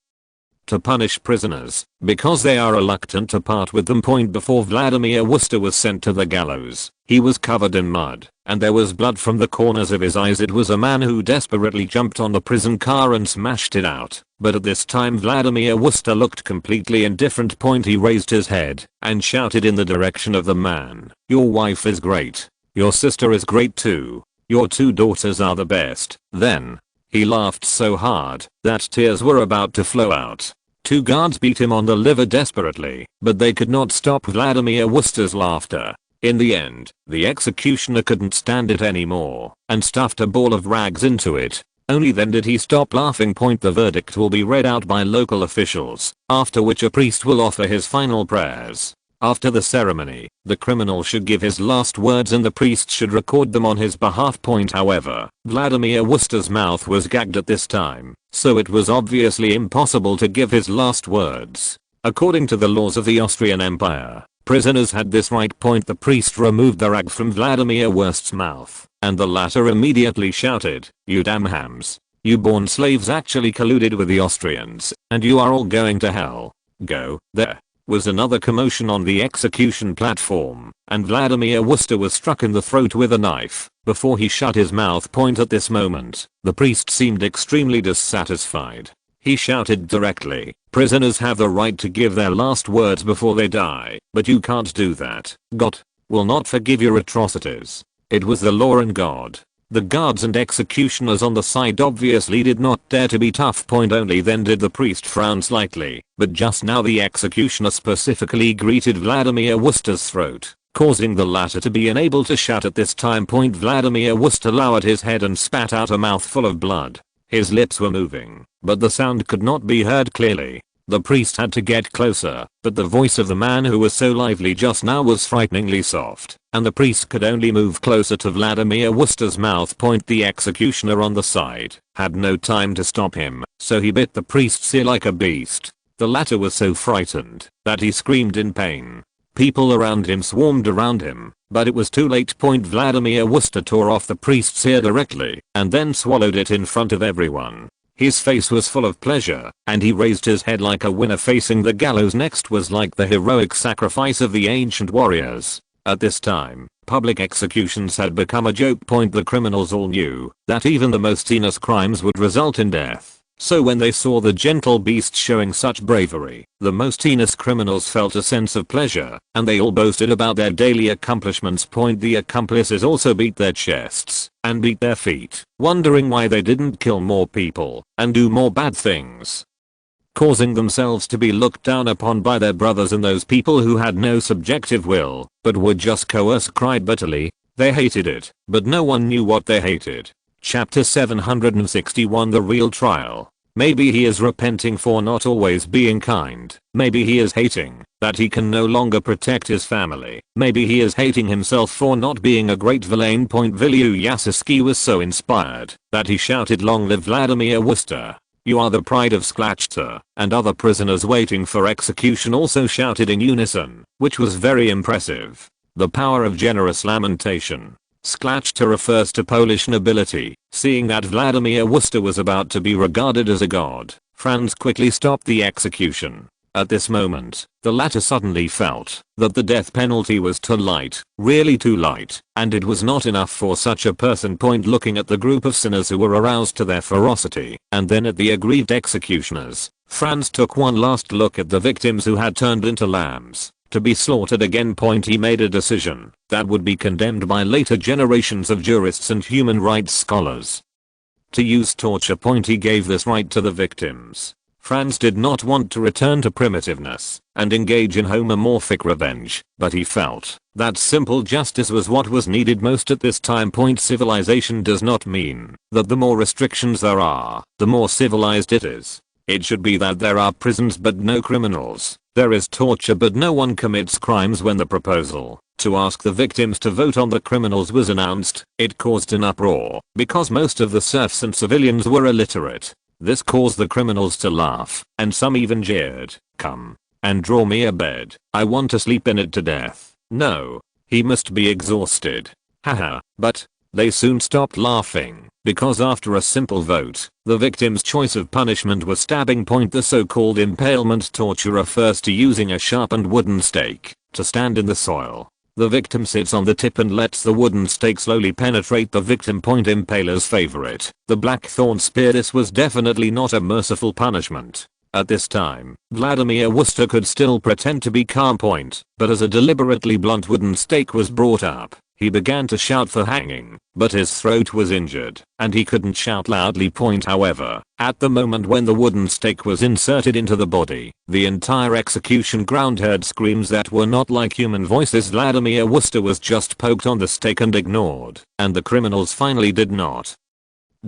to punish prisoners, because they are reluctant to part with them. Before Vladimir Worcester was sent to the gallows, he was covered in mud, and there was blood from the corners of his eyes. It was a man who desperately jumped on the prison car and smashed it out, but at this time Vladimir Worcester looked completely indifferent. He raised his head and shouted in the direction of the man, "Your wife is great. Your sister is great too. Your 2 daughters are the best." Then he laughed so hard that tears were about to flow out. 2 guards beat him on the liver desperately, but they could not stop Vladimir Worcester's laughter. In the end, the executioner couldn't stand it anymore and stuffed a ball of rags into it. Only then did he stop laughing. The verdict will be read out by local officials, after which a priest will offer his final prayers. After the ceremony, the criminal should give his last words and the priest should record them on his behalf. However, Vladimir Worcester's mouth was gagged at this time, so it was obviously impossible to give his last words. According to the laws of the Austrian Empire, prisoners had this right. The priest removed the rag from Vladimir Worst's mouth, and the latter immediately shouted, "You damn hams. You born slaves actually colluded with the Austrians, and you are all going to hell. Go." There was another commotion on the execution platform, and Vladimir Worcester was struck in the throat with a knife before he shut his mouth. At this moment, the priest seemed extremely dissatisfied. He shouted directly, "Prisoners have the right to give their last words before they die, but you can't do that. God will not forgive your atrocities." It was the law and God. The guards and executioners on the side obviously did not dare to be tough. Only then did the priest frown slightly, but just now the executioner specifically greeted Vladimir Worcester's throat, causing the latter to be unable to shout at this time. Vladimir Worcester lowered his head and spat out a mouthful of blood. His lips were moving, but the sound could not be heard clearly. The priest had to get closer, but the voice of the man who was so lively just now was frighteningly soft, and the priest could only move closer to Vladimir Worcester's mouth. The executioner on the side had no time to stop him, so he bit the priest's ear like a beast. The latter was so frightened that he screamed in pain. People around him swarmed around him, but it was too late. Vladimir Worcester tore off the priest's ear directly, and then swallowed it in front of everyone. His face was full of pleasure, and he raised his head like a winner facing the gallows. Next was like the heroic sacrifice of the ancient warriors. At this time, public executions had become a joke. The criminals all knew that even the most heinous crimes would result in death. So when they saw the gentle beast showing such bravery, the most heinous criminals felt a sense of pleasure, and they all boasted about their daily accomplishments. The accomplices also beat their chests and beat their feet, wondering why they didn't kill more people and do more bad things, causing themselves to be looked down upon by their brothers and those people who had no subjective will, but were just coerced. Cried bitterly. They hated it, but no one knew what they hated. Chapter 761 The Real Trial. Maybe he is repenting for not always being kind. Maybe he is hating that he can no longer protect his family. Maybe he is hating himself for not being a great villain. William Jaski was so inspired that he shouted, "Long live Vladimir Worcester. You are the pride of Sklachta," and other prisoners waiting for execution also shouted in unison, which was very impressive. The power of generous lamentation. Sklachta refers to Polish nobility. Seeing that Vladimir Worcester was about to be regarded as a god, Franz quickly stopped the execution. At this moment, the latter suddenly felt that the death penalty was too light, really too light, and it was not enough for such a person. Looking at the group of sinners who were aroused to their ferocity, and then at the aggrieved executioners, Franz took one last look at the victims who had turned into lambs to be slaughtered again. He made a decision that would be condemned by later generations of jurists and human rights scholars. To use torture. He gave this right to the victims. Franz did not want to return to primitiveness and engage in homomorphic revenge, but he felt that simple justice was what was needed most at this time. Civilization does not mean that the more restrictions there are, the more civilized it is. It should be that there are prisons but no criminals. There is torture but no one commits crimes. When the proposal to ask the victims to vote on the criminals was announced, it caused an uproar because most of the serfs and civilians were illiterate. This caused the criminals to laugh, and some even jeered, "Come and draw me a bed. I want to sleep in it to death." No, he must be exhausted. Haha, but they soon stopped laughing because after a simple vote, the victim's choice of punishment was stabbing. The so-called impalement torture refers to using a sharpened wooden stake to stand in the soil. The victim sits on the tip and lets the wooden stake slowly penetrate the victim. Impaler's favorite, the blackthorn spear. This was definitely not a merciful punishment. At this time, Vladimir Worcester could still pretend to be calm. But as a deliberately blunt wooden stake was brought up, he began to shout for hanging, but his throat was injured, and he couldn't shout loudly. However, at the moment when the wooden stake was inserted into the body, the entire execution ground heard screams that were not like human voices. Vladimir Worcester was just poked on the stake and ignored, and the criminals finally did not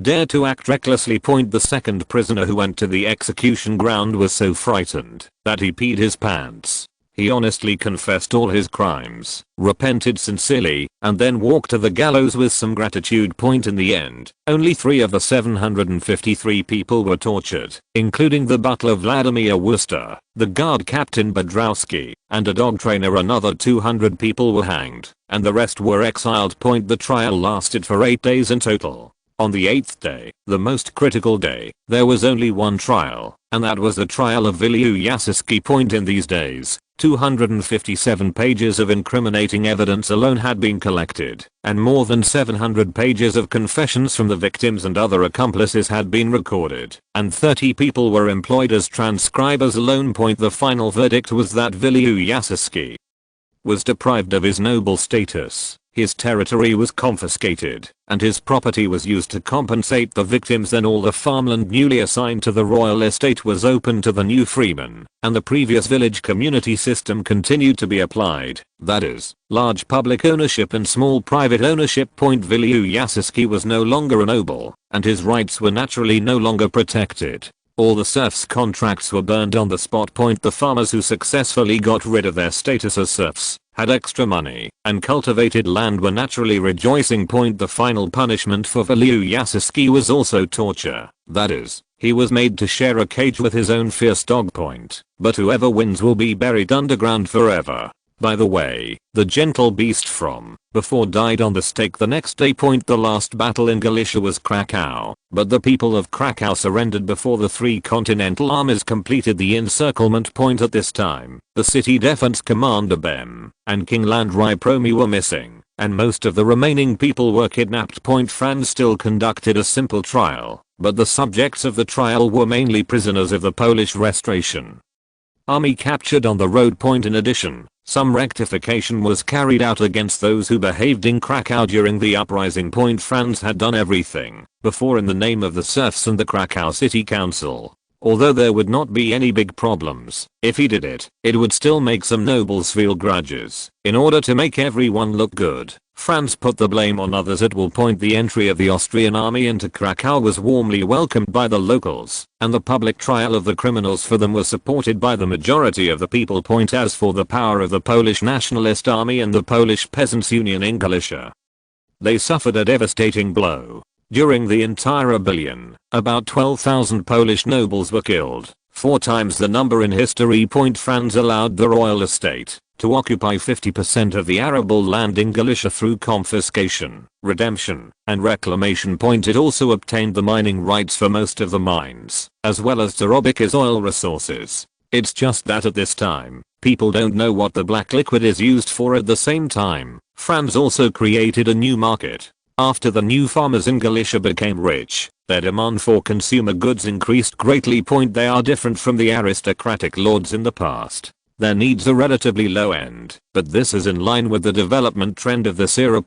dare to act recklessly. The second prisoner who went to the execution ground was so frightened that he peed his pants. He honestly confessed all his crimes, repented sincerely, and then walked to the gallows with some gratitude. In the end, only 3 of the 753 people were tortured, including the butler Vladimir Worcester, the guard captain Bedrowski, and a dog trainer. Another 200 people were hanged, and the rest were exiled. The trial lasted for 8 days in total. On the 8th day, the most critical day, there was only one trial, and that was the trial of Viliu Yasiski. In these days, 257 pages of incriminating evidence alone had been collected, and more than 700 pages of confessions from the victims and other accomplices had been recorded, and 30 people were employed as transcribers alone. The final verdict was that Viliu Yasiski was deprived of his noble status. His territory was confiscated, and his property was used to compensate the victims. Then all the farmland newly assigned to the royal estate was open to the new freemen, and the previous village community system continued to be applied, that is, large public ownership and small private ownership. Viliu Yasiski was no longer a noble, and his rights were naturally no longer protected. All the serfs' contracts were burned on the spot. The farmers who successfully got rid of their status as serfs had extra money and cultivated land were naturally rejoicing. The final punishment for Viliu Yasiski was also torture. That is, he was made to share a cage with his own fierce dog. But whoever wins will be buried underground forever. By the way, the gentle beast from before died on the stake the next day. The last battle in Galicia was Krakow, but the people of Krakow surrendered before the 3 continental armies completed the encirclement. At this time, the city defense commander Bem and King Landry Promi were missing, and most of the remaining people were kidnapped. Franz still conducted a simple trial, but the subjects of the trial were mainly prisoners of the Polish Restoration Army captured on the road. In addition, some rectification was carried out against those who behaved in Krakow during the uprising. Franz had done everything before in the name of the serfs and the Krakow City Council. Although there would not be any big problems, if he did it, it would still make some nobles feel grudges. In order to make everyone look good, Franz put the blame on others. At one point the entry of the Austrian army into Krakow was warmly welcomed by the locals, and the public trial of the criminals for them was supported by the majority of the people. As for the power of the Polish Nationalist Army and the Polish Peasants' Union in Galicia, they suffered a devastating blow. During the entire rebellion, about 12,000 Polish nobles were killed, 4 times the number in history. Franz allowed the royal estate to occupy 50% of the arable land in Galicia through confiscation, redemption, and reclamation. It also obtained the mining rights for most of the mines, as well as Tarobika's oil resources. It's just that at this time, people don't know what the black liquid is used for. At the same time, Franz also created a new market After the new farmers in Galicia became rich, their demand for consumer goods increased greatly. They are different from the aristocratic lords in the past. Their needs are relatively low end, but this is in line with the development trend of this era.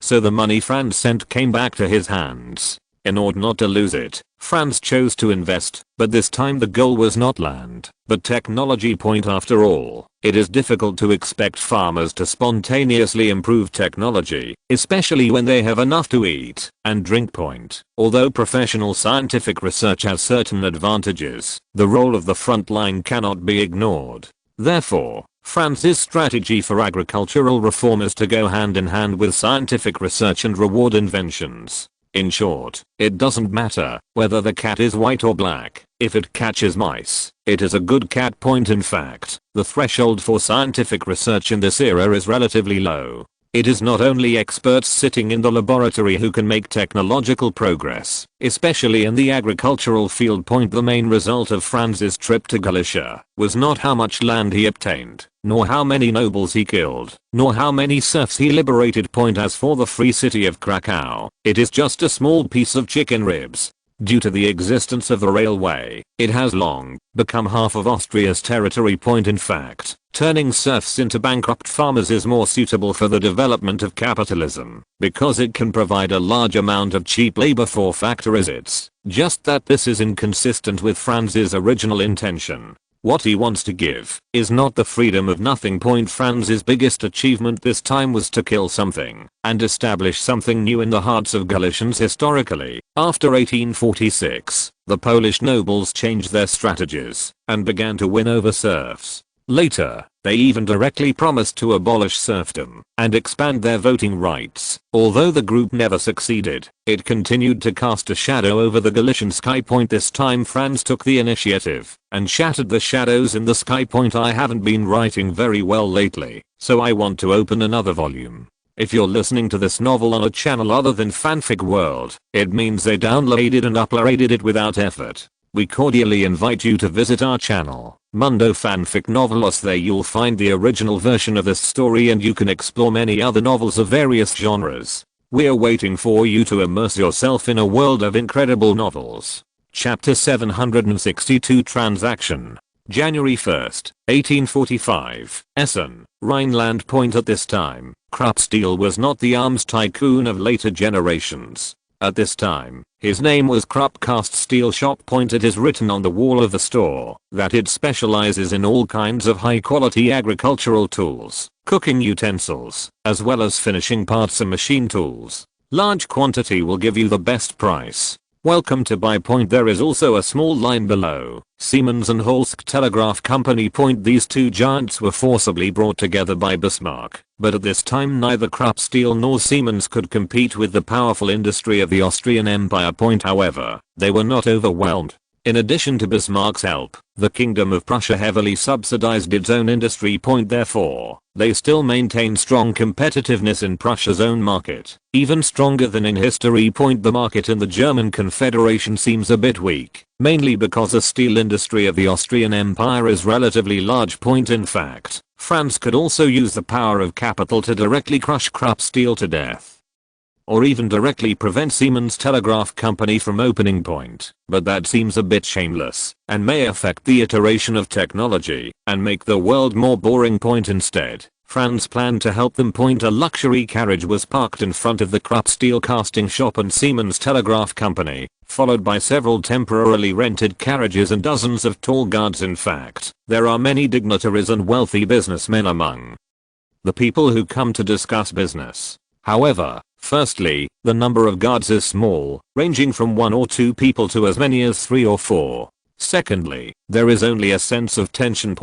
So the money Franz sent came back to his hands. In order not to lose it, Franz chose to invest, but this time the goal was not land, but technology. After all, it is difficult to expect farmers to spontaneously improve technology, especially when they have enough to eat and drink. Although professional scientific research has certain advantages, the role of the front line cannot be ignored. Therefore, Franz's strategy for agricultural reform is to go hand in hand with scientific research and reward inventions. In short, it doesn't matter whether the cat is white or black, if it catches mice, it is a good cat. In fact, the threshold for scientific research in this era is relatively low. It is not only experts sitting in the laboratory who can make technological progress, especially in the agricultural field. The main result of Franz's trip to Galicia was not how much land he obtained, nor how many nobles he killed, nor how many serfs he liberated. As for the free city of Krakow, it is just a small piece of chicken ribs. Due to the existence of the railway, it has long become half of Austria's territory. In fact, turning serfs into bankrupt farmers is more suitable for the development of capitalism, because it can provide a large amount of cheap labor for factories. It's just that this is inconsistent with Franz's original intention. What he wants to give is not the freedom of nothing. Franz's biggest achievement this time was to kill something and establish something new in the hearts of Galicians. Historically, after 1846, the Polish nobles changed their strategies and began to win over serfs. Later, they even directly promised to abolish serfdom and expand their voting rights. Although the group never succeeded, it continued to cast a shadow over the Galician sky. This time Franz took the initiative and shattered the shadows in the sky. I haven't been writing very well lately, so I want to open another volume. If you're listening to this novel on a channel other than Fanfic World, it means they downloaded and uploaded it without effort. We cordially invite you to visit our channel, Mundo Fanfic Novelos. There you'll find the original version of this story and you can explore many other novels of various genres. We're waiting for you to immerse yourself in a world of incredible novels. Chapter 762 Transaction. January 1st, 1845, Essen, Rhineland. At this time, Krupp Steel was not the arms tycoon of later generations. At this time, his name was Krupp Cast Steel Shop. It is written on the wall of the store that it specializes in all kinds of high quality agricultural tools, cooking utensils, as well as finishing parts and machine tools. Large quantity will give you the best price. Welcome to buy. There is also a small line below, Siemens and Holsk Telegraph Company. These two giants were forcibly brought together by Bismarck, but at this time neither Krupp Steel nor Siemens could compete with the powerful industry of the Austrian Empire. However, they were not overwhelmed. In addition to Bismarck's help, the Kingdom of Prussia heavily subsidized its own industry. Therefore, they still maintain strong competitiveness in Prussia's own market, even stronger than in history. The market in the German Confederation seems a bit weak, mainly because the steel industry of the Austrian Empire is relatively large. In fact, France could also use the power of capital to directly crush Krupp Steel to death, or even directly prevent Siemens Telegraph Company from opening. But that seems a bit shameless and may affect the iteration of technology and make the world more boring. Instead, Franz planned to help them. A luxury carriage was parked in front of the Krupp Steel casting shop and Siemens Telegraph Company, followed by several temporarily rented carriages and dozens of tall guards. In fact, there are many dignitaries and wealthy businessmen among the people who come to discuss business. However, firstly, the number of guards is small, ranging from 1 or 2 people to as many as 3 or 4. Secondly, there is only a sense of tension.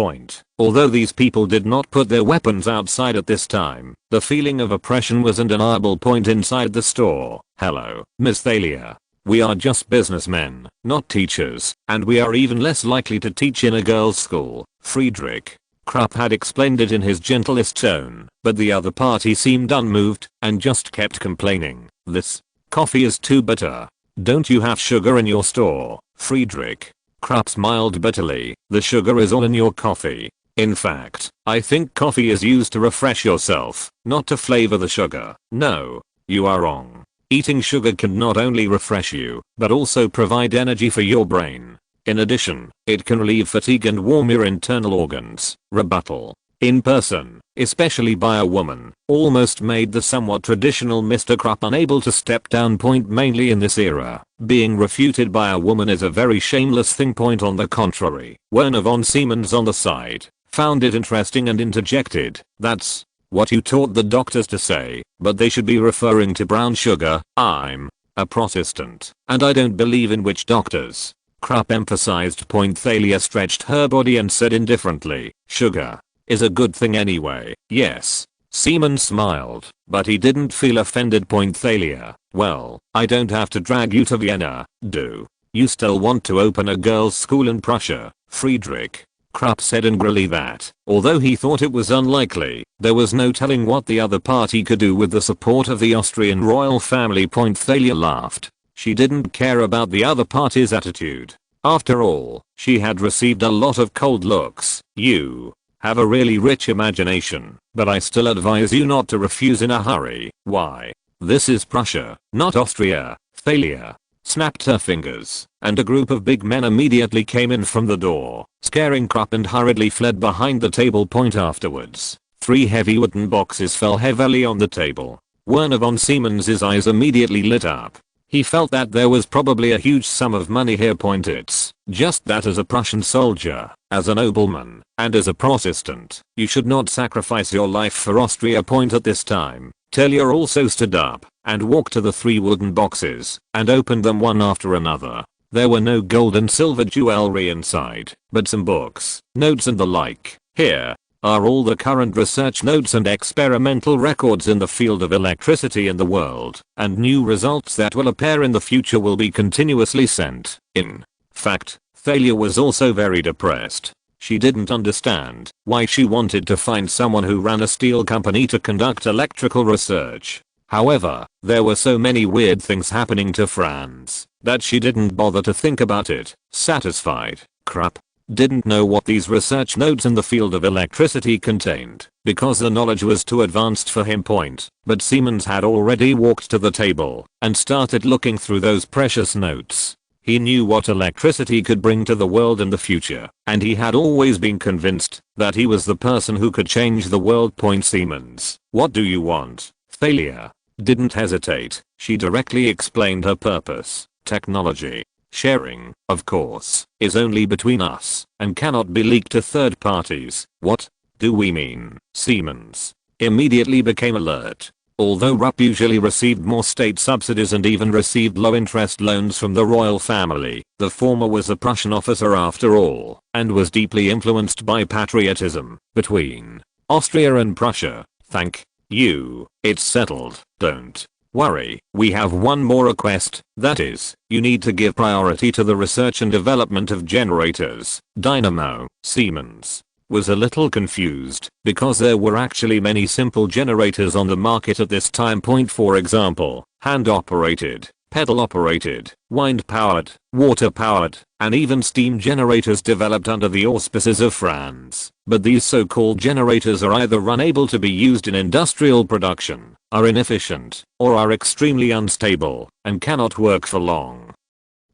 Although these people did not put their weapons outside at this time, the feeling of oppression was undeniable. Inside the store, hello, Miss Thalia. We are just businessmen, not teachers, and we are even less likely to teach in a girls' school, Friedrich Krupp had explained it in his gentlest tone, but the other party seemed unmoved and just kept complaining. This coffee is too bitter. Don't you have sugar in your store, Friedrich? Krupp smiled bitterly. The sugar is all in your coffee. In fact, I think coffee is used to refresh yourself, not to flavor the sugar. No, you are wrong. Eating sugar can not only refresh you, but also provide energy for your brain. In addition, it can relieve fatigue and warm your internal organs. Rebuttal. In person, especially by a woman, almost made the somewhat traditional Mr. Krupp unable to step down point mainly in this era. Being refuted by a woman is a very shameless thing. Point on the contrary. Werner von Siemens on the side found it interesting and interjected, "That's what you taught the doctors to say, but they should be referring to brown sugar. I'm a Protestant, and I don't believe in witch doctors." Krupp emphasized point. Thalia stretched her body and said indifferently, "Sugar is a good thing anyway." Yes. Siemens smiled, but he didn't feel offended. Point. Thalia, "Well, I don't have to drag you to Vienna, do you still want to open a girls' school in Prussia, Friedrich?" Krupp said angrily that, although he thought it was unlikely, there was no telling what the other party could do with the support of the Austrian royal family. Point. Thalia laughed. She didn't care about the other party's attitude. After all, she had received a lot of cold looks. "You have a really rich imagination, but I still advise you not to refuse in a hurry." "Why? This is Prussia, not Austria." Thalia snapped her fingers, and a group of big men immediately came in from the door, scaring Krupp, and hurriedly fled behind the table. Point. Afterwards, 3 heavy wooden boxes fell heavily on the table. Werner von Siemens's eyes immediately lit up. He felt that there was probably a huge sum of money here. Point. It's just that as a Prussian soldier, as a nobleman, and as a Protestant, you should not sacrifice your life for Austria. Point. At this time, Thalia also stood up and walked to the 3 wooden boxes and opened them one after another. There were no gold and silver jewelry inside, but some books, notes and the like. "Here are all the current research notes and experimental records in the field of electricity in the world, and new results that will appear in the future will be continuously sent." In fact, Thalia was also very depressed. She didn't understand why she wanted to find someone who ran a steel company to conduct electrical research. However, there were so many weird things happening to Franz that she didn't bother to think about it. Satisfied, Krupp didn't know what these research notes in the field of electricity contained, because the knowledge was too advanced for him. Point. But Siemens had already walked to the table and started looking through those precious notes. He knew what electricity could bring to the world in the future, and he had always been convinced that he was the person who could change the world. Point. Siemens, "What do you want?" Thalia didn't hesitate. She directly explained her purpose. "Technology sharing, of course, is only between us and cannot be leaked to third parties." "What do we mean?" Siemens immediately became alert. Although Rupp usually received more state subsidies and even received low interest loans from the royal family, the former was a Prussian officer after all, and was deeply influenced by patriotism. "Between Austria and Prussia, thank you, it's settled. Don't worry, we have one more request, that is, you need to give priority to the research and development of generators." Dynamo. Siemens was a little confused, because there were actually many simple generators on the market at this time. Point. For example, hand operated, pedal operated, wind powered, water powered, and even steam generators developed under the auspices of Franz. But these so-called generators are either unable to be used in industrial production, are inefficient, or are extremely unstable and cannot work for long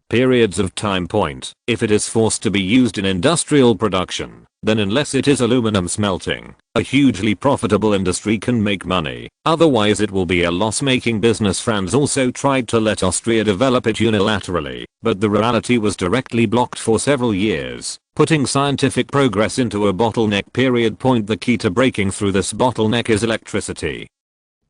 periods of time. Point. If it is forced to be used in industrial production, then unless it is aluminum smelting, a hugely profitable industry can make money. Otherwise it will be a loss-making business. Franz also tried to let Austria develop it unilaterally, but the reality was directly blocked for several years, putting scientific progress into a bottleneck. Period. Point. The key to breaking through this bottleneck is electricity.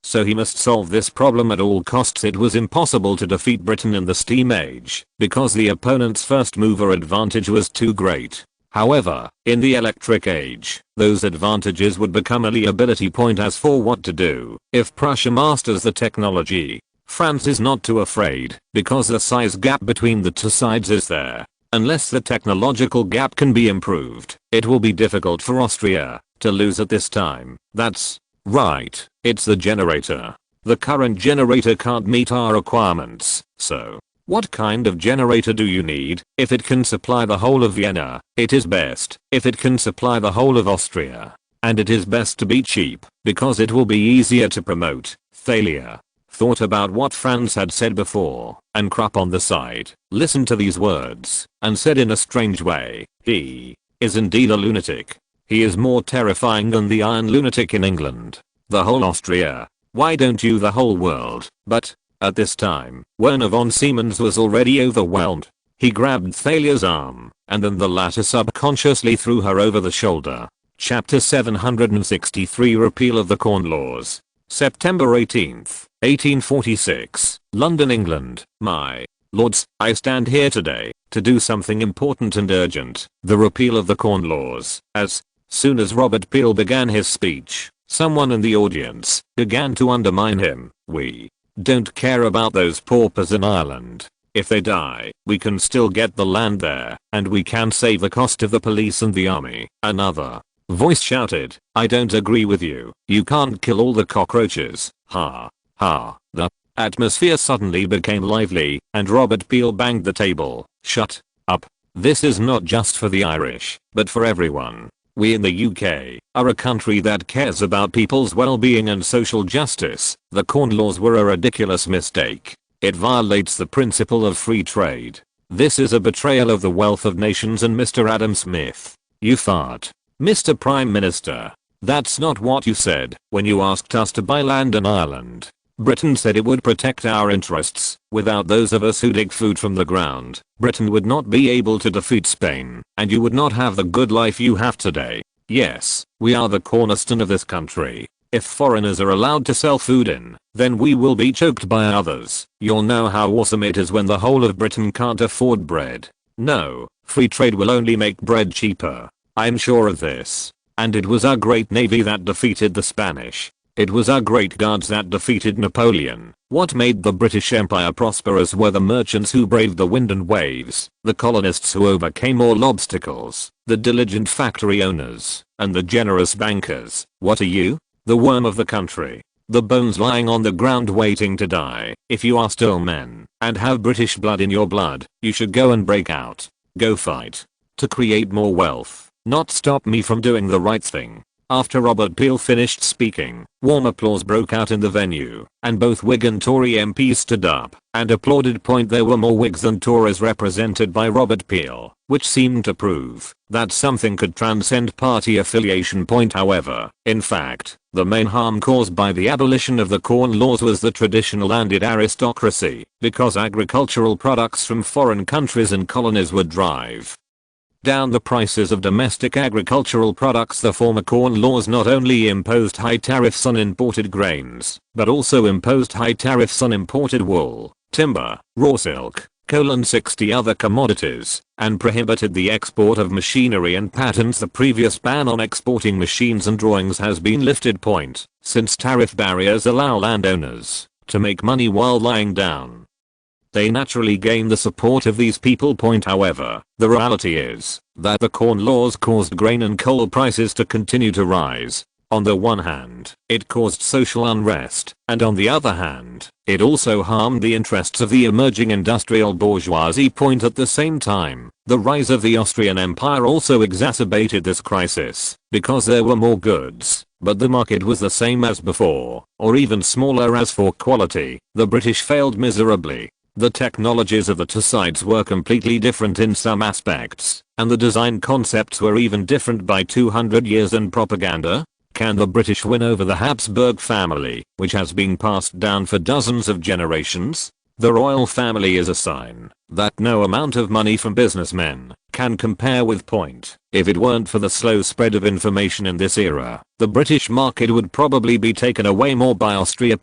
So he must solve this problem at all costs. It was impossible to defeat Britain in the steam age, because the opponent's first mover advantage was too great. However, in the electric age, those advantages would become a liability. Point. As for what to do, if Prussia masters the technology, Franz is not too afraid, because the size gap between the two sides is there. Unless the technological gap can be improved, it will be difficult for Austria to lose at this time. That's right, it's the generator. The current generator can't meet our requirements, so what kind of generator do you need? If it can supply the whole of Vienna, it is best. If it can supply the whole of Austria, and it is best to be cheap, because it will be easier to promote. Thalia thought about what Franz had said before, and Krupp on the side listened to these words, and said in a strange way, he is indeed a lunatic. He is more terrifying than the iron lunatic in England. The whole Austria. Why don't you the whole world? But, at this time, Werner von Siemens was already overwhelmed. He grabbed Thalia's arm, and then the latter subconsciously threw her over the shoulder. Chapter 763 Repeal of the Corn Laws. September 18, 1846, London, England. My lords, I stand here today to do something important and urgent, the repeal of the Corn Laws. As soon as Robert Peel began his speech, someone in the audience began to undermine him. We don't care about those paupers in Ireland. If they die, we can still get the land there, and we can save the cost of the police and the army. Another voice shouted, I don't agree with you. You can't kill all the cockroaches. Ha. Ha. The atmosphere suddenly became lively, and Robert Peel banged the table. Shut up. This is not just for the Irish, but for everyone. We in the UK are a country that cares about people's well-being and social justice. The Corn Laws were a ridiculous mistake. It violates the principle of free trade. This is a betrayal of the wealth of nations and Mr. Adam Smith. You fart. Mr. Prime Minister. That's not what you said when you asked us to buy land in Ireland. Britain said it would protect our interests. Without those of us who dig food from the ground, Britain would not be able to defeat Spain, and you would not have the good life you have today. Yes, we are the cornerstone of this country. If foreigners are allowed to sell food in, then we will be choked by others. You'll know how awesome it is when the whole of Britain can't afford bread. No, free trade will only make bread cheaper. I'm sure of this. And it was our great navy that defeated the Spanish. It was our great guards that defeated Napoleon. What made the British Empire prosperous were the merchants who braved the wind and waves, the colonists who overcame all obstacles, the diligent factory owners, and the generous bankers. What are you? The worm of the country. The bones lying on the ground waiting to die. If you are still men, and have British blood in your blood, you should go and break out. Go fight. To create more wealth, not stop me from doing the right thing. After Robert Peel finished speaking, warm applause broke out in the venue, and both Whig and Tory MPs stood up and applauded. There were more Whigs than Tories represented by Robert Peel, which seemed to prove that something could transcend party affiliation. However, in fact, the main harm caused by the abolition of the Corn Laws was the traditional landed aristocracy, because agricultural products from foreign countries and colonies would drive down the prices of domestic agricultural products. The former Corn Laws not only imposed high tariffs on imported grains, but also imposed high tariffs on imported wool, timber, raw silk, coal and 60 other commodities, and prohibited the export of machinery and patents. The previous ban on exporting machines and drawings has been lifted. Since tariff barriers allow landowners to make money while lying down, they naturally gain the support of these people. However, the reality is that the Corn Laws caused grain and coal prices to continue to rise. On the one hand, it caused social unrest, and on the other hand, it also harmed the interests of the emerging industrial bourgeoisie. At the same time, the rise of the Austrian Empire also exacerbated this crisis, because there were more goods, but the market was the same as before, or even smaller. As for quality, the British failed miserably. The technologies of the two sides were completely different in some aspects, and the design concepts were even different by 200 years. And propaganda? Can the British win over the Habsburg family, which has been passed down for dozens of generations? The royal family is a sign that no amount of money from businessmen can compare with. If it weren't for the slow spread of information in this era, the British market would probably be taken away more by Austria.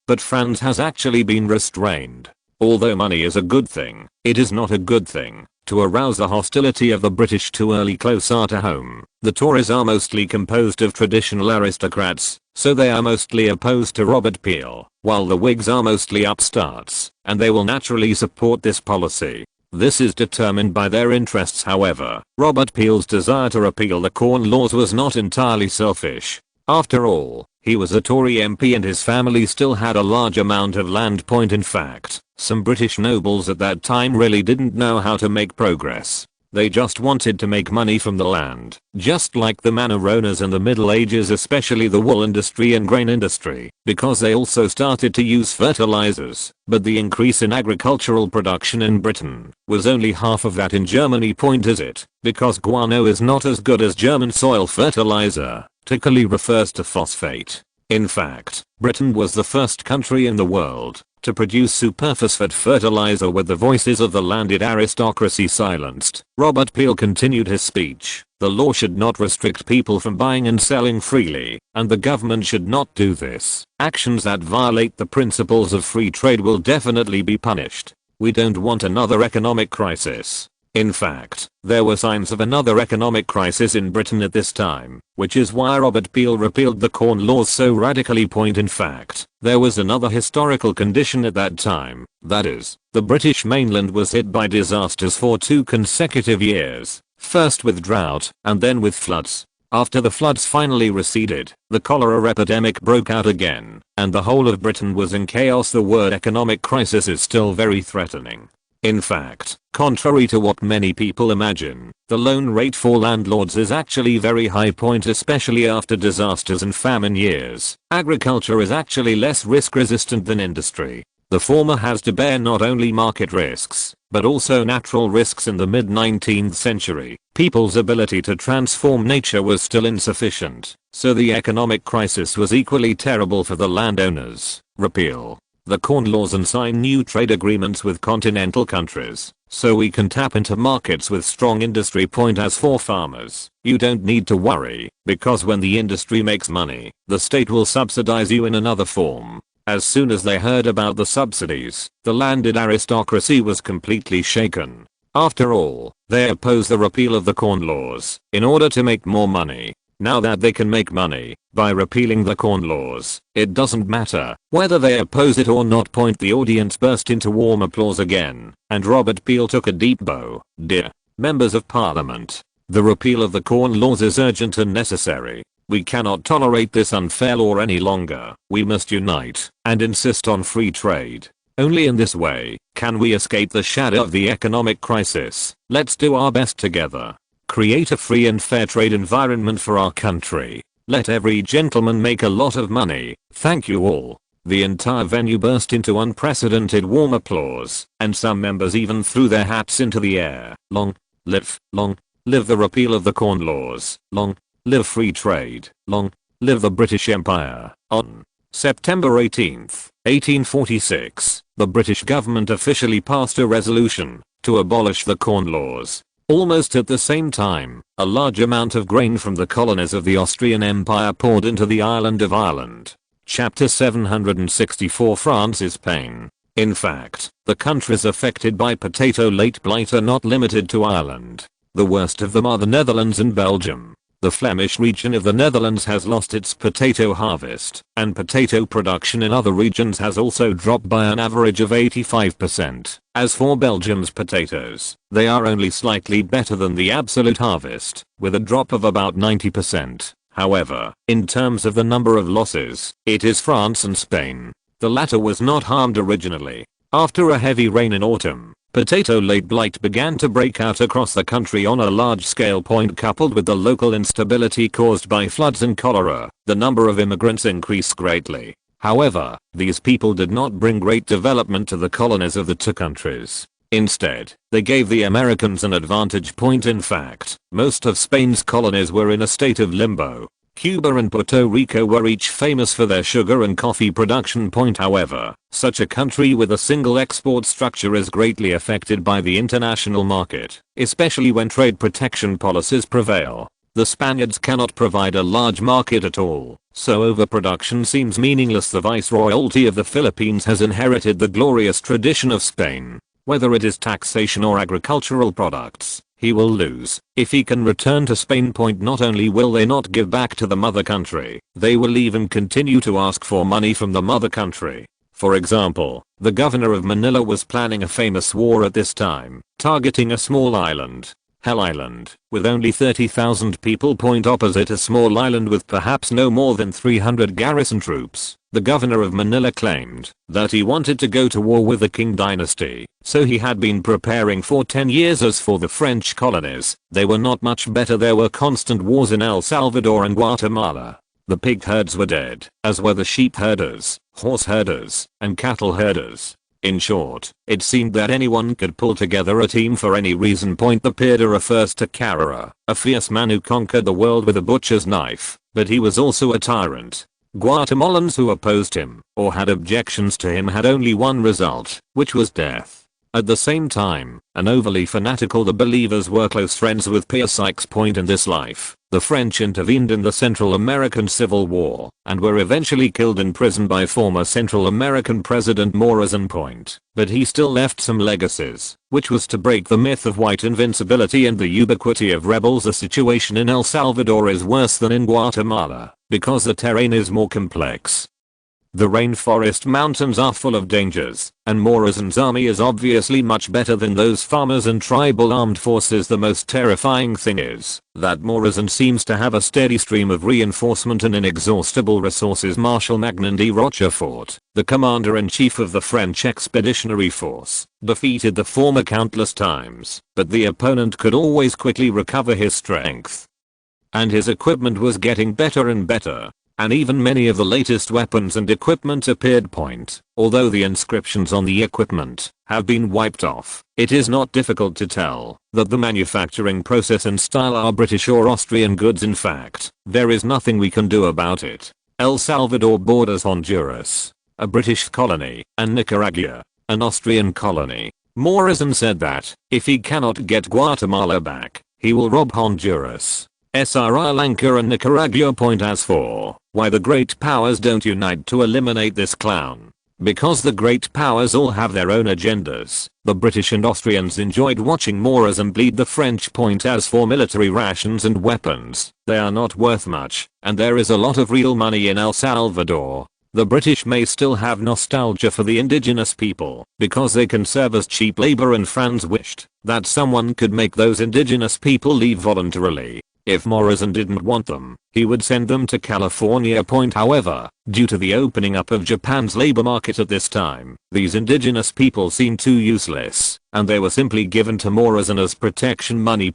But Franz has actually been restrained. Although money is a good thing, it is not a good thing to arouse the hostility of the British too early. Closer to home, the Tories are mostly composed of traditional aristocrats, so they are mostly opposed to Robert Peel, while the Whigs are mostly upstarts, and they will naturally support this policy. This is determined by their interests. However, Robert Peel's desire to repeal the Corn Laws was not entirely selfish. After all, he was a Tory MP and his family still had a large amount of land. In fact, some British nobles at that time really didn't know how to make progress. They just wanted to make money from the land, just like the manor owners in the Middle Ages, especially the wool industry and grain industry, because they also started to use fertilizers. But the increase in agricultural production in Britain was only half of that in Germany. Point is it, because guano is not as good as German soil fertilizer, typically refers to phosphate. In fact, Britain was the first country in the world to produce superphosphate fertilizer with the voices of the landed aristocracy silenced. Robert Peel continued his speech. The law should not restrict people from buying and selling freely, and the government should not do this. Actions that violate the principles of free trade will definitely be punished. We don't want another economic crisis. In fact, there were signs of another economic crisis in Britain at this time, which is why Robert Peel repealed the Corn Laws so radically. In fact, there was another historical condition at that time, that is, the British mainland was hit by disasters for 2 consecutive years, first with drought, and then with floods. After the floods finally receded, the cholera epidemic broke out again, and the whole of Britain was in chaos. The word economic crisis is still very threatening. In fact, contrary to what many people imagine, the loan rate for landlords is actually very high. Especially after disasters and famine years, agriculture is actually less risk resistant than industry. The former has to bear not only market risks, but also natural risks. In the mid-19th century, people's ability to transform nature was still insufficient, so the economic crisis was equally terrible for the landowners. Repeal the Corn Laws and sign new trade agreements with continental countries, so we can tap into markets with strong industry. As for farmers, you don't need to worry, because when the industry makes money, the state will subsidize you in another form. As soon as they heard about the subsidies, the landed aristocracy was completely shaken. After all, they opposed the repeal of the Corn Laws in order to make more money. Now that they can make money by repealing the Corn Laws, it doesn't matter whether they oppose it or not. The audience burst into warm applause again, and Robert Peel took a deep bow. Dear members of parliament, the repeal of the Corn Laws is urgent and necessary. We cannot tolerate this unfair law any longer. We must unite and insist on free trade. Only in this way can we escape the shadow of the economic crisis. Let's do our best together. Create a free and fair trade environment for our country. Let every gentleman make a lot of money. Thank you all. The entire venue burst into unprecedented warm applause, and some members even threw their hats into the air. Long live the repeal of the Corn Laws. Long live free trade. Long live the British Empire. On September 18, 1846, the British government officially passed a resolution to abolish the Corn Laws. Almost at the same time, a large amount of grain from the colonies of the Austrian Empire poured into the island of Ireland. Chapter 764 France's pain. In fact, the countries affected by potato late blight are not limited to Ireland. The worst of them are the Netherlands and Belgium. The Flemish region of the Netherlands has lost its potato harvest, and potato production in other regions has also dropped by an average of 85%. As for Belgium's potatoes, they are only slightly better than the absolute harvest, with a drop of about 90%. However, in terms of the number of losses, it is France and Spain. The latter was not harmed originally. After a heavy rain in autumn, potato late blight began to break out across the country on a large scale. Coupled with the local instability caused by floods and cholera, the number of immigrants increased greatly. However, these people did not bring great development to the colonies of the two countries. Instead, they gave the Americans an advantage. In fact, most of Spain's colonies were in a state of limbo. Cuba and Puerto Rico were each famous for their sugar and coffee production. However, such a country with a single export structure is greatly affected by the international market, especially when trade protection policies prevail. The Spaniards cannot provide a large market at all, so overproduction seems meaningless. The Viceroyalty of the Philippines has inherited the glorious tradition of Spain. Whether it is taxation or agricultural products, he will lose if he can return to Spain. Not only will they not give back to the mother country, they will even continue to ask for money from the mother country. For example, the governor of Manila was planning a famous war at this time, targeting a small island. Hell Island, with only 30,000 people. Opposite a small island with perhaps no more than 300 garrison troops, the governor of Manila claimed that he wanted to go to war with the Qing dynasty, so he had been preparing for 10 years. As for the French colonies, they were not much better. There were constant wars in El Salvador and Guatemala. The pig herds were dead, as were the sheep herders, horse herders, and cattle herders. In short, it seemed that anyone could pull together a team for any reason. The Pirda refers to Carrera, a fierce man who conquered the world with a butcher's knife, but he was also a tyrant. Guatemalans who opposed him, or had objections to him, had only one result, which was death. At the same time, and overly fanatical, the believers were close friends with Pierre Sykes. In this life, the French intervened in the Central American Civil War, and were eventually killed in prison by former Central American President Morazan. But he still left some legacies, which was to break the myth of white invincibility and the ubiquity of rebels. The situation in El Salvador is worse than in Guatemala, because the terrain is more complex. The rainforest mountains are full of dangers, and Morazan's army is obviously much better than those farmers and tribal armed forces. The most terrifying thing is that Morazan seems to have a steady stream of reinforcement and inexhaustible resources. Marshal Magnan de Rochefort, the commander-in-chief of the French expeditionary force, defeated the former countless times, but the opponent could always quickly recover his strength. And his equipment was getting better and better. And even many of the latest weapons and equipment appeared. Although the inscriptions on the equipment have been wiped off, it is not difficult to tell that the manufacturing process and style are British or Austrian goods. In fact, there is nothing we can do about it. El Salvador borders Honduras, a British colony, and Nicaragua, an Austrian colony. Morazan said that, if he cannot get Guatemala back, he will rob Honduras, Sri Lanka and Nicaragua. As for why the great powers don't unite to eliminate this clown, because the great powers all have their own agendas. The British and Austrians enjoyed watching Morazan bleed the French. As for military rations and weapons, they are not worth much, and there is a lot of real money in El Salvador. The British may still have nostalgia for the indigenous people, because they can serve as cheap labor, and Franz wished that someone could make those indigenous people leave voluntarily. If Morazan didn't want them, he would send them to California. However, due to the opening up of Japan's labor market at this time, these indigenous people seemed too useless, and they were simply given to Morazan as protection money.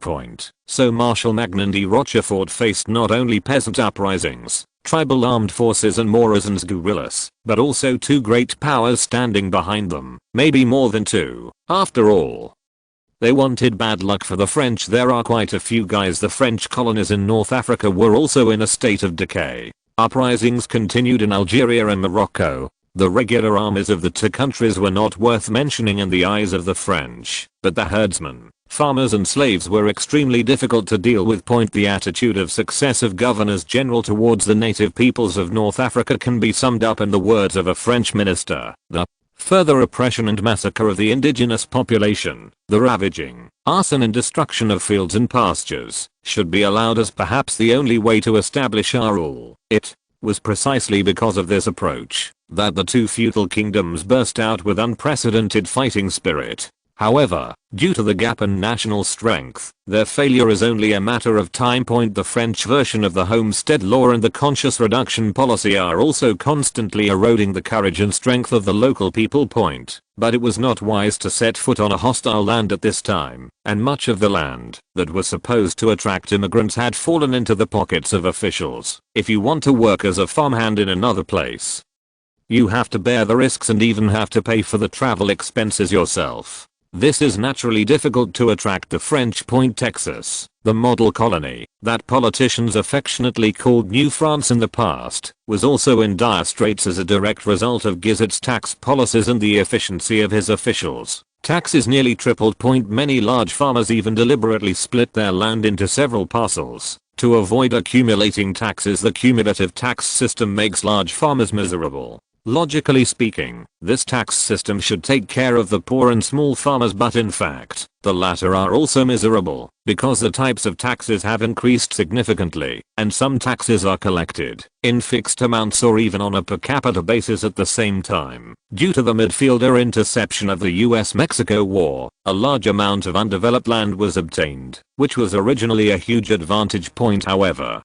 So Marshal Magnan de Rochefort faced not only peasant uprisings, tribal armed forces and Morazan's guerrillas, but also two great powers standing behind them, maybe more than two. After all, they wanted bad luck for the French. There are quite a few guys. The French colonies in North Africa were also in a state of decay. Uprisings continued in Algeria and Morocco. The regular armies of the two countries were not worth mentioning in the eyes of the French, but the herdsmen, farmers and slaves were extremely difficult to deal with. The attitude of successive governors general towards the native peoples of North Africa can be summed up in the words of a French minister: the further oppression and massacre of the indigenous population, the ravaging, arson and destruction of fields and pastures, should be allowed as perhaps the only way to establish our rule. It was precisely because of this approach that the two feudal kingdoms burst out with unprecedented fighting spirit. However, due to the gap in national strength, their failure is only a matter of time. The French version of the homestead law and the conscious reduction policy are also constantly eroding the courage and strength of the local people. But it was not wise to set foot on a hostile land at this time, and much of the land that was supposed to attract immigrants had fallen into the pockets of officials. If you want to work as a farmhand in another place, you have to bear the risks and even have to pay for the travel expenses yourself. This is naturally difficult to attract the French. Texas, the model colony that politicians affectionately called New France in the past, was also in dire straits as a direct result of Gizet's tax policies and the efficiency of his officials. Taxes nearly tripled. Many large farmers even deliberately split their land into several parcels to avoid accumulating taxes. The cumulative tax system makes large farmers miserable. Logically speaking, this tax system should take care of the poor and small farmers, but in fact, The latter are also miserable, because the types of taxes have increased significantly, and some taxes are collected in fixed amounts or even on a per capita basis at the same time. Due to the midfielder interception of the US-Mexico War, a large amount of undeveloped land was obtained, which was originally a huge advantage point. However,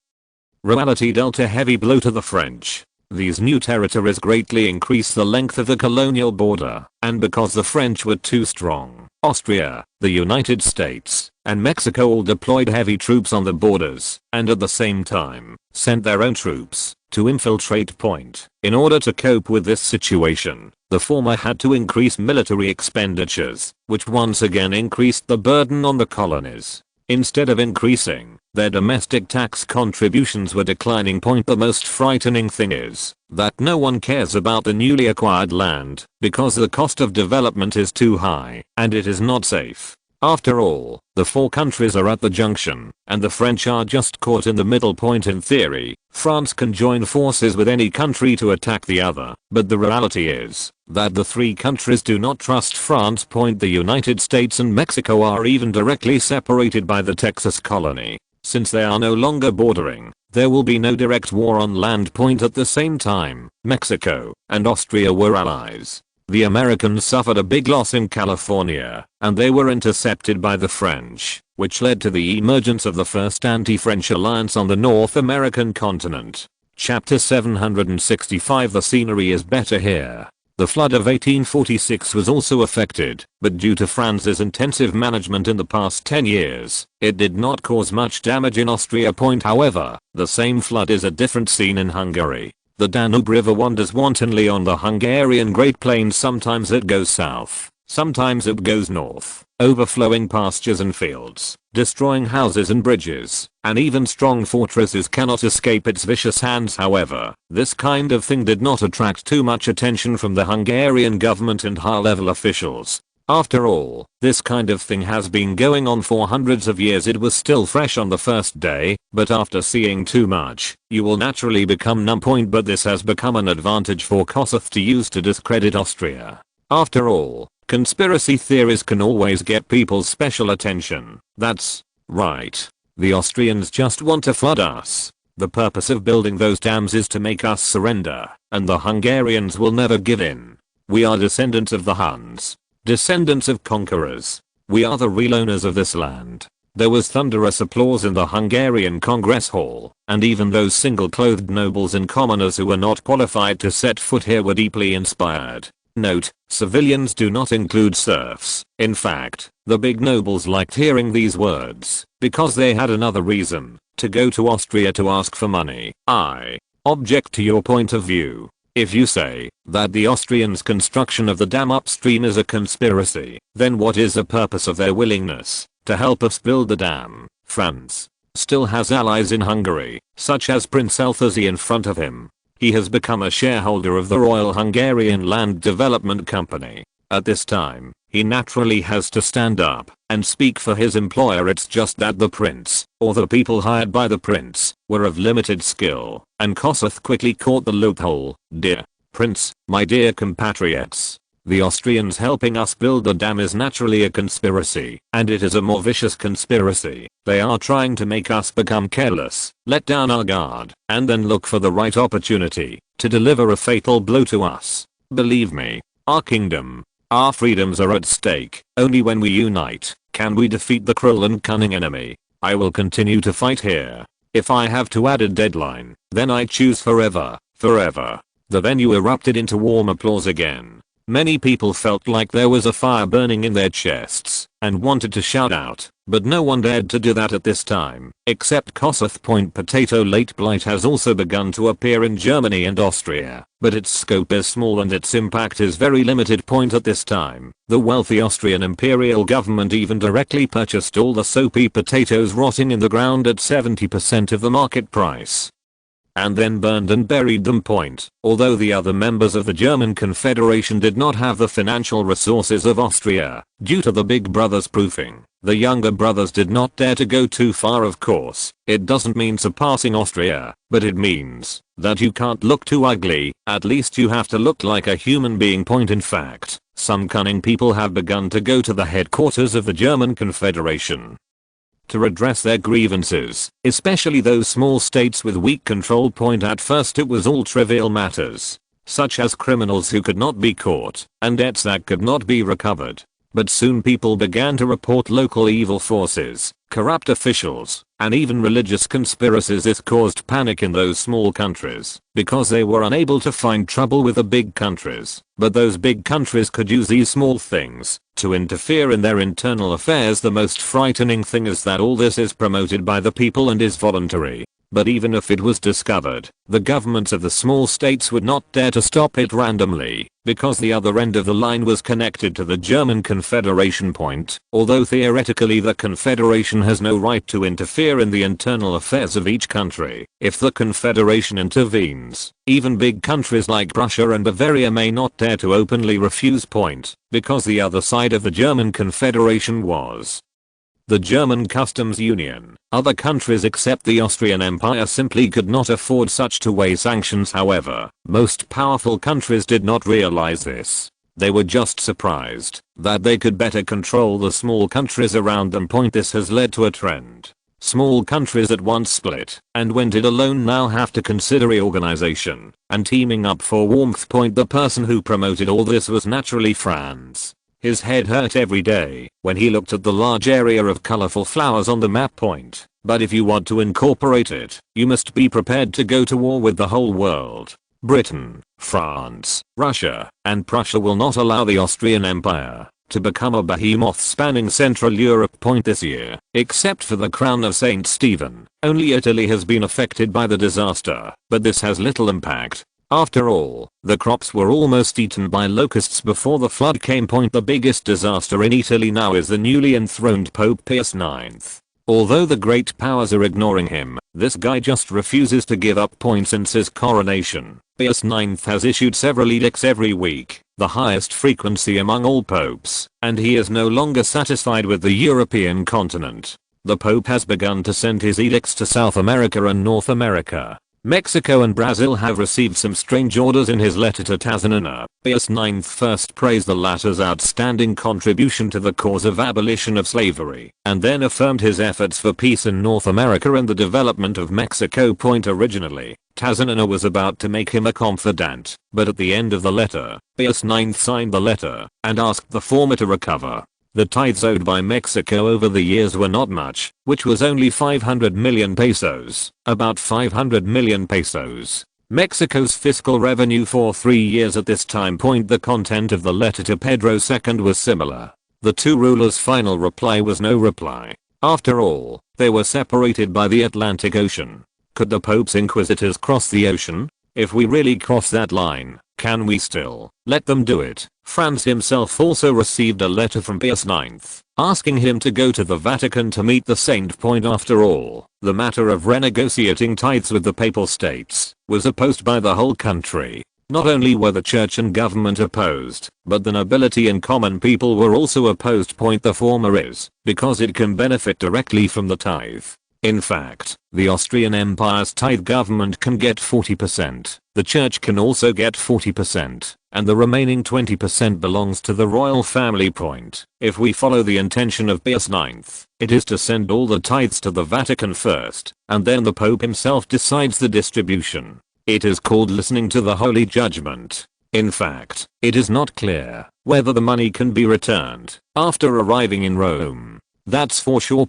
reality dealt a heavy blow to the French. These new territories greatly increased the length of the colonial border, and because the French were too strong, Austria, the United States, and Mexico all deployed heavy troops on the borders, and at the same time, sent their own troops to infiltrate point. In order to cope with this situation, the former had to increase military expenditures, which once again increased the burden on the colonies. Instead of increasing, their domestic tax contributions were declining. The most frightening thing is that no one cares about the newly acquired land because the cost of development is too high and it is not safe. After all, the four countries are at the junction, and the French are just caught in the middle. In theory, France can join forces with any country to attack the other, but the reality is that the three countries do not trust France. The United States and Mexico are even directly separated by the Texas colony. Since they are no longer bordering, there will be no direct war on land. At the same time, Mexico and Austria were allies. The Americans suffered a big loss in California, and they were intercepted by the French, which led to the emergence of the first anti-French alliance on the North American continent. Chapter 765. The scenery is better here. The flood of 1846 was also affected, but due to Franz's intensive management in the past 10 years, it did not cause much damage in Austria. However, the same flood is a different scene in Hungary. The Danube River wanders wantonly on the Hungarian Great Plains. Sometimes it goes south, sometimes it goes north, overflowing pastures and fields, destroying houses and bridges, and even strong fortresses cannot escape its vicious hands. However, this kind of thing did not attract too much attention from the Hungarian government and high-level officials. After all, this kind of thing has been going on for hundreds of years. It was still fresh on the first day, but after seeing too much, you will naturally become numb. But this has become an advantage for Kossuth to use to discredit Austria. After all, conspiracy theories can always get people's special attention. That's right. The Austrians just want to flood us. The purpose of building those dams is to make us surrender, and the Hungarians will never give in. We are descendants of the Huns. Descendants of conquerors. We are the real owners of this land. There was thunderous applause in the Hungarian Congress Hall, and even those single-clothed nobles and commoners who were not qualified to set foot here were deeply inspired. Note, civilians do not include serfs. In fact, the big nobles liked hearing these words, because they had another reason to go to Austria to ask for money. I object to your point of view. If you say that the Austrians' construction of the dam upstream is a conspiracy, then what is the purpose of their willingness to help us build the dam? France still has allies in Hungary, such as Prince Esterházy in front of him. He has become a shareholder of the Royal Hungarian Land Development Company. At this time, he naturally has to stand up and speak for his employer. It's just that the prince, or the people hired by the prince, were of limited skill, and Kossuth quickly caught the loophole. Dear Prince, my dear compatriots, the Austrians helping us build the dam is naturally a conspiracy, and it is a more vicious conspiracy. They are trying to make us become careless, let down our guard, and then look for the right opportunity to deliver a fatal blow to us. Believe me, our kingdom, our freedoms are at stake. Only when we unite can we defeat the cruel and cunning enemy. I will continue to fight here. If I have to add a deadline, then I choose forever, forever. The venue erupted into warm applause again. Many people felt like there was a fire burning in their chests and wanted to shout out, but no one dared to do that at this time, except Kossuth. Potato late blight has also begun to appear in Germany and Austria, but its scope is small and its impact is very limited. At this time, the wealthy Austrian imperial government even directly purchased all the soapy potatoes rotting in the ground at 70% of the market price, and then burned and buried them. Although the other members of the German Confederation did not have the financial resources of Austria, due to the big brothers proofing, the younger brothers did not dare to go too far. Of course, it doesn't mean surpassing Austria, but it means that you can't look too ugly, at least you have to look like a human being. In fact, some cunning people have begun to go to the headquarters of the German Confederation to redress their grievances, especially those small states with weak control point. At first it was all trivial matters, such as criminals who could not be caught, and debts that could not be recovered. But soon people began to report local evil forces, corrupt officials, and even religious conspiracies. This caused panic in those small countries, because they were unable to find trouble with the big countries. But those big countries could use these small things to interfere in their internal affairs. The most frightening thing is that all this is promoted by the people and is voluntary. But even if it was discovered, the governments of the small states would not dare to stop it randomly, because the other end of the line was connected to the German Confederation point. Although theoretically the Confederation has no right to interfere in the internal affairs of each country, if the Confederation intervenes, even big countries like Prussia and Bavaria may not dare to openly refuse point, because the other side of the German Confederation was the German Customs Union. Other countries except the Austrian Empire simply could not afford such two-way sanctions. However, most powerful countries did not realize this. They were just surprised that they could better control the small countries around them. This has led to a trend. Small countries that once split and went it alone now have to consider reorganization and teaming up for warmth. The person who promoted all this was naturally Franz. His head hurt every day when he looked at the large area of colorful flowers on the map. But if you want to incorporate it, you must be prepared to go to war with the whole world. Britain, France, Russia, and Prussia will not allow the Austrian Empire to become a behemoth spanning Central Europe. This year, except for the crown of Saint Stephen, only Italy has been affected by the disaster, but this has little impact. After all, the crops were almost eaten by locusts before the flood came. The biggest disaster in Italy now is the newly enthroned Pope Pius IX. Although the great powers are ignoring him, this guy just refuses to give up. Since his coronation, Pius IX has issued several edicts every week, the highest frequency among all popes, and he is no longer satisfied with the European continent. The Pope has begun to send his edicts to South America and North America. Mexico and Brazil have received some strange orders. In his letter to Tazanana, Pius IX first praised the latter's outstanding contribution to the cause of abolition of slavery, and then affirmed his efforts for peace in North America and the development of Mexico. Originally, Tazanana was about to make him a confidant, but at the end of the letter, Pius IX signed the letter and asked the former to recover the tithes owed by Mexico over the years were not much, which was only 500 million pesos, about 500 million pesos. Mexico's fiscal revenue for 3 years at this time. The content of the letter to Pedro II was similar. The two rulers' final reply was no reply. After all, they were separated by the Atlantic Ocean. Could the Pope's inquisitors cross the ocean? If we really cross that line, can we still let them do it? Franz himself also received a letter from Pius IX, asking him to go to the Vatican to meet the saint. After all, the matter of renegotiating tithes with the Papal States was opposed by the whole country. Not only were the church and government opposed, but the nobility and common people were also opposed. The former is because it can benefit directly from the tithe. In fact, the Austrian Empire's tithe government can get 40%, the church can also get 40%, and the remaining 20% belongs to the royal family. If we follow the intention of Pius IX, it is to send all the tithes to the Vatican first, and then the Pope himself decides the distribution. It is called listening to the Holy Judgment. In fact, it is not clear whether the money can be returned after arriving in Rome. That's for sure.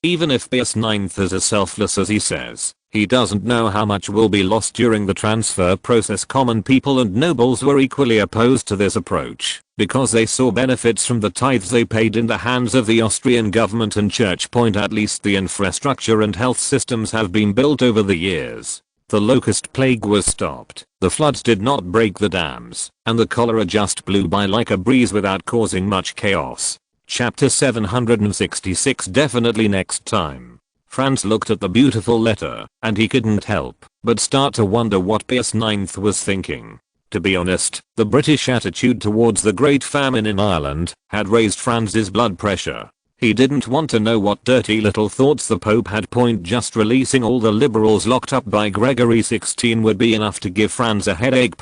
Even if Pius IX is as selfless as he says, he doesn't know how much will be lost during the transfer process. Common people and nobles were equally opposed to this approach, because they saw benefits from the tithes they paid in the hands of the Austrian government and church. At least the infrastructure and health systems have been built over the years. The locust plague was stopped, the floods did not break the dams, and the cholera just blew by like a breeze without causing much chaos. Chapter 766. Definitely next time. Franz looked at the beautiful letter, and he couldn't help but start to wonder what Pius IX was thinking. To be honest, the British attitude towards the Great Famine in Ireland had raised Franz's blood pressure. He didn't want to know what dirty little thoughts the Pope had. Just releasing all the liberals locked up by Gregory XVI would be enough to give Franz a headache.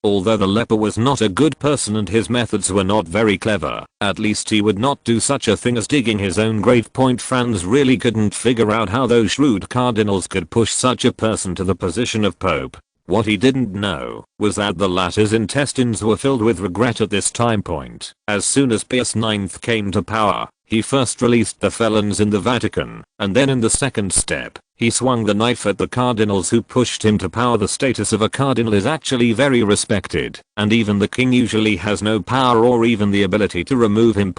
Although the leper was not a good person and his methods were not very clever, at least he would not do such a thing as digging his own grave. Franz really couldn't figure out how those shrewd cardinals could push such a person to the position of Pope. What he didn't know was that the latter's intestines were filled with regret at this time point. As soon as Pius IX came to power, he first released the felons in the Vatican, and then in the second step, he swung the knife at the cardinals who pushed him to power. The status of a cardinal is actually very respected, and even the king usually has no power or even the ability to remove him.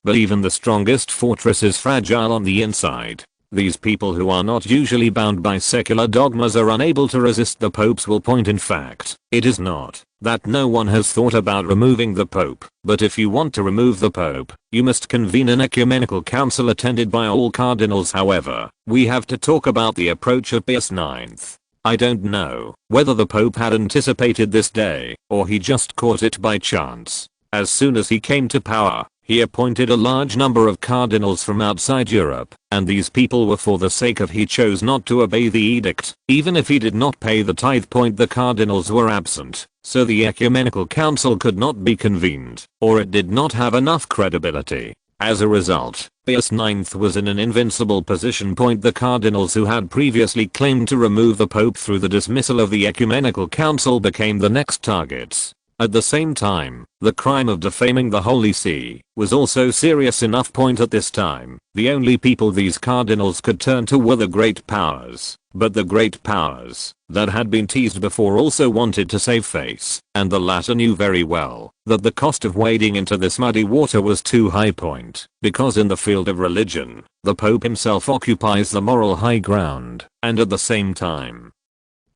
But even the strongest fortress is fragile on the inside. These people who are not usually bound by secular dogmas are unable to resist the Pope's will. In fact, it is not that no one has thought about removing the Pope, but if you want to remove the Pope, you must convene an ecumenical council attended by all cardinals. However, we have to talk about the approach of Pius IX. I don't know whether the Pope had anticipated this day, or he just caught it by chance. As soon as he came to power, he appointed a large number of cardinals from outside Europe, and these people were for the sake of he chose not to obey the edict, even if he did not pay the tithe. The cardinals were absent, so the ecumenical council could not be convened, or it did not have enough credibility. As a result, Pius IX was in an invincible position. The cardinals who had previously claimed to remove the Pope through the dismissal of the ecumenical council became the next targets. At the same time, the crime of defaming the Holy See was also serious enough. At this time, the only people these cardinals could turn to were the great powers, but the great powers that had been teased before also wanted to save face, and the latter knew very well that the cost of wading into this muddy water was too high. Because in the field of religion, the Pope himself occupies the moral high ground, and at the same time,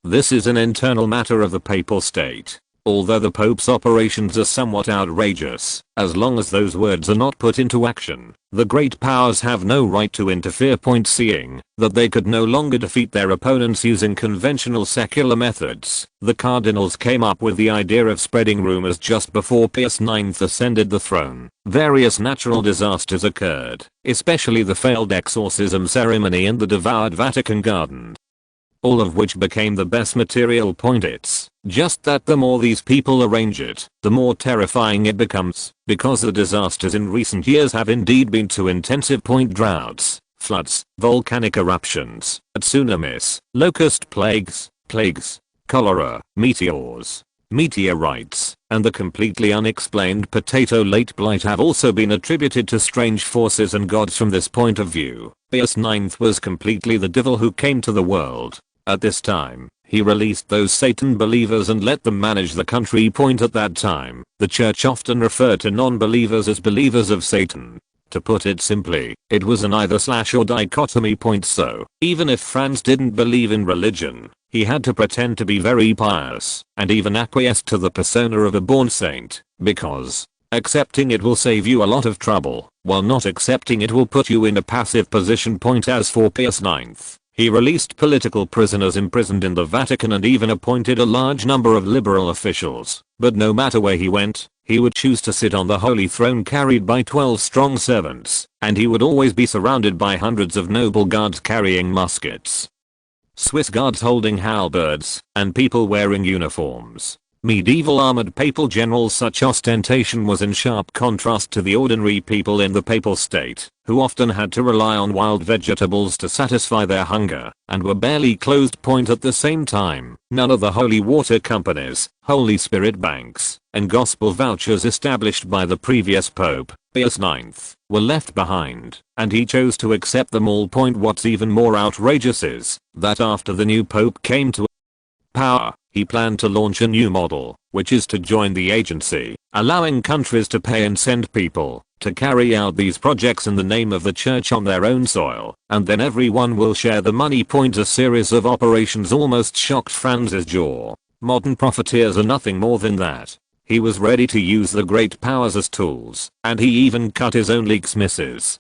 this is an internal matter of the papal state. Although the Pope's operations are somewhat outrageous, as long as those words are not put into action, the great powers have no right to interfere. Seeing that they could no longer defeat their opponents using conventional secular methods, the cardinals came up with the idea of spreading rumors. Just before Pius IX ascended the throne, various natural disasters occurred, especially the failed exorcism ceremony and the devoured Vatican garden, all of which became the best material. It's just that the more these people arrange it, the more terrifying it becomes, because the disasters in recent years have indeed been too intensive. Droughts, floods, volcanic eruptions, tsunamis, locust plagues, cholera, meteors, meteorites, and the completely unexplained potato late blight have also been attributed to strange forces and gods. From this point of view, Pius IX was completely the devil who came to the world. At this time, he released those Satan believers and let them manage the country. At that time, the church often referred to non-believers as believers of Satan. To put it simply, it was an either/or dichotomy. So, even if Franz didn't believe in religion, he had to pretend to be very pious, and even acquiesce to the persona of a born saint, because accepting it will save you a lot of trouble, while not accepting it will put you in a passive position. As for Pius IX, he released political prisoners imprisoned in the Vatican and even appointed a large number of liberal officials, but no matter where he went, he would choose to sit on the Holy Throne carried by 12 strong servants, and he would always be surrounded by hundreds of noble guards carrying muskets, Swiss guards holding halberds, and people wearing uniforms. Medieval armored papal generals. Such ostentation was in sharp contrast to the ordinary people in the papal state, who often had to rely on wild vegetables to satisfy their hunger, and were barely clothed. At the same time, none of the holy water companies, Holy Spirit banks, and gospel vouchers established by the previous Pope, Pius IX, were left behind, and he chose to accept them all. What's even more outrageous is that after the new Pope came to power, he planned to launch a new model, which is to join the agency, allowing countries to pay and send people to carry out these projects in the name of the church on their own soil, and then everyone will share the money. A series of operations almost shocked Franz's jaw. Modern profiteers are nothing more than that. He was ready to use the great powers as tools, and he even cut his own leaks misses.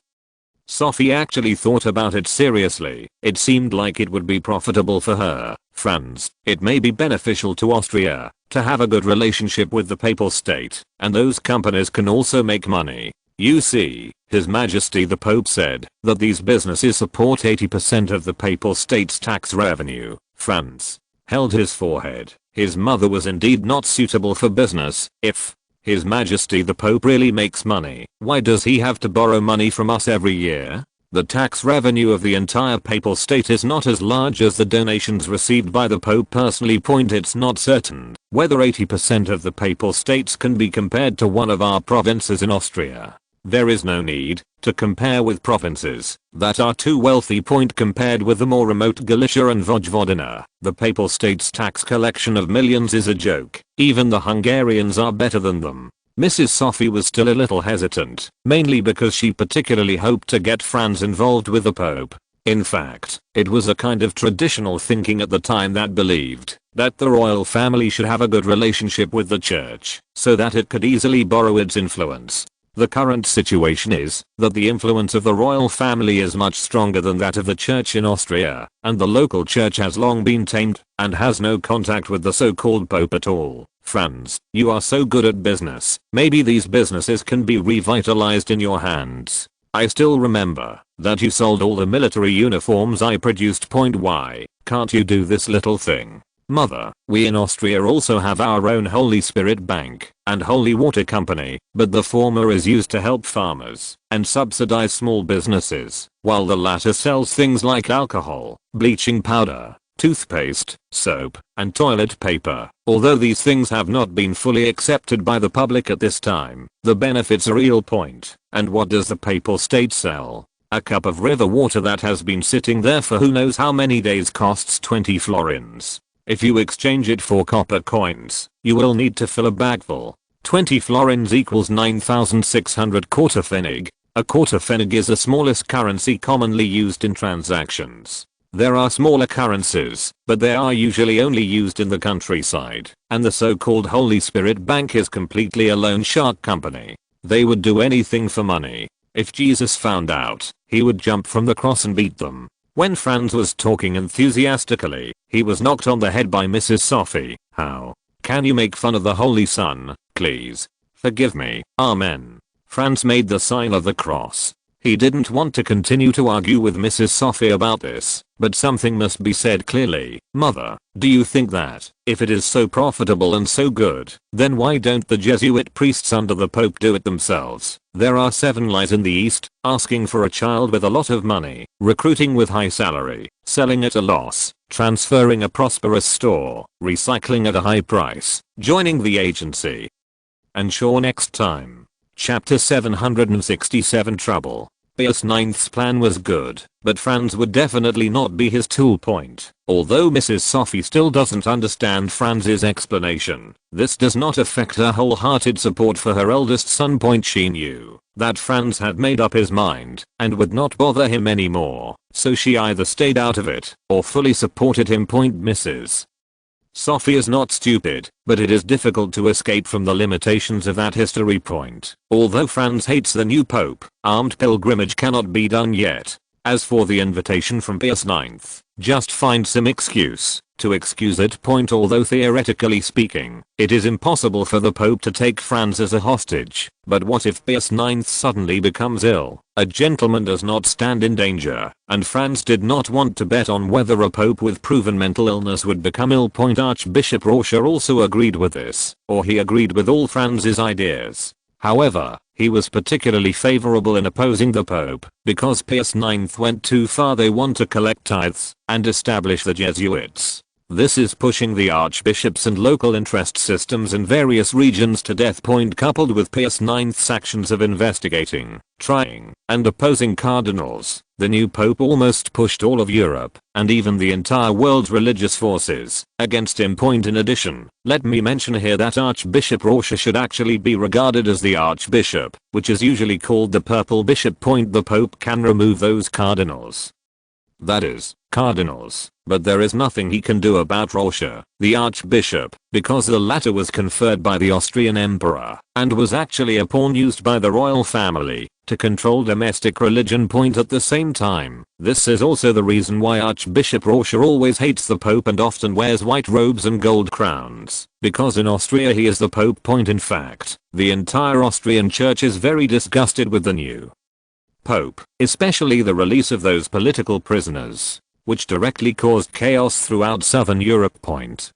Sophie actually thought about it seriously. It seemed like it would be profitable for her, Franz. It may be beneficial to Austria to have a good relationship with the papal state, and those companies can also make money. You see, His Majesty the Pope said that these businesses support 80% of the Papal State's tax revenue. Franz held his forehead. His mother was indeed not suitable for business. If His Majesty the Pope really makes money, why does he have to borrow money from us every year? The tax revenue of the entire Papal State is not as large as the donations received by the Pope personally. It's not certain whether 80% of the Papal States can be compared to one of our provinces in Austria. There is no need to compare with provinces that are too wealthy. Compared with the more remote Galicia and Vojvodina, the Papal State's tax collection of millions is a joke. Even the Hungarians are better than them. Mrs. Sophie was still a little hesitant, mainly because she particularly hoped to get Franz involved with the Pope. In fact, it was a kind of traditional thinking at the time that believed that the royal family should have a good relationship with the church so that it could easily borrow its influence. The current situation is that the influence of the royal family is much stronger than that of the church in Austria, and the local church has long been tamed and has no contact with the so-called Pope at all. Franz, you are so good at business. Maybe these businesses can be revitalized in your hands. I still remember that you sold all the military uniforms I produced. Why can't you do this little thing? Mother, we in Austria also have our own Holy Spirit Bank and Holy Water Company, but the former is used to help farmers and subsidize small businesses, while the latter sells things like alcohol, bleaching powder, toothpaste, soap, and toilet paper. Although these things have not been fully accepted by the public at this time, the benefits are real. And what does the Papal State sell? A cup of river water that has been sitting there for who knows how many days costs 20 florins. If you exchange it for copper coins, you will need to fill a bagful. 20 florins equals 9,600 quarter pfennig. A quarter pfennig is the smallest currency commonly used in transactions. There are smaller currencies, but they are usually only used in the countryside, and the so-called Holy Spirit Bank is completely a loan shark company. They would do anything for money. If Jesus found out, he would jump from the cross and beat them. When Franz was talking enthusiastically, he was knocked on the head by Mrs. Sophie. How can you make fun of the Holy Son? Please forgive me. Amen. Franz made the sign of the cross. He didn't want to continue to argue with Mrs. Sophie about this, but something must be said clearly. Mother, do you think that, if it is so profitable and so good, then why don't the Jesuit priests under the Pope do it themselves? There are 7 lies in the East, asking for a child with a lot of money, recruiting with high salary, selling at a loss, transferring a prosperous store, recycling at a high price, joining the agency. And sure, next time. Chapter 767 Trouble. Pius IX's plan was good, but Franz would definitely not be his tool. Although Mrs. Sophie still doesn't understand Franz's explanation, this does not affect her wholehearted support for her eldest son. She knew that Franz had made up his mind and would not bother him anymore, so she either stayed out of it or fully supported him. Mrs. Sophie is not stupid, but it is difficult to escape from the limitations of that history. Although Franz hates the new pope, armed pilgrimage cannot be done yet. As for the invitation from Pius IX, just find some excuse to excuse it. Although theoretically speaking, it is impossible for the Pope to take Franz as a hostage, but what if Pius IX suddenly becomes ill? A gentleman does not stand in danger, and Franz did not want to bet on whether a pope with proven mental illness would become ill. Archbishop Prussia also agreed with this, or he agreed with all Franz's ideas. However, he was particularly favorable in opposing the Pope, because Pius IX went too far. They want to collect tithes and establish the Jesuits. This is pushing the archbishops and local interest systems in various regions to death. Coupled with Pius IX's actions of investigating, trying, and opposing cardinals, the new pope almost pushed all of Europe, and even the entire world's religious forces, against him. In addition, let me mention here that Archbishop Prussia should actually be regarded as the archbishop, which is usually called the purple bishop. The pope can remove those cardinals. That is, cardinals, but there is nothing he can do about Prussia, the archbishop, because the latter was conferred by the Austrian emperor, and was actually a pawn used by the royal family to control domestic religion. At the same time, this is also the reason why Archbishop Prussia always hates the Pope and often wears white robes and gold crowns, because in Austria he is the Pope. In fact, the entire Austrian church is very disgusted with the new Pope, especially the release of those political prisoners, which directly caused chaos throughout southern Europe.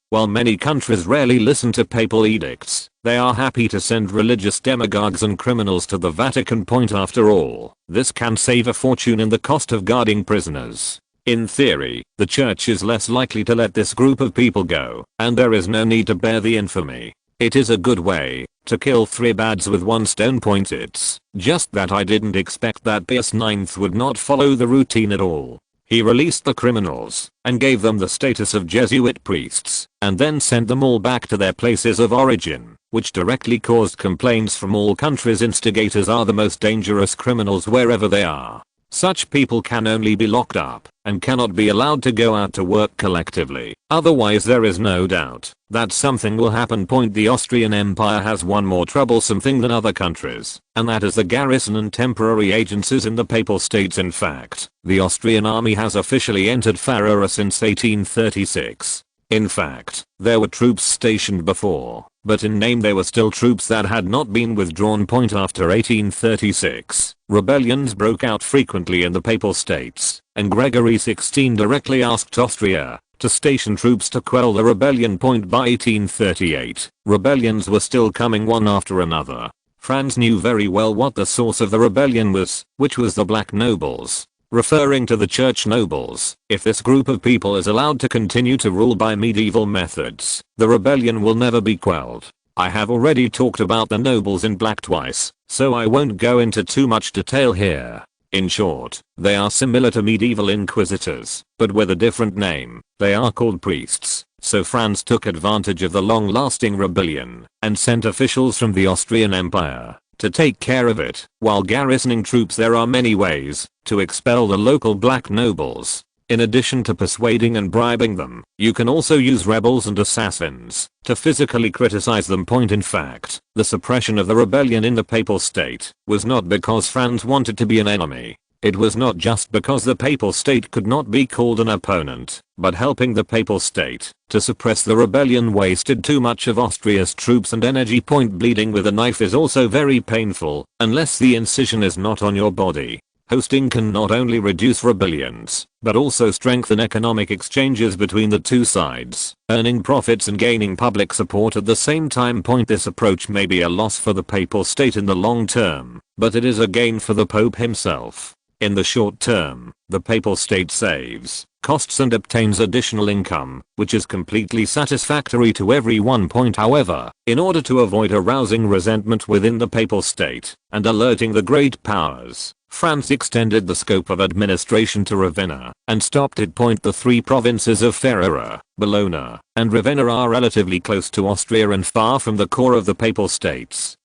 While many countries rarely listen to papal edicts, they are happy to send religious demagogues and criminals to the Vatican. After all, this can save a fortune in the cost of guarding prisoners. In theory, the church is less likely to let this group of people go, and there is no need to bear the infamy. It is a good way to kill three birds with one stone. It's just that I didn't expect that Pius IX would not follow the routine at all. He released the criminals and gave them the status of Jesuit priests, and then sent them all back to their places of origin, which directly caused complaints from all countries. Instigators are the most dangerous criminals wherever they are. Such people can only be locked up and cannot be allowed to go out to work collectively. Otherwise there is no doubt that something will happen. The Austrian Empire has one more troublesome thing than other countries, and that is the garrison and temporary agencies in the Papal States. In fact, the Austrian army has officially entered Ferrara since 1836. In fact, there were troops stationed before, but in name they were still troops that had not been withdrawn. After 1836, rebellions broke out frequently in the Papal States, and Gregory XVI directly asked Austria to station troops to quell the rebellion. By 1838, rebellions were still coming one after another. Franz knew very well what the source of the rebellion was, which was the black nobles, referring to the church nobles. If this group of people is allowed to continue to rule by medieval methods, the rebellion will never be quelled. I have already talked about the nobles in black twice, so I won't go into too much detail here. In short, they are similar to medieval inquisitors, but with a different name. They are called priests. So Franz took advantage of the long-lasting rebellion and sent officials from the Austrian Empire to take care of it. While garrisoning troops, there are many ways to expel the local black nobles. In addition to persuading and bribing them, you can also use rebels and assassins to physically criticize them. In fact, the suppression of the rebellion in the Papal State was not because Franz wanted to be an enemy. It was not just because the Papal State could not be called an opponent, but helping the Papal State to suppress the rebellion wasted too much of Austria's troops and energy. Bleeding with a knife is also very painful, unless the incision is not on your body. Hosting can not only reduce rebellions, but also strengthen economic exchanges between the two sides, earning profits and gaining public support at the same time. This approach may be a loss for the Papal State in the long term, but it is a gain for the Pope himself. In the short term, the Papal State saves costs and obtains additional income, which is completely satisfactory to everyone. However, in order to avoid arousing resentment within the Papal State and alerting the great powers, Franz extended the scope of administration to Ravenna and stopped it. The three provinces of Ferrara, Bologna, and Ravenna are relatively close to Austria and far from the core of the Papal States,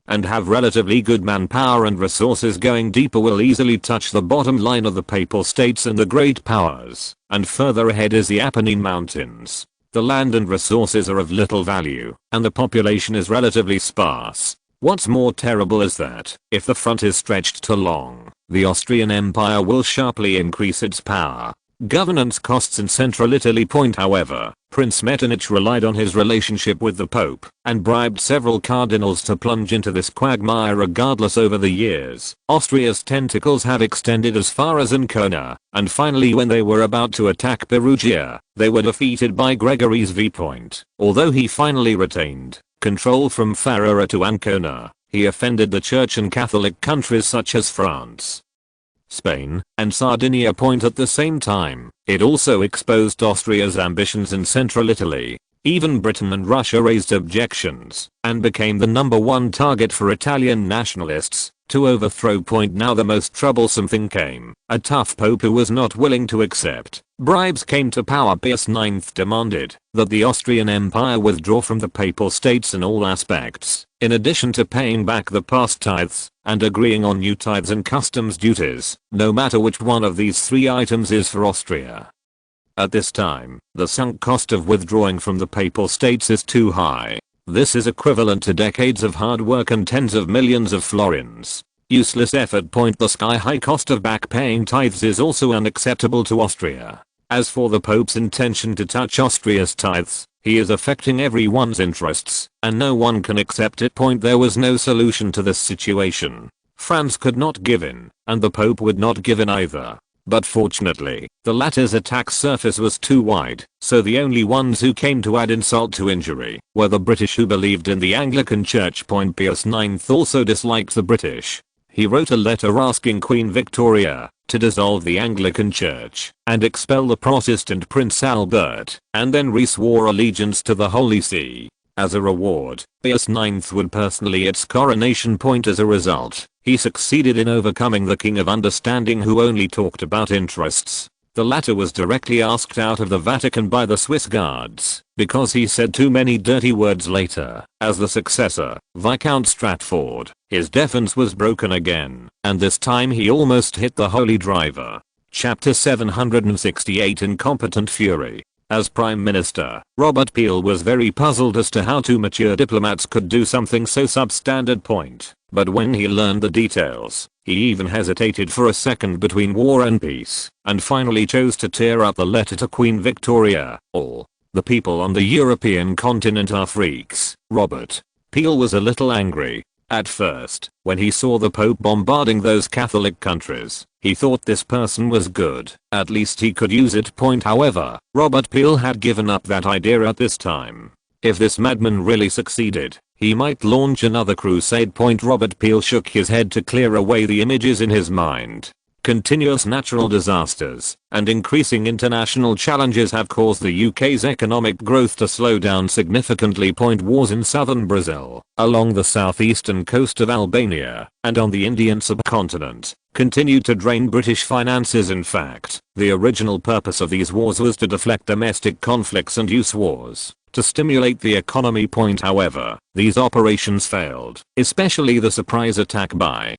and have relatively good manpower and resources. Going deeper will easily touch the bottom line of the Papal States and the great powers, and further ahead is the Apennine Mountains. The land and resources are of little value, and the population is relatively sparse. What's more terrible is that, if the front is stretched too long, the Austrian Empire will sharply increase its power. Governance costs in central Italy. However, Prince Metternich relied on his relationship with the Pope and bribed several cardinals to plunge into this quagmire. Regardless, over the years, Austria's tentacles have extended as far as Ancona, and finally when they were about to attack Perugia, they were defeated by Gregory's V. Although he finally retained control from Ferrara to Ancona, he offended the Church and Catholic countries such as France, Spain, and Sardinia. At the same time, it also exposed Austria's ambitions in central Italy. Even Britain and Russia raised objections and became the #1 target for Italian nationalists to overthrow. Now the most troublesome thing came. A tough pope who was not willing to accept bribes came to power. Pius IX demanded that the Austrian Empire withdraw from the Papal States in all aspects, in addition to paying back the past tithes and agreeing on new tithes and customs duties, no matter which one of these three items is for Austria. At this time, the sunk cost of withdrawing from the Papal States is too high. This is equivalent to decades of hard work and tens of millions of florins. Useless effort. The sky-high cost of back paying tithes is also unacceptable to Austria. As for the Pope's intention to touch Austria's tithes, he is affecting everyone's interests, and no one can accept it. There was no solution to this situation. France could not give in, and the Pope would not give in either. But fortunately, the latter's attack surface was too wide, so the only ones who came to add insult to injury were the British, who believed in the Anglican Church. Pius IX also disliked the British. He wrote a letter asking Queen Victoria to dissolve the Anglican Church and expel the Protestant Prince Albert, and then re-swore allegiance to the Holy See. As a reward, Pius IX would personally its coronation. As a result, he succeeded in overcoming the King of Understanding, who only talked about interests. The latter was directly asked out of the Vatican by the Swiss guards because he said too many dirty words. Later, as the successor, Viscount Stratford, his defense was broken again, and this time he almost hit the holy driver. Chapter 768. Incompetent fury. As Prime Minister, Robert Peel was very puzzled as to how two mature diplomats could do something so substandard. But when he learned the details, he even hesitated for a second between war and peace, and finally chose to tear up the letter to Queen Victoria. All the people on the European continent are freaks. Robert Peel was a little angry. At first, when he saw the Pope bombarding those Catholic countries, he thought this person was good, at least he could use it. However, Robert Peel had given up that idea at this time. If this madman really succeeded, he might launch another crusade. Robert Peel shook his head to clear away the images in his mind. Continuous natural disasters and increasing international challenges have caused the UK's economic growth to slow down significantly. Wars in southern Brazil, along the southeastern coast of Albania, and on the Indian subcontinent continued to drain British finances. In fact, the original purpose of these wars was to deflect domestic conflicts and use wars to stimulate the economy. However, these operations failed, especially the surprise attack by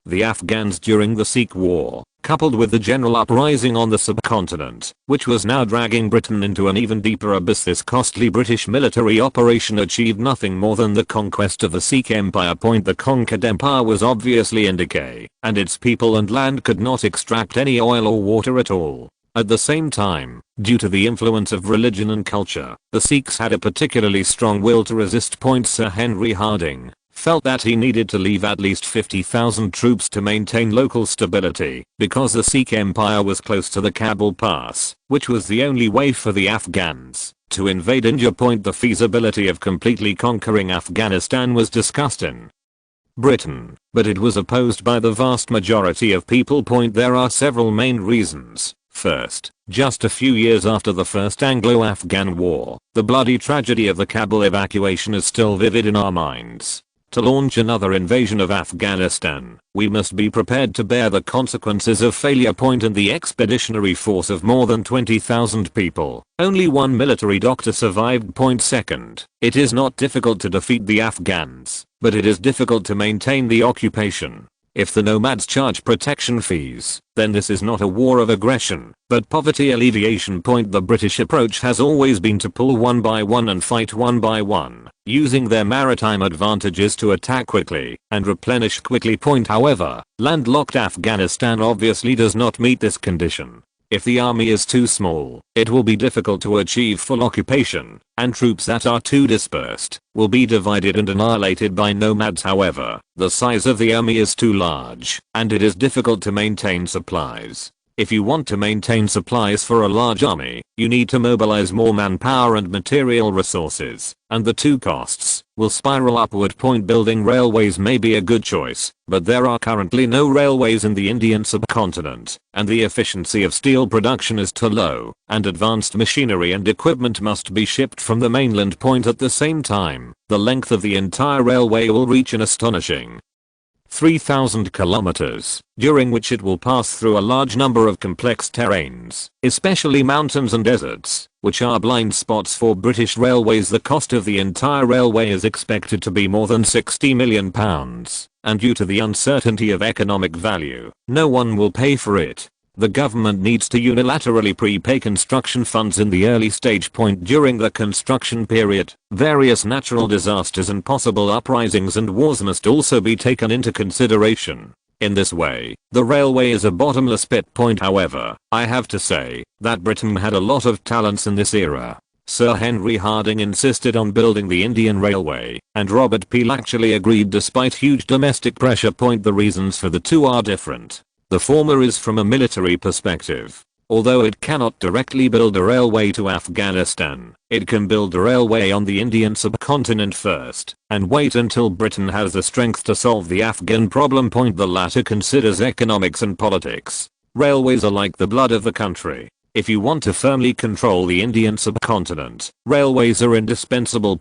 the Afghans during the Sikh War, coupled with the general uprising on the subcontinent, which was now dragging Britain into an even deeper abyss. This costly British military operation achieved nothing more than the conquest of the Sikh Empire. The conquered empire was obviously in decay, and its people and land could not extract any oil or water at all. At the same time, due to the influence of religion and culture, the Sikhs had a particularly strong will to resist. Sir Henry Harding felt that he needed to leave at least 50,000 troops to maintain local stability, because the Sikh Empire was close to the Kabul Pass, which was the only way for the Afghans to invade India. The feasibility of completely conquering Afghanistan was discussed in Britain, but it was opposed by the vast majority of people. There are several main reasons. First, just a few years after the First Anglo-Afghan War, the bloody tragedy of the Kabul evacuation is still vivid in our minds. To launch another invasion of Afghanistan, we must be prepared to bear the consequences of failure. And the expeditionary force of more than 20,000 people, only one military doctor survived. Second, it is not difficult to defeat the Afghans, but it is difficult to maintain the occupation. If the nomads charge protection fees, then this is not a war of aggression, but poverty alleviation. The British approach has always been to pull one by one and fight one by one, using their maritime advantages to attack quickly and replenish quickly. However, landlocked Afghanistan obviously does not meet this condition. If the army is too small, it will be difficult to achieve full occupation, and troops that are too dispersed will be divided and annihilated by nomads. However, the size of the army is too large, and it is difficult to maintain supplies. If you want to maintain supplies for a large army, you need to mobilize more manpower and material resources, and the two costs will spiral upward. Building railways may be a good choice, but there are currently no railways in the Indian subcontinent, and the efficiency of steel production is too low, and advanced machinery and equipment must be shipped from the mainland. At the same time, the length of the entire railway will reach an astonishing 3,000 kilometers, during which it will pass through a large number of complex terrains, especially mountains and deserts, which are blind spots for British railways. The cost of the entire railway is expected to be more than £60 million, and due to the uncertainty of economic value, no one will pay for it. The government needs to unilaterally prepay construction funds in the early stage point during the construction period. Various natural disasters and possible uprisings and wars must also be taken into consideration. In this way, the railway is a bottomless pit point. However, I have to say that Britain had a lot of talents in this era. Sir Henry Harding insisted on building the Indian Railway, and Robert Peel actually agreed despite huge domestic pressure. The reasons for the two are different. The former is from a military perspective. Although it cannot directly build a railway to Afghanistan, it can build a railway on the Indian subcontinent first, and wait until Britain has the strength to solve the Afghan problem. The latter considers economics and politics. Railways are like the blood of the country. If you want to firmly control the Indian subcontinent, railways are indispensable.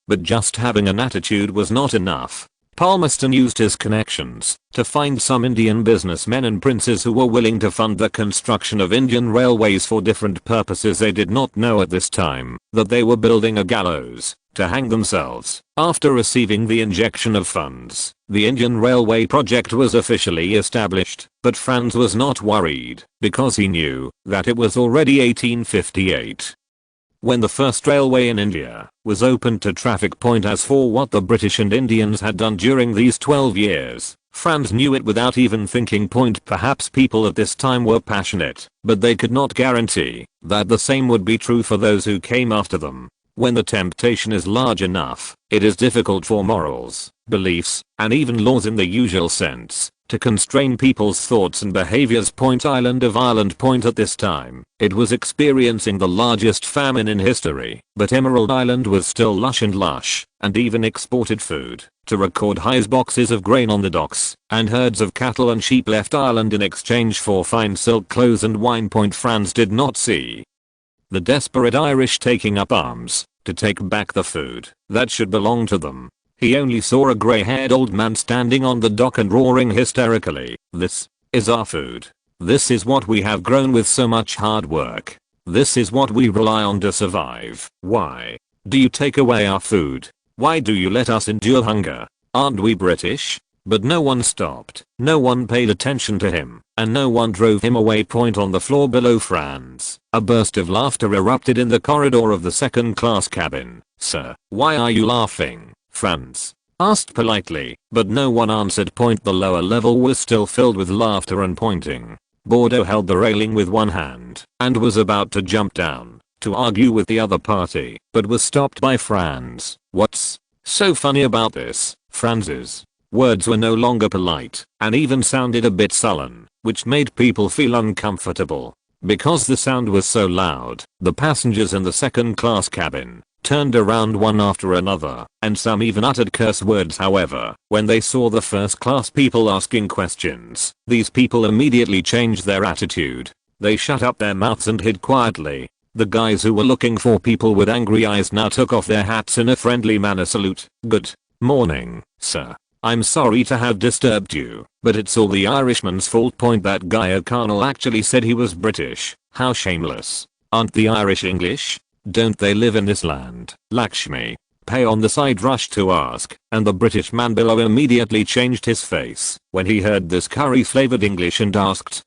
But just having an attitude was not enough. Palmerston used his connections to find some Indian businessmen and princes who were willing to fund the construction of Indian railways for different purposes. They did not know at this time that they were building a gallows to hang themselves. After receiving the injection of funds, the Indian Railway project was officially established, but Franz was not worried because he knew that it was already 1858. When the first railway in India was opened to traffic. As for what the British and Indians had done during these 12 years, Franz knew it without even thinking. Perhaps people at this time were passionate, but they could not guarantee that the same would be true for those who came after them. When the temptation is large enough, it is difficult for morals, beliefs, and even laws in the usual sense to constrain people's thoughts and behaviors. Island of Ireland. At this time, it was experiencing the largest famine in history, but Emerald Island was still lush and even exported food to record highs. Boxes of grain on the docks, and herds of cattle and sheep left Ireland in exchange for fine silk clothes and wine. Franz did not see the desperate Irish taking up arms to take back the food that should belong to them. He only saw a grey-haired old man standing on the dock and roaring hysterically, "This is our food. This is what we have grown with so much hard work. This is what we rely on to survive. Why do you take away our food? Why do you let us endure hunger? Aren't we British?" But no one stopped, no one paid attention to him, and no one drove him away. On the floor below Franz, a burst of laughter erupted in the corridor of the second-class cabin. "Sir, why are you laughing?" Franz asked politely, but no one answered. The lower level was still filled with laughter and pointing. Bordeaux held the railing with one hand and was about to jump down to argue with the other party, but was stopped by Franz. "What's so funny about this?" Franz's words were no longer polite and even sounded a bit sullen, which made people feel uncomfortable. Because the sound was so loud, the passengers in the second-class cabin turned around one after another, and some even uttered curse words. However, when they saw the first-class people asking questions, these people immediately changed their attitude. They shut up their mouths and hid quietly. The guys who were looking for people with angry eyes now took off their hats in a friendly manner. "Salute. Good morning, sir. I'm sorry to have disturbed you, but it's all the Irishman's fault." That guy O'Connell actually said he was British. How shameless. Aren't the Irish English? Don't they live in this land? Lakshmi, Pay on the side rushed to ask, and the British man below immediately changed his face when he heard this curry-flavored English and asked,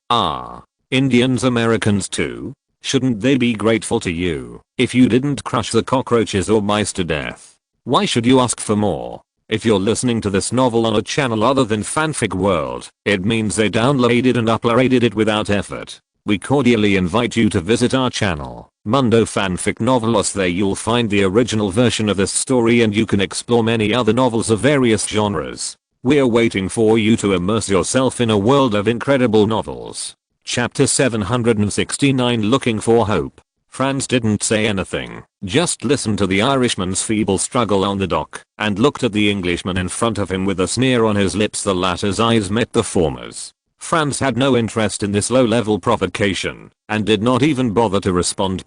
Indians Americans too? Shouldn't they be grateful to you if you didn't crush the cockroaches or mice to death? Why should you ask for more? If you're listening to this novel on a channel other than Fanfic World, it means they downloaded and uploaded it without effort. We cordially invite you to visit our channel, Mundo Fanfic Novelos. There you'll find the original version of this story and you can explore many other novels of various genres. We're waiting for you to immerse yourself in a world of incredible novels. Chapter 769, Looking for Hope. Franz didn't say anything, just listened to the Irishman's feeble struggle on the dock, and looked at the Englishman in front of him with a sneer on his lips. The latter's eyes met the former's. Franz had no interest in this low-level provocation, and did not even bother to respond.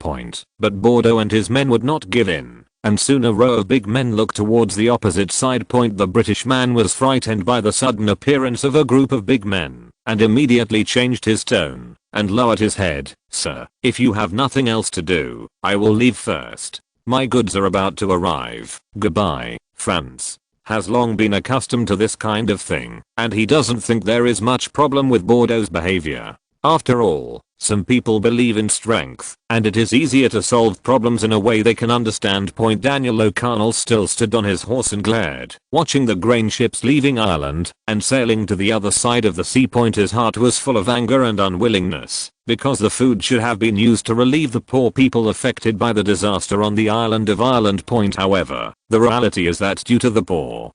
But Bordeaux and his men would not give in, and soon a row of big men looked towards the opposite side. The British man was frightened by the sudden appearance of a group of big men, and immediately changed his tone, and lowered his head. Sir, if you have nothing else to do, I will leave first. My goods are about to arrive. Goodbye. Franz has long been accustomed to this kind of thing, and he doesn't think there is much problem with Bordeaux's behavior. After all, some people believe in strength, and it is easier to solve problems in a way they can understand. Daniel O'Connell still stood on his horse and glared, watching the grain ships leaving Ireland and sailing to the other side of the sea. His heart was full of anger and unwillingness, because the food should have been used to relieve the poor people affected by the disaster on the island of Ireland. However, the reality is that due to the poor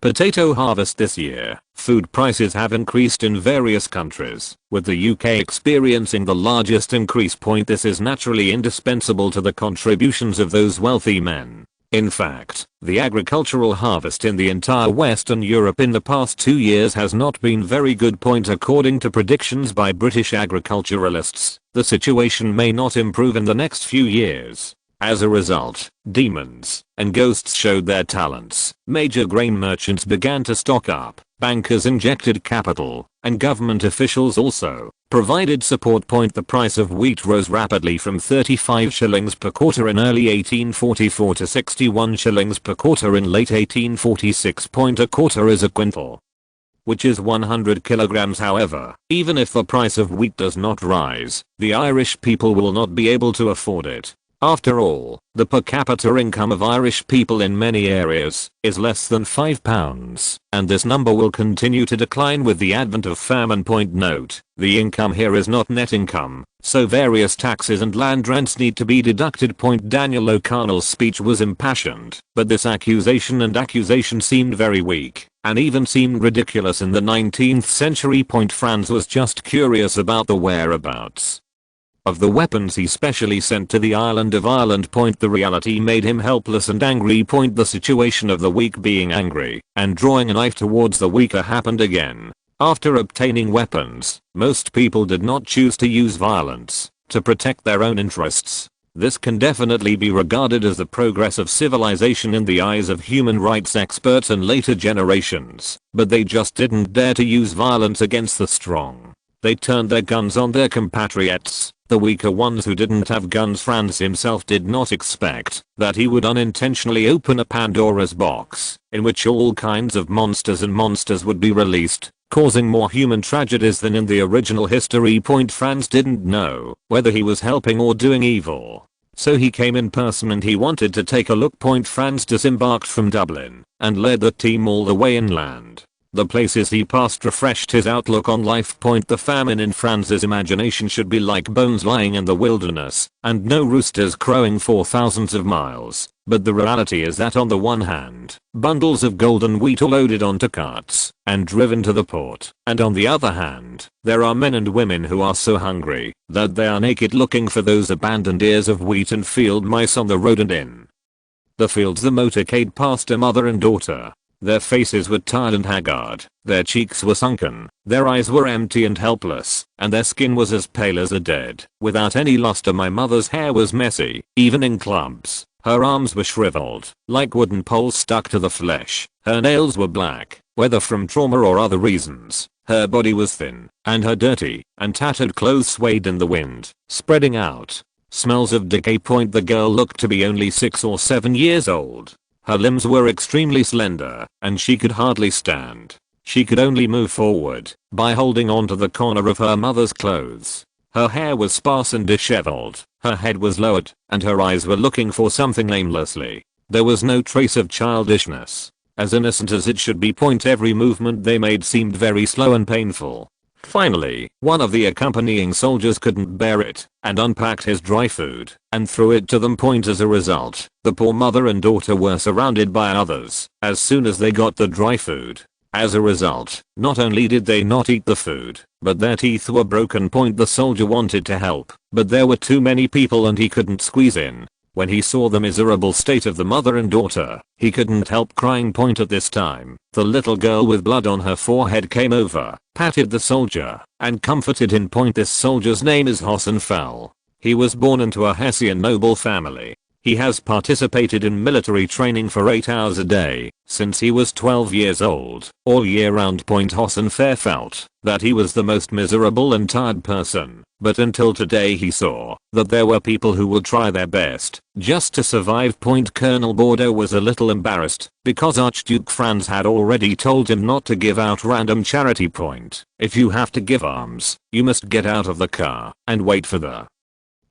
potato harvest this year, food prices have increased in various countries, with the UK experiencing the largest increase. This is naturally indispensable to the contributions of those wealthy men. In fact, the agricultural harvest in the entire Western Europe in the past 2 years has not been very good. According to predictions by British agriculturalists, the situation may not improve in the next few years. As a result, demons and ghosts showed their talents, major grain merchants began to stock up, bankers injected capital, and government officials also provided support. The price of wheat rose rapidly from 35 shillings per quarter in early 1844 to 61 shillings per quarter in late 1846. A quarter is a quintal, which is 100 kilograms. However, even if the price of wheat does not rise, the Irish people will not be able to afford it. After all, the per capita income of Irish people in many areas is less than £5, and this number will continue to decline with the advent of famine. Note, the income here is not net income, so various taxes and land rents need to be deducted. Daniel O'Connell's speech was impassioned, but this accusation seemed very weak, and even seemed ridiculous in the 19th century. Franz was just curious about the whereabouts of the weapons he specially sent to the island of Ireland. The reality made him helpless and angry. The situation of the weak being angry and drawing a knife towards the weaker happened again. After obtaining weapons, most people did not choose to use violence to protect their own interests. This can definitely be regarded as the progress of civilization in the eyes of human rights experts and later generations, but they just didn't dare to use violence against the strong. They turned their guns on their compatriots, the weaker ones who didn't have guns. Franz himself did not expect that he would unintentionally open a Pandora's box, in which all kinds of monsters would be released, causing more human tragedies than in the original history. Franz didn't know whether he was helping or doing evil, so he came in person and he wanted to take a look. Franz disembarked from Dublin and led the team all the way inland. The places he passed refreshed his outlook on life. The famine in Franz's imagination should be like bones lying in the wilderness, and no roosters crowing for thousands of miles. But the reality is that on the one hand, bundles of golden wheat are loaded onto carts and driven to the port, and on the other hand, there are men and women who are so hungry that they are naked looking for those abandoned ears of wheat and field mice on the road and in the fields. The motorcade passed a mother and daughter. Their faces were tired and haggard, their cheeks were sunken, their eyes were empty and helpless, and their skin was as pale as the dead, without any luster. My mother's hair was messy, even in clumps. Her arms were shriveled, like wooden poles stuck to the flesh. Her nails were black, whether from trauma or other reasons. Her body was thin, and her dirty and tattered clothes swayed in the wind, spreading out. Smells of decay. The girl looked to be only 6 or 7 years old. Her limbs were extremely slender, and she could hardly stand. She could only move forward by holding onto the corner of her mother's clothes. Her hair was sparse and disheveled, her head was lowered, and her eyes were looking for something aimlessly. There was no trace of childishness. As innocent as it should be. Every movement they made seemed very slow and painful. Finally, one of the accompanying soldiers couldn't bear it and unpacked his dry food and threw it to them. As a result, the poor mother and daughter were surrounded by others as soon as they got the dry food. As a result, not only did they not eat the food, but their teeth were broken. The soldier wanted to help, but there were too many people and he couldn't squeeze in. When he saw the miserable state of the mother and daughter, he couldn't help crying. At this time, the little girl with blood on her forehead came over, patted the soldier, and comforted him. This soldier's name is Hosenfeld. He was born into a Hessian noble family. He has participated in military training for 8 hours a day since he was 12 years old, all year round. Hosenfair felt that he was the most miserable and tired person, but until today he saw that there were people who will try their best just to survive. Colonel Bordeaux was a little embarrassed because Archduke Franz had already told him not to give out random charity. If you have to give alms, you must get out of the car and wait for the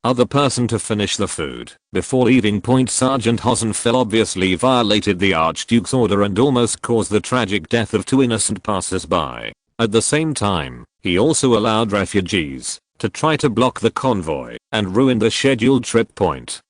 other person to finish the food before leaving. Sergeant Hosenfeld obviously violated the Archduke's order and almost caused the tragic death of 2 innocent passers-by. At the same time, he also allowed refugees to try to block the convoy and ruin the scheduled trip.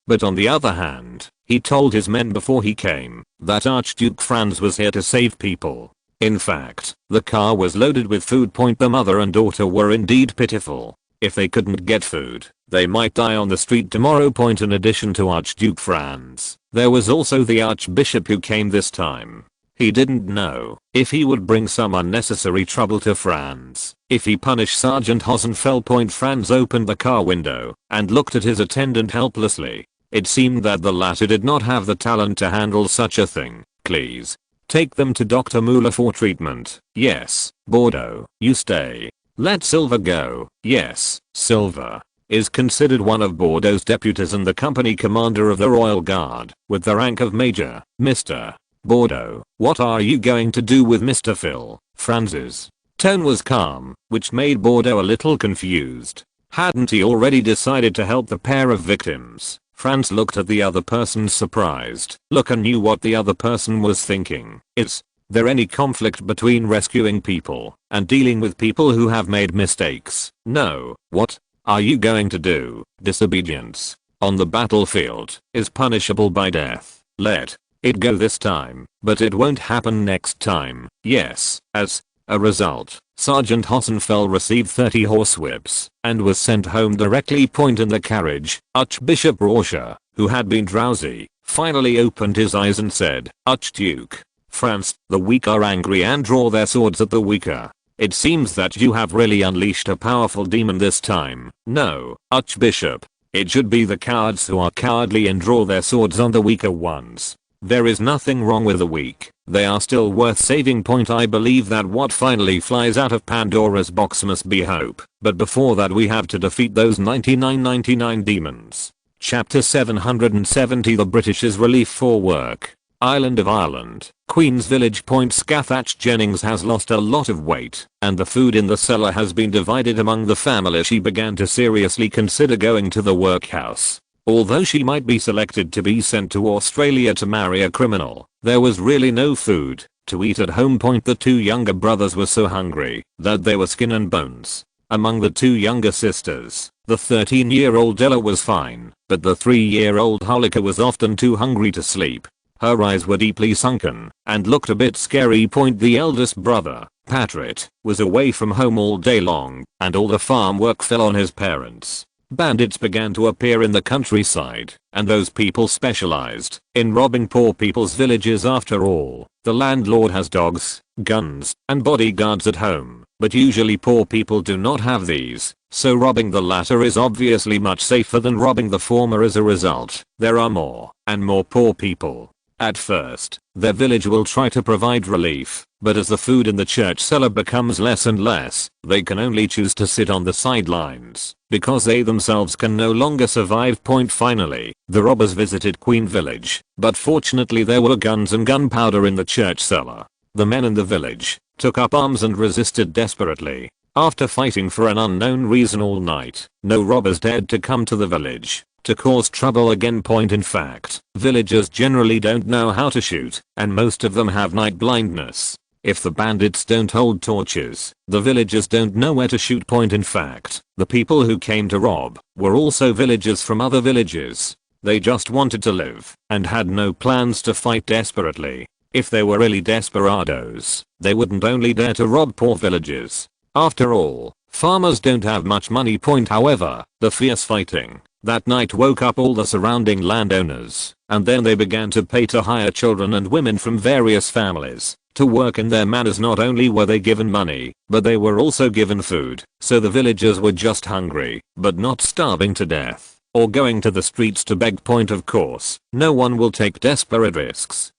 But on the other hand, he told his men before he came that Archduke Franz was here to save people. In fact, the car was loaded with food. The mother and daughter were indeed pitiful. If they couldn't get food, they might die on the street tomorrow. In addition to Archduke Franz, there was also the Archbishop who came this time. He didn't know if he would bring some unnecessary trouble to Franz if he punished Sergeant Hosenfeld. Franz opened the car window and looked at his attendant helplessly. It seemed that the latter did not have the talent to handle such a thing. Please take them to Dr. Muller for treatment. Yes, Bordeaux, you stay. Let Silver go. Yes, Silver is considered one of Bordeaux's deputies and the company commander of the Royal Guard, with the rank of Major. Mr. Bordeaux, what are you going to do with Mr. Phil? Franz's tone was calm, which made Bordeaux a little confused. Hadn't he already decided to help the pair of victims? Franz looked at the other person's surprised look and knew what the other person was thinking. Is there any conflict between rescuing people and dealing with people who have made mistakes? No. What are you going to do? Disobedience on the battlefield is punishable by death. Let it go this time, but it won't happen next time. Yes. As a result, Sergeant Hosenfeld received 30 horsewhips and was sent home directly. In the carriage, Archbishop Prussia, who had been drowsy, finally opened his eyes and said, Archduke Franz, the weak are angry and draw their swords at the weaker. It seems that you have really unleashed a powerful demon this time. No, Archbishop. It should be the cowards who are cowardly and draw their swords on the weaker ones. There is nothing wrong with the weak. They are still worth saving. I believe that what finally flies out of Pandora's box must be hope. But before that we have to defeat those 99 demons. Chapter 770 The British's Relief for Work. Island of Ireland, Queen's Village. Scathach Jennings has lost a lot of weight, and the food in the cellar has been divided among the family. She began to seriously consider going to the workhouse. Although she might be selected to be sent to Australia to marry a criminal, there was really no food to eat at home. The 2 younger brothers were so hungry that they were skin and bones. Among the 2 younger sisters, the 13-year-old Ella was fine, but the 3-year-old Holika was often too hungry to sleep. Her eyes were deeply sunken and looked a bit scary. The eldest brother, Patrick, was away from home all day long, and all the farm work fell on his parents. Bandits began to appear in the countryside, and those people specialized in robbing poor people's villages. After all, the landlord has dogs, guns, and bodyguards at home, but usually poor people do not have these, so robbing the latter is obviously much safer than robbing the former. As a result, there are more and more poor people. At first, their village will try to provide relief, but as the food in the church cellar becomes less and less, they can only choose to sit on the sidelines, because they themselves can no longer survive. Finally, the robbers visited Queen Village, but fortunately there were guns and gunpowder in the church cellar. The men in the village took up arms and resisted desperately. After fighting for an unknown reason all night, no robbers dared to come to the village to cause trouble again. In fact, villagers generally don't know how to shoot, and most of them have night blindness. If the bandits don't hold torches, the villagers don't know where to shoot. In fact, the people who came to rob were also villagers from other villages. They just wanted to live and had no plans to fight desperately. If they were really desperados, they wouldn't only dare to rob poor villagers. After all, farmers don't have much money. However, the fierce fighting that night woke up all the surrounding landowners, and then they began to pay to hire children and women from various families to work in their manors. Not only were they given money, but they were also given food, so the villagers were just hungry, but not starving to death. or going to the streets to beg. Point of course, no one will take desperate risks.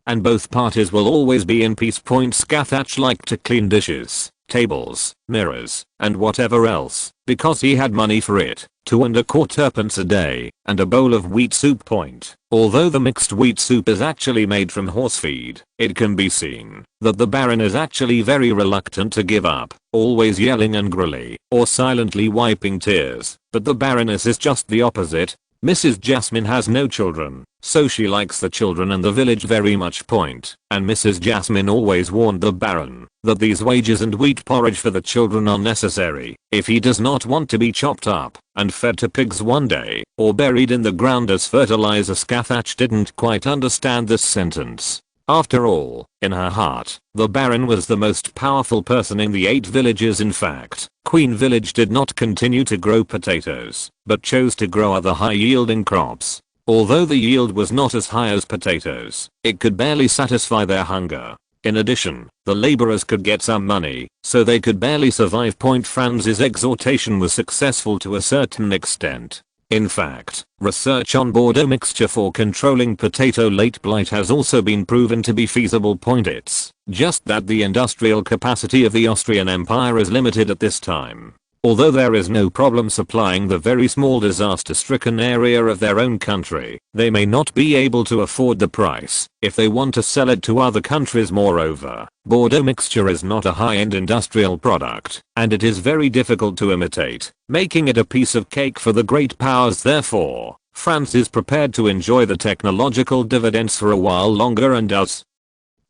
And both parties will always be in peace. Point Scathach liked to clean dishes, tables, mirrors, and whatever else, because he had money for it, 2.25 pence a day, and a bowl of wheat soup. Point. Although the mixed wheat soup is actually made from horse feed, it can be seen that the Baron is actually very reluctant to give up, always yelling angrily, or silently wiping tears, but the Baroness is just the opposite. Mrs. Jasmine has no children, so she likes the children and the village very much. Point. And Mrs. Jasmine always warned the Baron that these wages and wheat porridge for the children are necessary if he does not want to be chopped up and fed to pigs one day, or buried in the ground as fertilizer. Scathach didn't quite understand this sentence. After all, in her heart, the Baron was the most powerful person in the 8 villages. In fact, Queen Village did not continue to grow potatoes, but chose to grow other high-yielding crops. Although the yield was not as high as potatoes, it could barely satisfy their hunger. In addition, the laborers could get some money, so they could barely survive. Point. Franz's exhortation was successful to a certain extent. In fact, research on Bordeaux mixture for controlling potato late blight has also been proven to be feasible. Point. It's just that the industrial capacity of the Austrian Empire is limited at this time. Although there is no problem supplying the very small disaster-stricken area of their own country, they may not be able to afford the price if they want to sell it to other countries. Moreover, Bordeaux mixture is not a high-end industrial product, and it is very difficult to imitate, making it a piece of cake for the great powers. Therefore, France is prepared to enjoy the technological dividends for a while longer and does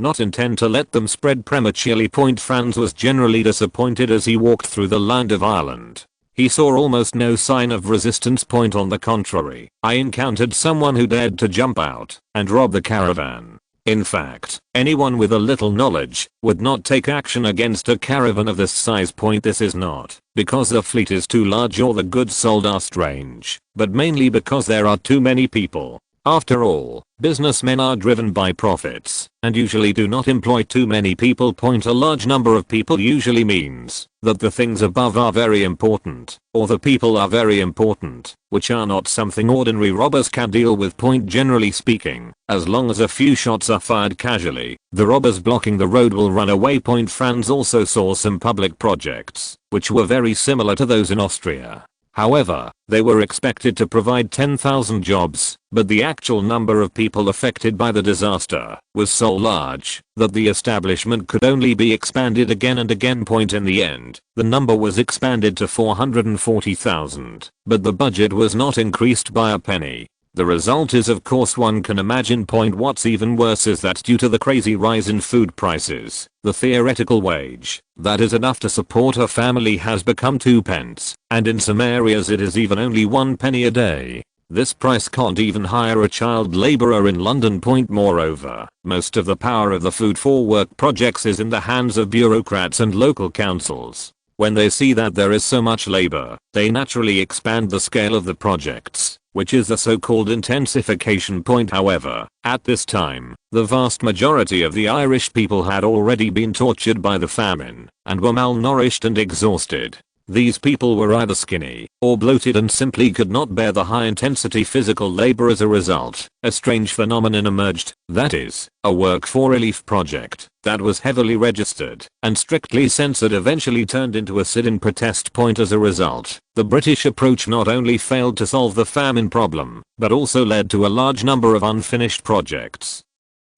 not intend to let them spread prematurely. Point. Franz was generally disappointed as he walked through the land of Ireland. He saw almost no sign of resistance. Point. On the contrary, I encountered someone who dared to jump out and rob the caravan. In fact, anyone with a little knowledge would not take action against a caravan of this size. Point. This is not because the fleet is too large or the goods sold are strange, but mainly because there are too many people. After all, businessmen are driven by profits and usually do not employ too many people. Point. A large number of people usually means that the things above are very important, or the people are very important, which are not something ordinary robbers can deal with. Point. Generally speaking, as long as a few shots are fired casually, the robbers blocking the road will run away. Point. Franz also saw some public projects which were very similar to those in Austria. However, they were expected to provide 10,000 jobs, but the actual number of people affected by the disaster was so large that the establishment could only be expanded again and again. Point. In the end, the number was expanded to 440,000, but the budget was not increased by a penny. The result is, of course, one can imagine. Point. What's even worse is that due to the crazy rise in food prices, the theoretical wage that is enough to support a family has become 2 pence, and in some areas it is even only 1 penny a day. This price can't even hire a child laborer in London. Point. Moreover, most of the power of the food for work projects is in the hands of bureaucrats and local councils. When they see that there is so much labor, they naturally expand the scale of the projects, which is the so-called intensification. Point. However, at this time, the vast majority of the Irish people had already been tortured by the famine and were malnourished and exhausted. These people were either skinny or bloated and simply could not bear the high-intensity physical labor. As a result, a strange phenomenon emerged, that is, a work for relief project that was heavily registered and strictly censored eventually turned into a sit-in protest. Point. As a result, the British approach not only failed to solve the famine problem, but also led to a large number of unfinished projects.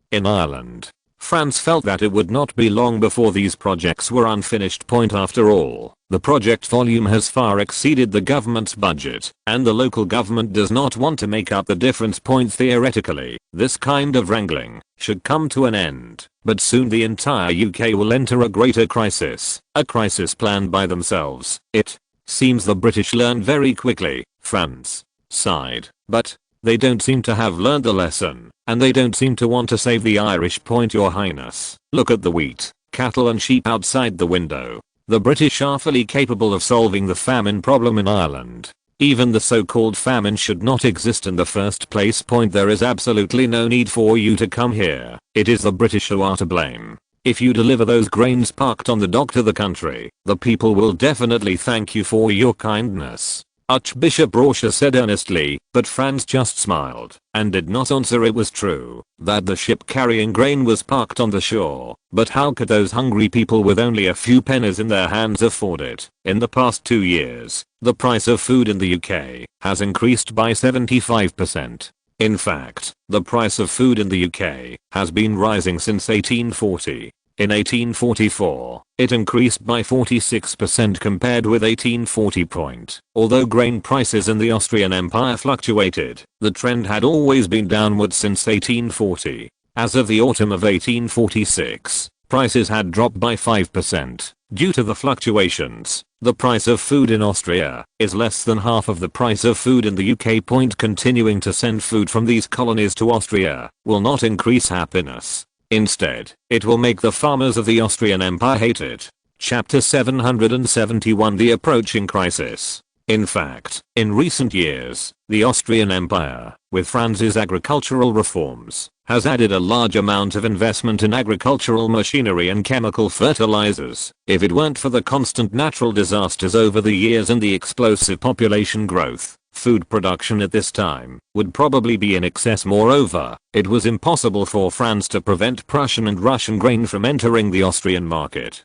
In Ireland, France felt that it would not be long before these projects were unfinished. Point. After all, the project volume has far exceeded the government's budget, and the local government does not want to make up the difference. Point. Theoretically, this kind of wrangling should come to an end, but soon the entire UK will enter a greater crisis, a crisis planned by themselves. It seems the British learned very quickly. France sighed, but they don't seem to have learned the lesson, and they don't seem to want to save the Irish. Point. Your Highness, look at the wheat, cattle and sheep outside the window. The British are fully capable of solving the famine problem in Ireland. Even the so-called famine should not exist in the first place. Point. There is absolutely no need for you to come here. It is the British who are to blame. If you deliver those grains parked on the dock to the country, the people will definitely thank you for your kindness. Archbishop Prussia said earnestly, but Franz just smiled and did not answer. It was true that the ship carrying grain was parked on the shore, but how could those hungry people with only a few pennies in their hands afford it? In the past 2 years, the price of food in the UK has increased by 75%. In fact, the price of food in the UK has been rising since 1840. In 1844, it increased by 46% compared with 1840. Although grain prices in the Austrian Empire fluctuated, the trend had always been downward since 1840. As of the autumn of 1846, prices had dropped by 5%. Due to the fluctuations, the price of food in Austria is less than half of the price of food in the UK. Continuing to send food from these colonies to Austria will not increase happiness. Instead, it will make the farmers of the Austrian Empire hate it. Chapter 771, The Approaching Crisis. In fact, in recent years, the Austrian Empire, with Franz's agricultural reforms, has added a large amount of investment in agricultural machinery and chemical fertilizers. If it weren't for the constant natural disasters over the years and the explosive population growth, food production at this time would probably be in excess. Moreover, it was impossible for Franz to prevent Prussian and Russian grain from entering the Austrian market.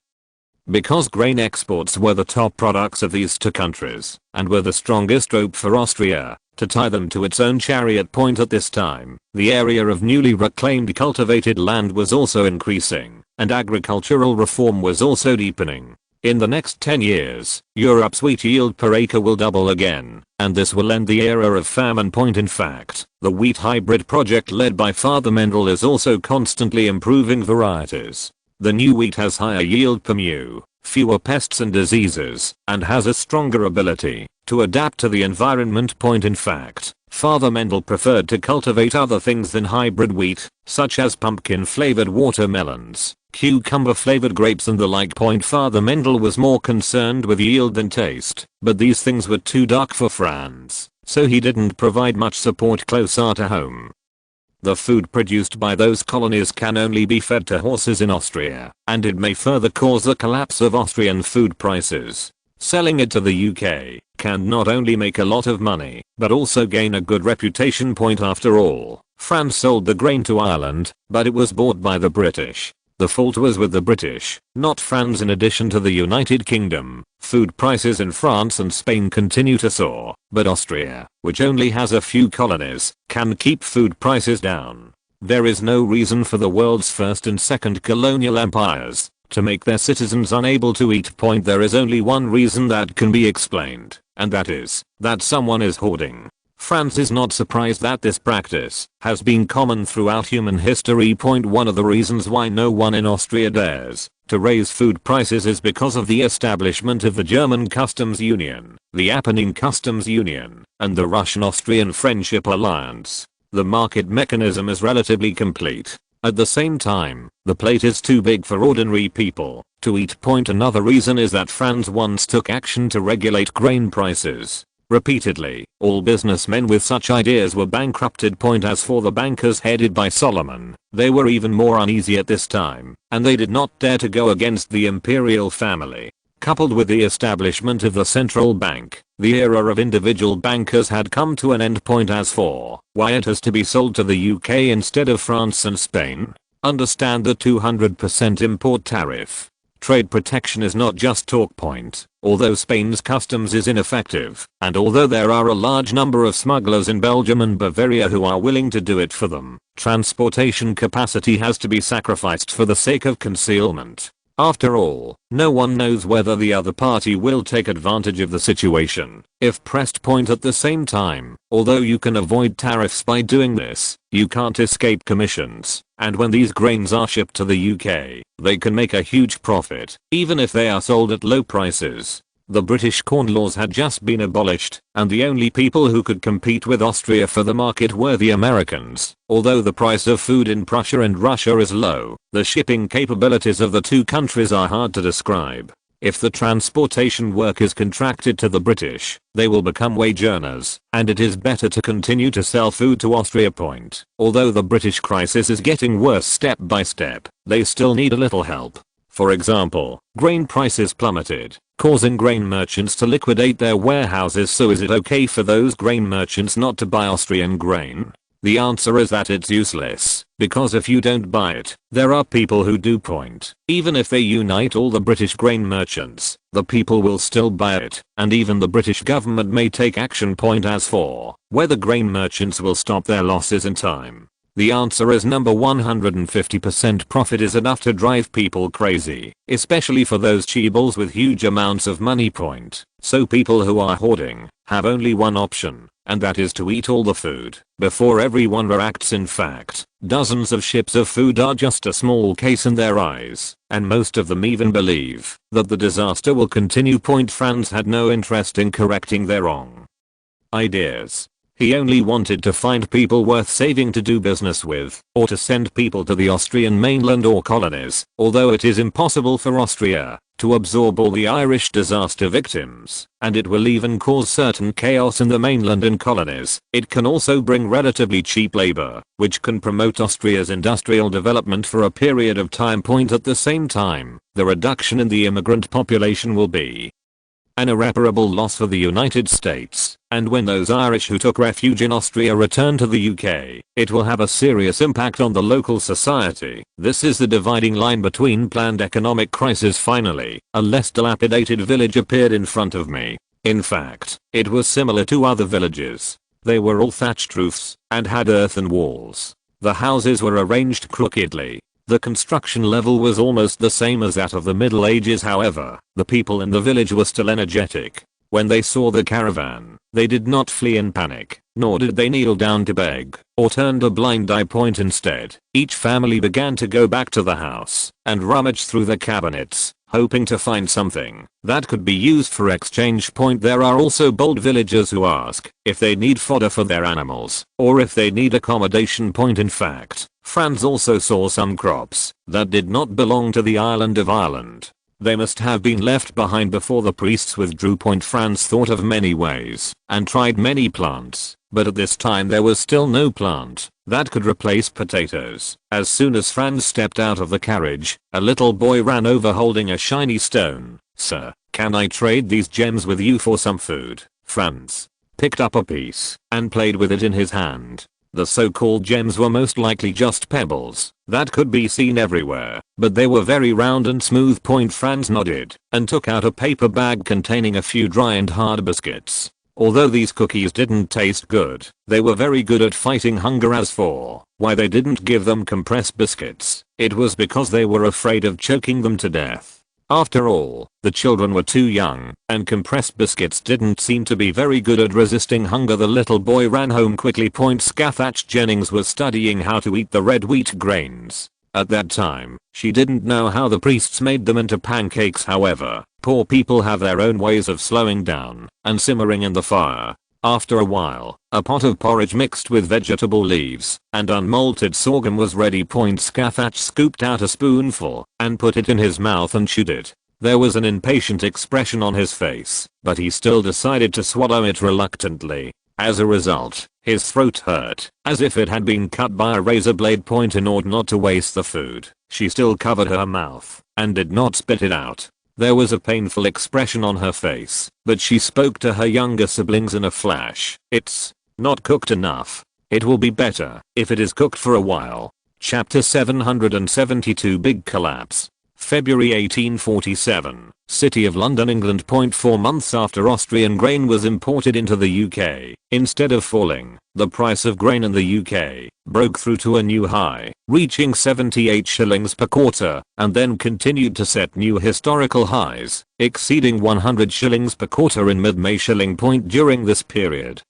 Because grain exports were the top products of these two countries, and were the strongest rope for Austria to tie them to its own chariot. At this time, the area of newly reclaimed cultivated land was also increasing, and agricultural reform was also deepening. In the next 10 years, Europe's wheat yield per acre will double again, and this will end the era of famine. In fact, the wheat hybrid project led by Father Mendel is also constantly improving varieties. The new wheat has higher yield per mu, fewer pests and diseases, and has a stronger ability to adapt to the environment. In fact, Father Mendel preferred to cultivate other things than hybrid wheat, such as pumpkin-flavored watermelons, cucumber-flavored grapes and the like. Father Mendel was more concerned with yield than taste, but these things were too dark for Franz, so he didn't provide much support closer to home. The food produced by those colonies can only be fed to horses in Austria, and it may further cause the collapse of Austrian food prices. Selling it to the UK can not only make a lot of money, but also gain a good reputation. After all, France sold the grain to Ireland, but it was bought by the British. The fault was with the British, not France. In addition to the United Kingdom, food prices in France and Spain continue to soar, but Austria, which only has a few colonies, can keep food prices down. There is no reason for the world's first and second colonial empires to make their citizens unable to eat. There is only one reason that can be explained, and that is that someone is hoarding. France is not surprised that this practice has been common throughout human history. One of the reasons why no one in Austria dares to raise food prices is because of the establishment of the German Customs Union, the Apennine Customs Union, and the Russian-Austrian Friendship Alliance. The market mechanism is relatively complete. At the same time, the plate is too big for ordinary people to eat. Another reason is that Franz once took action to regulate grain prices. Repeatedly, all businessmen with such ideas were bankrupted. As for the bankers headed by Solomon, they were even more uneasy at this time, and they did not dare to go against the Imperial family. Coupled with the establishment of the central bank, the era of individual bankers had come to an end. As for why it has to be sold to the UK instead of France and Spain, understand the 200% import tariff. Trade protection is not just talk. Although Spain's customs is ineffective, and although there are a large number of smugglers in Belgium and Bavaria who are willing to do it for them, transportation capacity has to be sacrificed for the sake of concealment. After all, no one knows whether the other party will take advantage of the situation if pressed. At the same time, although you can avoid tariffs by doing this, you can't escape commissions, and when these grains are shipped to the UK, they can make a huge profit, even if they are sold at low prices. The British corn laws had just been abolished, and the only people who could compete with Austria for the market were the Americans. Although the price of food in Prussia and Russia is low, the shipping capabilities of the two countries are hard to describe. If the transportation work is contracted to the British, they will become wage earners, and it is better to continue to sell food to Austria. Although the British crisis is getting worse step by step, they still need a little help. For example, grain prices plummeted, causing grain merchants to liquidate their warehouses. So is it okay for those grain merchants not to buy Austrian grain? The answer is that it's useless, because if you don't buy it, there are people who do. Even if they unite all the British grain merchants, the people will still buy it, and even the British government may take action. As for whether grain merchants will stop their losses in time, the answer is number 150%. Profit is enough to drive people crazy, especially for those cheebles with huge amounts of money. So people who are hoarding have only one option, and that is to eat all the food before everyone reacts. In fact, dozens of ships of food are just a small case in their eyes, and most of them even believe that the disaster will continue. Franz had no interest in correcting their wrong ideas. He only wanted to find people worth saving to do business with, or to send people to the Austrian mainland or colonies. Although it is impossible for Austria to absorb all the Irish disaster victims, and it will even cause certain chaos in the mainland and colonies, it can also bring relatively cheap labor, which can promote Austria's industrial development for a period of time. At the same time, the reduction in the immigrant population will be an irreparable loss for the United States, and when those Irish who took refuge in Austria return to the UK, it will have a serious impact on the local society. This is the dividing line between planned economic crisis. Finally, a less dilapidated village appeared in front of me. In fact, it was similar to other villages. They were all thatched roofs, and had earthen walls. The houses were arranged crookedly. The construction level was almost the same as that of the Middle Ages. However, the people in the village were still energetic. When they saw the caravan, they did not flee in panic, nor did they kneel down to beg, or turned a blind eye. Instead, each family began to go back to the house and rummage through the cabinets, hoping to find something that could be used for exchange. There are also bold villagers who ask if they need fodder for their animals, or if they need accommodation. In fact, Franz also saw some crops that did not belong to the island of Ireland. They must have been left behind before the priests withdrew. Franz thought of many ways and tried many plants, but at this time there was still no plant that could replace potatoes. As soon as Franz stepped out of the carriage, a little boy ran over holding a shiny stone. "Sir, can I trade these gems with you for some food?" Franz picked up a piece and played with it in his hand. The so-called gems were most likely just pebbles that could be seen everywhere, but they were very round and smooth. Franz nodded and took out a paper bag containing a few dry and hard biscuits. Although these cookies didn't taste good, they were very good at fighting hunger. As for why they didn't give them compressed biscuits, it was because they were afraid of choking them to death. After all, the children were too young, and compressed biscuits didn't seem to be very good at resisting hunger. The little boy ran home quickly. Scathach Jennings was studying how to eat the red wheat grains. At that time, she didn't know how the priests made them into pancakes. However, poor people have their own ways of slowing down and simmering in the fire. After a while, a pot of porridge mixed with vegetable leaves and unmalted sorghum was ready. Scathach scooped out a spoonful and put it in his mouth and chewed it. There was an impatient expression on his face, but he still decided to swallow it reluctantly. As a result, his throat hurt, as if it had been cut by a razor blade. In order not to waste the food, she still covered her mouth and did not spit it out. There was a painful expression on her face, but she spoke to her younger siblings in a flash. "It's not cooked enough. It will be better if it is cooked for a while." Chapter 772 Big Collapse. February 1847, City of London, England. 4 months after Austrian grain was imported into the UK, instead of falling, the price of grain in the UK broke through to a new high, reaching 78 shillings per quarter, and then continued to set new historical highs, exceeding 100 shillings per quarter in mid-May. During this period,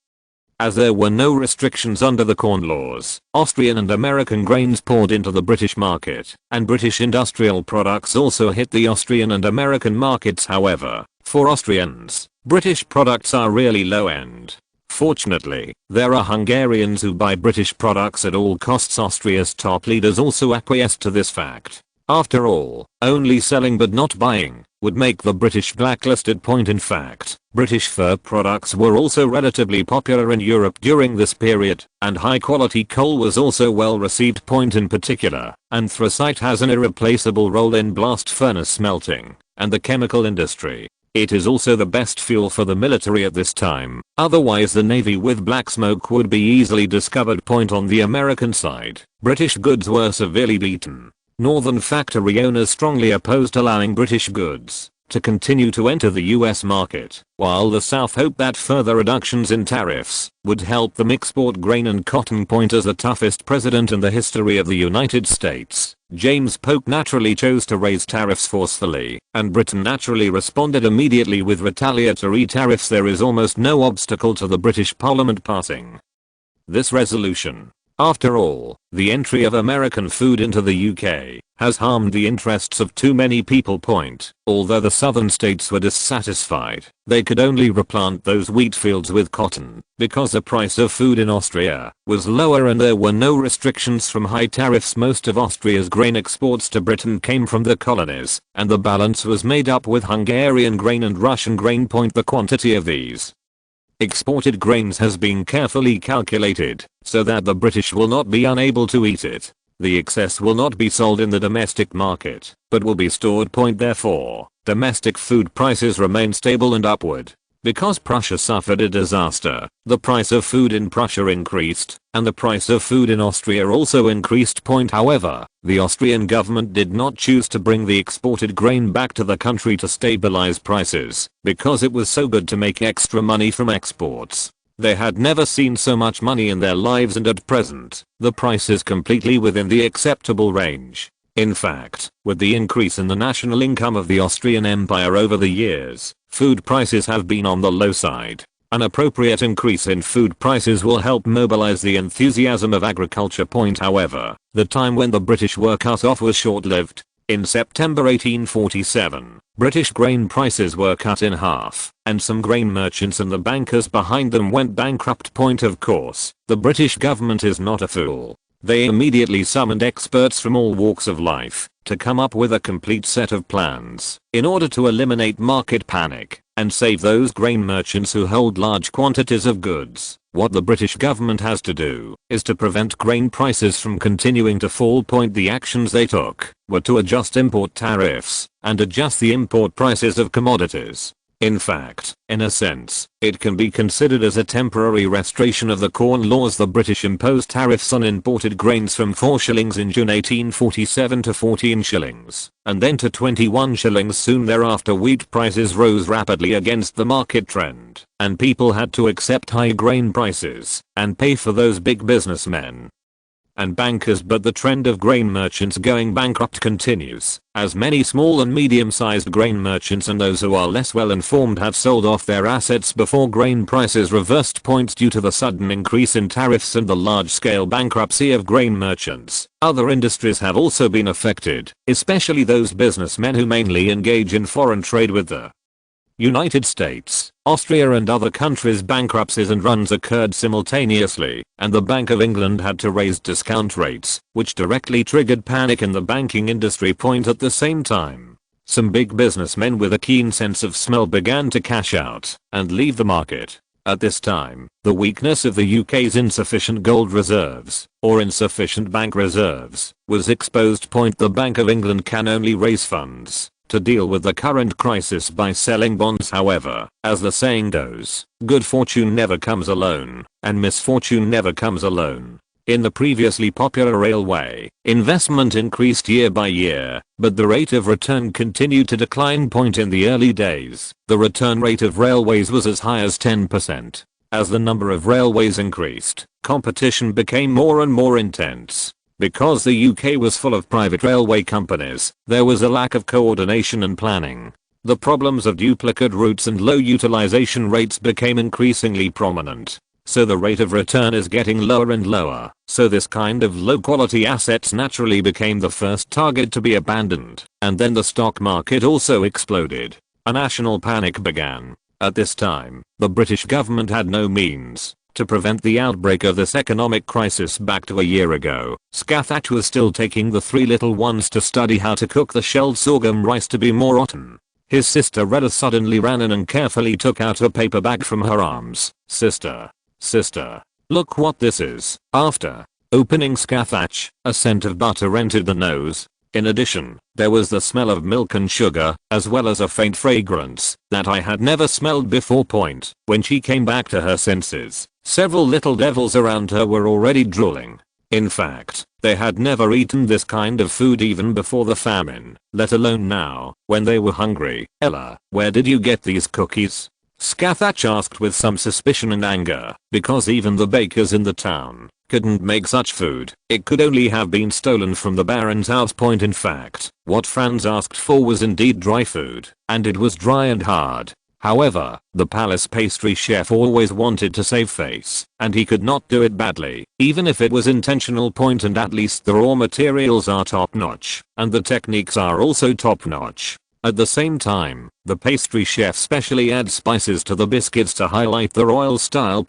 as there were no restrictions under the Corn Laws, Austrian and American grains poured into the British market, and British industrial products also hit the Austrian and American markets. However, for Austrians, British products are really low-end. Fortunately, there are Hungarians who buy British products at all costs. Austria's top leaders also acquiesced to this fact. After all, only selling but not buying would make the British blacklisted. In fact, British fur products were also relatively popular in Europe during this period, and high quality coal was also well received. In particular, anthracite has an irreplaceable role in blast furnace smelting and the chemical industry. It is also the best fuel for the military at this time, otherwise the navy with black smoke would be easily discovered. On the American side, British goods were severely beaten. Northern factory owners strongly opposed allowing British goods to continue to enter the US market, while the South hoped that further reductions in tariffs would help them export grain and cotton. As the toughest president in the history of the United States, James Polk naturally chose to raise tariffs forcefully, and Britain naturally responded immediately with retaliatory tariffs. There is almost no obstacle to the British Parliament passing this resolution. After all, the entry of American food into the UK has harmed the interests of too many people. Although the southern states were dissatisfied, they could only replant those wheat fields with cotton because the price of food in Austria was lower and there were no restrictions from high tariffs. Most of Austria's grain exports to Britain came from the colonies, and the balance was made up with Hungarian grain and Russian grain. The quantity of these exported grains has been carefully calculated so that the British will not be unable to eat it. The excess will not be sold in the domestic market, but will be stored. Therefore, domestic food prices remain stable and upward. Because Prussia suffered a disaster, the price of food in Prussia increased, and the price of food in Austria also increased. However, the Austrian government did not choose to bring the exported grain back to the country to stabilize prices, because it was so good to make extra money from exports. They had never seen so much money in their lives, and at present, the price is completely within the acceptable range. In fact, with the increase in the national income of the Austrian Empire over the years, food prices have been on the low side. An appropriate increase in food prices will help mobilize the enthusiasm of agriculture. However, the time when the British were cut off was short-lived. In September 1847, British grain prices were cut in half, and some grain merchants and the bankers behind them went bankrupt. Of course, the British government is not a fool. They immediately summoned experts from all walks of life to come up with a complete set of plans in order to eliminate market panic and save those grain merchants who hold large quantities of goods. What the British government has to do is to prevent grain prices from continuing to fall. The actions they took were to adjust import tariffs and adjust the import prices of commodities. In fact, in a sense, it can be considered as a temporary restoration of the Corn Laws. The British imposed tariffs on imported grains from 4 shillings in June 1847 to 14 shillings, and then to 21 shillings soon thereafter. Wheat prices rose rapidly against the market trend, and people had to accept high grain prices and pay for those big businessmen and bankers. But the trend of grain merchants going bankrupt continues, as many small and medium-sized grain merchants and those who are less well informed have sold off their assets before grain prices reversed. Due to the sudden increase in tariffs and the large-scale bankruptcy of grain merchants, other industries have also been affected, especially those businessmen who mainly engage in foreign trade with the United States, Austria and other countries. Bankruptcies and runs occurred simultaneously, and the Bank of England had to raise discount rates, which directly triggered panic in the banking industry. At the same time, some big businessmen with a keen sense of smell began to cash out and leave the market. At this time, the weakness of the UK's insufficient gold reserves, or insufficient bank reserves, was exposed. The Bank of England can only raise funds to deal with the current crisis by selling bonds. However, as the saying goes, good fortune never comes alone, and misfortune never comes alone. In the previously popular railway, investment increased year by year, but the rate of return continued to decline. In the early days, the return rate of railways was as high as 10%. As the number of railways increased, competition became more and more intense. Because the UK was full of private railway companies, there was a lack of coordination and planning. The problems of duplicate routes and low utilization rates became increasingly prominent. So the rate of return is getting lower and lower. So this kind of low quality assets naturally became the first target to be abandoned. And then the stock market also exploded. A national panic began. At this time, the British government had no means to prevent the outbreak of this economic crisis. Back to a year ago, Scathach was still taking the 3 little ones to study how to cook the shelled sorghum rice to be more rotten. His sister Retta suddenly ran in and carefully took out a paper bag from her arms. Sister, look what this is. After opening Scathach, a scent of butter entered the nose. In addition, there was the smell of milk and sugar, as well as a faint fragrance that I had never smelled before. When she came back to her senses, several little devils around her were already drooling. In fact, they had never eaten this kind of food even before the famine, let alone now, when they were hungry. Ella, where did you get these cookies? Scathach asked with some suspicion and anger, because even the bakers in the town couldn't make such food. It could only have been stolen from the Baron's house. In fact, what Franz asked for was indeed dry food, and it was dry and hard. However, the palace pastry chef always wanted to save face, and he could not do it badly, even if it was intentional. And at least the raw materials are top notch, and the techniques are also top notch. At the same time, the pastry chef specially adds spices to the biscuits to highlight the royal style.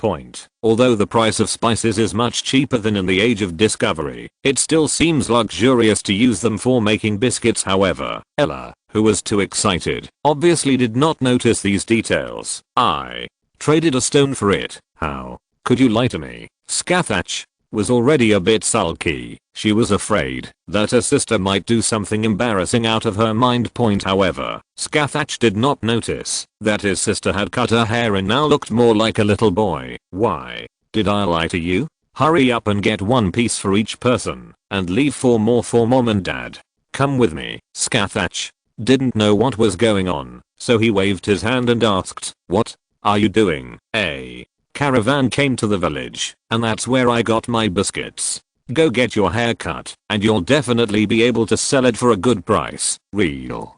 Although the price of spices is much cheaper than in the age of discovery, it still seems luxurious to use them for making biscuits. However, Ella, who was too excited, obviously did not notice these details. I traded a stone for it. How could you lie to me? Scathach was already a bit sulky. She was afraid that her sister might do something embarrassing out of her mind. However, Scathach did not notice that his sister had cut her hair and now looked more like a little boy. Why did I lie to you? Hurry up and get one piece for each person, and leave 4 more for mom and dad. Come with me. Scathach didn't know what was going on, so he waved his hand and asked, "What are you doing?" A caravan came to the village, and that's where I got my biscuits. Go get your hair cut, and you'll definitely be able to sell it for a good price. Real.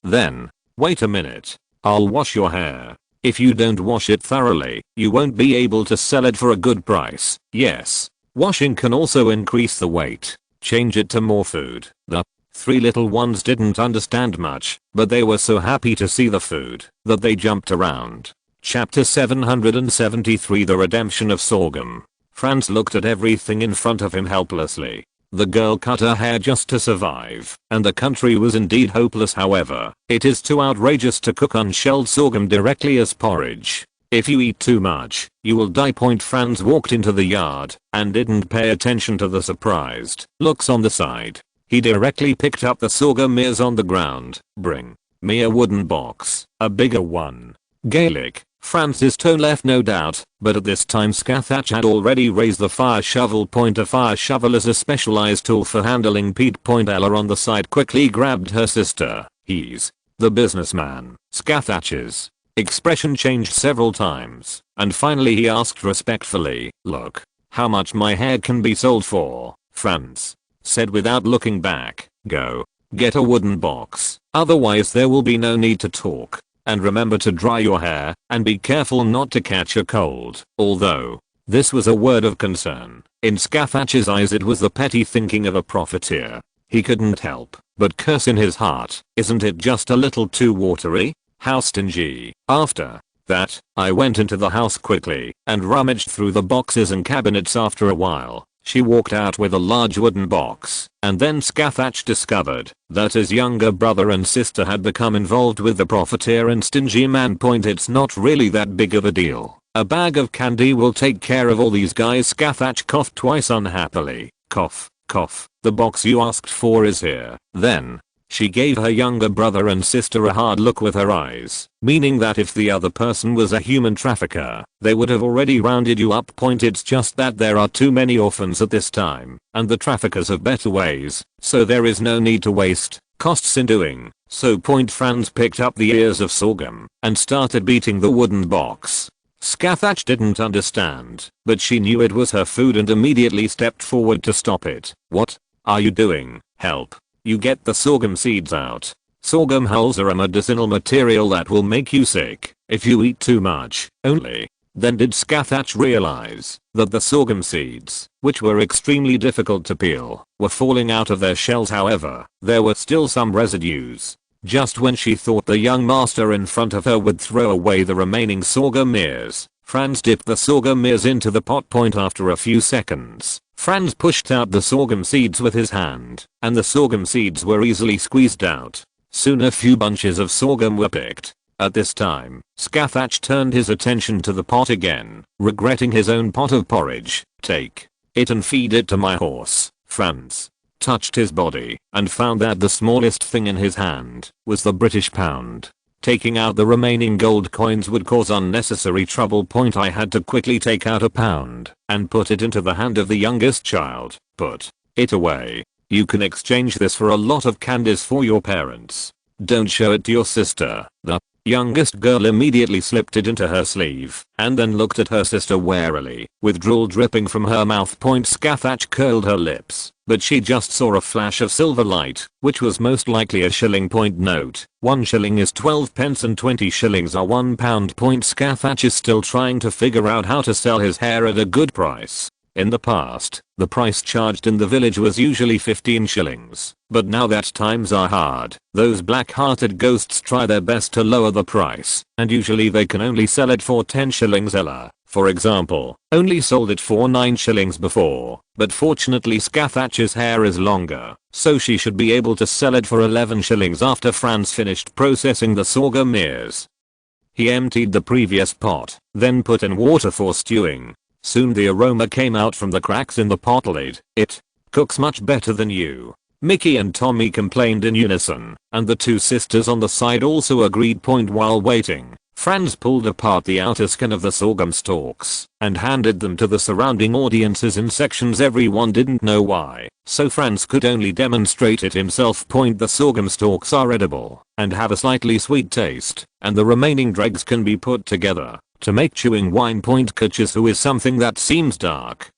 Then, wait a minute. I'll wash your hair. If you don't wash it thoroughly, you won't be able to sell it for a good price. Yes. Washing can also increase the weight. Change it to more food. The 3 little ones didn't understand much, but they were so happy to see the food that they jumped around. Chapter 773, The Redemption of Sorghum. Franz looked at everything in front of him helplessly. The girl cut her hair just to survive, and the country was indeed hopeless. However, it is too outrageous to cook unshelled sorghum directly as porridge. If you eat too much, you will die. Franz walked into the yard and didn't pay attention to the surprised looks on the side. He directly picked up the sorghum ears on the ground. Bring me a wooden box, a bigger one. Gaelic. Franz's tone left no doubt, but at this time Scathach had already raised the fire shovel. A fire shovel is a specialized tool for handling peat. Ella on the side quickly grabbed her sister. He's the businessman. Scathach's expression changed several times, and finally he asked respectfully, "Look, how much my hair can be sold for?" Franz said without looking back, "Go get a wooden box, otherwise there will be no need to talk. And remember to dry your hair, and be careful not to catch a cold." Although this was a word of concern, in Scathach's eyes it was the petty thinking of a profiteer. He couldn't help but curse in his heart. Isn't it just a little too watery? How stingy. After that, I went into the house quickly and rummaged through the boxes and cabinets. After a while, she walked out with a large wooden box, and then Scathach discovered that his younger brother and sister had become involved with the profiteer and stingy man. It's not really that big of a deal. A bag of candy will take care of all these guys. Scathach coughed twice unhappily. Cough, cough. The box you asked for is here. Then she gave her younger brother and sister a hard look with her eyes, meaning that if the other person was a human trafficker, they would have already rounded you up. It's just that there are too many orphans at this time, and the traffickers have better ways, so there is no need to waste costs in doing so. Franz picked up the ears of sorghum and started beating the wooden box. Scathach didn't understand, but she knew it was her food and immediately stepped forward to stop it. "What are you doing? Help. You get the sorghum seeds out. Sorghum hulls are a medicinal material that will make you sick if you eat too much." Only then did Scathach realize that the sorghum seeds, which were extremely difficult to peel, were falling out of their shells. However, there were still some residues. Just when she thought the young master in front of her would throw away the remaining sorghum ears, Franz dipped the sorghum ears into the pot. After a few seconds, Franz pushed out the sorghum seeds with his hand, and the sorghum seeds were easily squeezed out. Soon a few bunches of sorghum were picked. At this time, Scathach turned his attention to the pot again, regretting his own pot of porridge. "Take it and feed it to my horse, Franz." touched his body, and found that the smallest thing in his hand was the British pound. Taking out the remaining gold coins would cause unnecessary trouble. I had to quickly take out a pound and put it into the hand of the youngest child. Put it away. You can exchange this for a lot of candies for your parents. Don't show it to your sister. The youngest girl immediately slipped it into her sleeve and then looked at her sister warily, with drool dripping from her mouth. Scathach curled her lips, but she just saw a flash of silver light, which was most likely a shilling. Note: 1 shilling is 12 pence and 20 shillings are £1. Scathach is still trying to figure out how to sell his hair at a good price. In the past, the price charged in the village was usually 15 shillings, but now that times are hard, those black-hearted ghosts try their best to lower the price, and usually they can only sell it for 10 shillings. Ella, for example, only sold it for 9 shillings before, but fortunately Scathach's hair is longer, so she should be able to sell it for 11 shillings after Franz finished processing the sorghum ears. He emptied the previous pot, then put in water for stewing. Soon the aroma came out from the cracks in the pot lid. It cooks much better than you. Mickey and Tommy complained in unison, and the two sisters on the side also agreed. While waiting, Franz pulled apart the outer skin of the sorghum stalks and handed them to the surrounding audiences in sections. Everyone didn't know why, so Franz could only demonstrate it himself. The sorghum stalks are edible and have a slightly sweet taste, and the remaining dregs can be put together to make chewing wine. Crucible is something that seems dark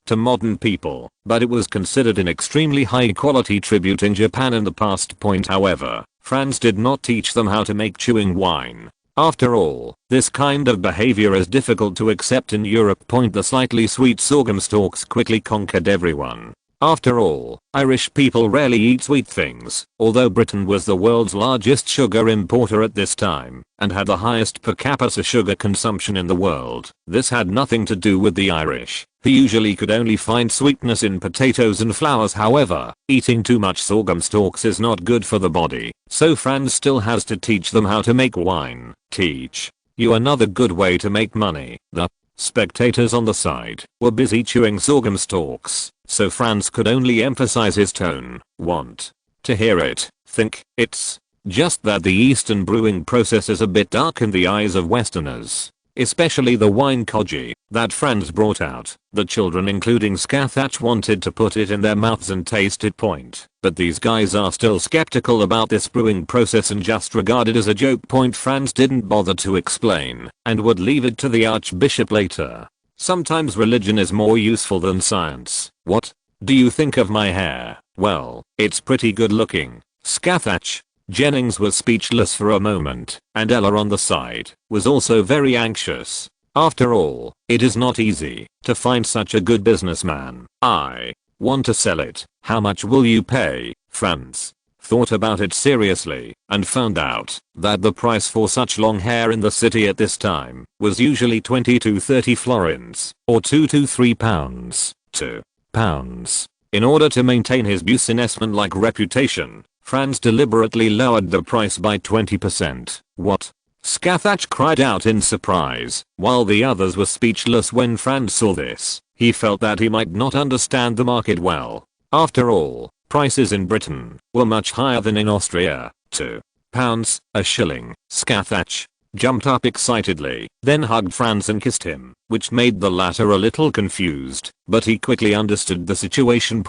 to modern people, but it was considered an extremely high quality tribute in Japan in the past. However, Franz did not teach them how to make chewing wine. After all, this kind of behavior is difficult to accept in Europe. The slightly sweet sorghum stalks quickly conquered everyone. After all, Irish people rarely eat sweet things, although Britain was the world's largest sugar importer at this time, and had the highest per capita sugar consumption in the world. This had nothing to do with the Irish, who usually could only find sweetness in potatoes and flowers. However, eating too much sorghum stalks is not good for the body, so Franz still has to teach them how to make wine. Teach you another good way to make money. The spectators on the side were busy chewing sorghum stalks, so Franz could only emphasize his tone. Want to hear it? Think it's just that the Eastern brewing process is a bit dark in the eyes of Westerners, especially the wine koji that Franz brought out. The children, including Scathach, wanted to put it in their mouths and taste it. But these guys are still skeptical about this brewing process and just regard it as a joke. Franz didn't bother to explain and would leave it to the Archbishop later. Sometimes religion is more useful than science. What do you think of my hair? Well, it's pretty good looking. Scathach. Jennings was speechless for a moment, and Ella on the side was also very anxious. After all, it is not easy to find such a good businessman. I want to sell it. How much will you pay? Franz thought about it seriously and found out that the price for such long hair in the city at this time was usually 20 to 30 florins, or 2 to 3 pounds. 2 pounds. In order to maintain his businessman-like reputation, Franz deliberately lowered the price by 20%. What? Scathach cried out in surprise, while the others were speechless when Franz saw this. He felt that he might not understand the market well. After all, prices in Britain were much higher than in Austria. 2 pounds, a shilling. Scathach jumped up excitedly, then hugged Franz and kissed him, which made the latter a little confused, but he quickly understood the situation.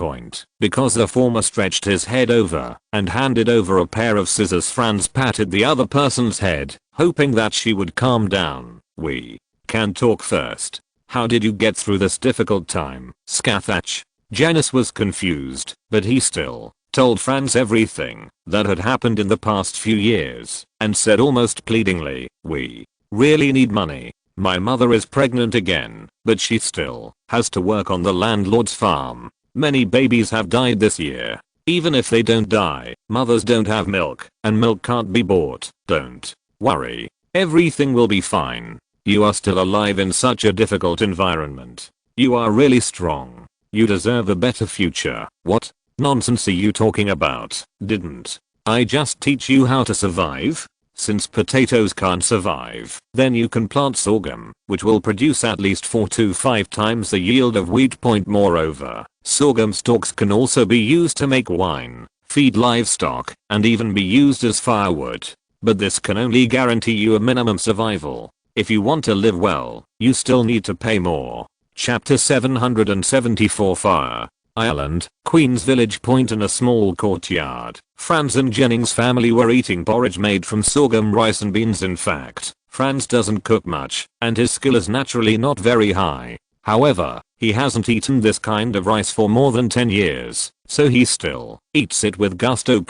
Because the former stretched his head over and handed over a pair of scissors, Franz patted the other person's head, hoping that she would calm down. We can talk first. How did you get through this difficult time, Scathach? Janice was confused, but he still told Franz everything that had happened in the past few years, and said almost pleadingly, "We really need money. My mother is pregnant again, but she still has to work on the landlord's farm. Many babies have died this year. Even if they don't die, mothers don't have milk, and milk can't be bought. Don't worry. Everything will be fine. You are still alive in such a difficult environment. You are really strong. You deserve a better future." What nonsense are you talking about? Didn't I just teach you how to survive? Since potatoes can't survive, then you can plant sorghum, which will produce at least 4 to 5 times the yield of wheat. Moreover, sorghum stalks can also be used to make wine, feed livestock, and even be used as firewood. But this can only guarantee you a minimum survival. If you want to live well, you still need to pay more. Chapter 774 Fire. Ireland, Queen's Village. In a small courtyard, Franz and Jennings' family were eating porridge made from sorghum, rice and beans. In fact, Franz doesn't cook much, and his skill is naturally not very high. However, he hasn't eaten this kind of rice for more than 10 years, so he still eats it with gusto.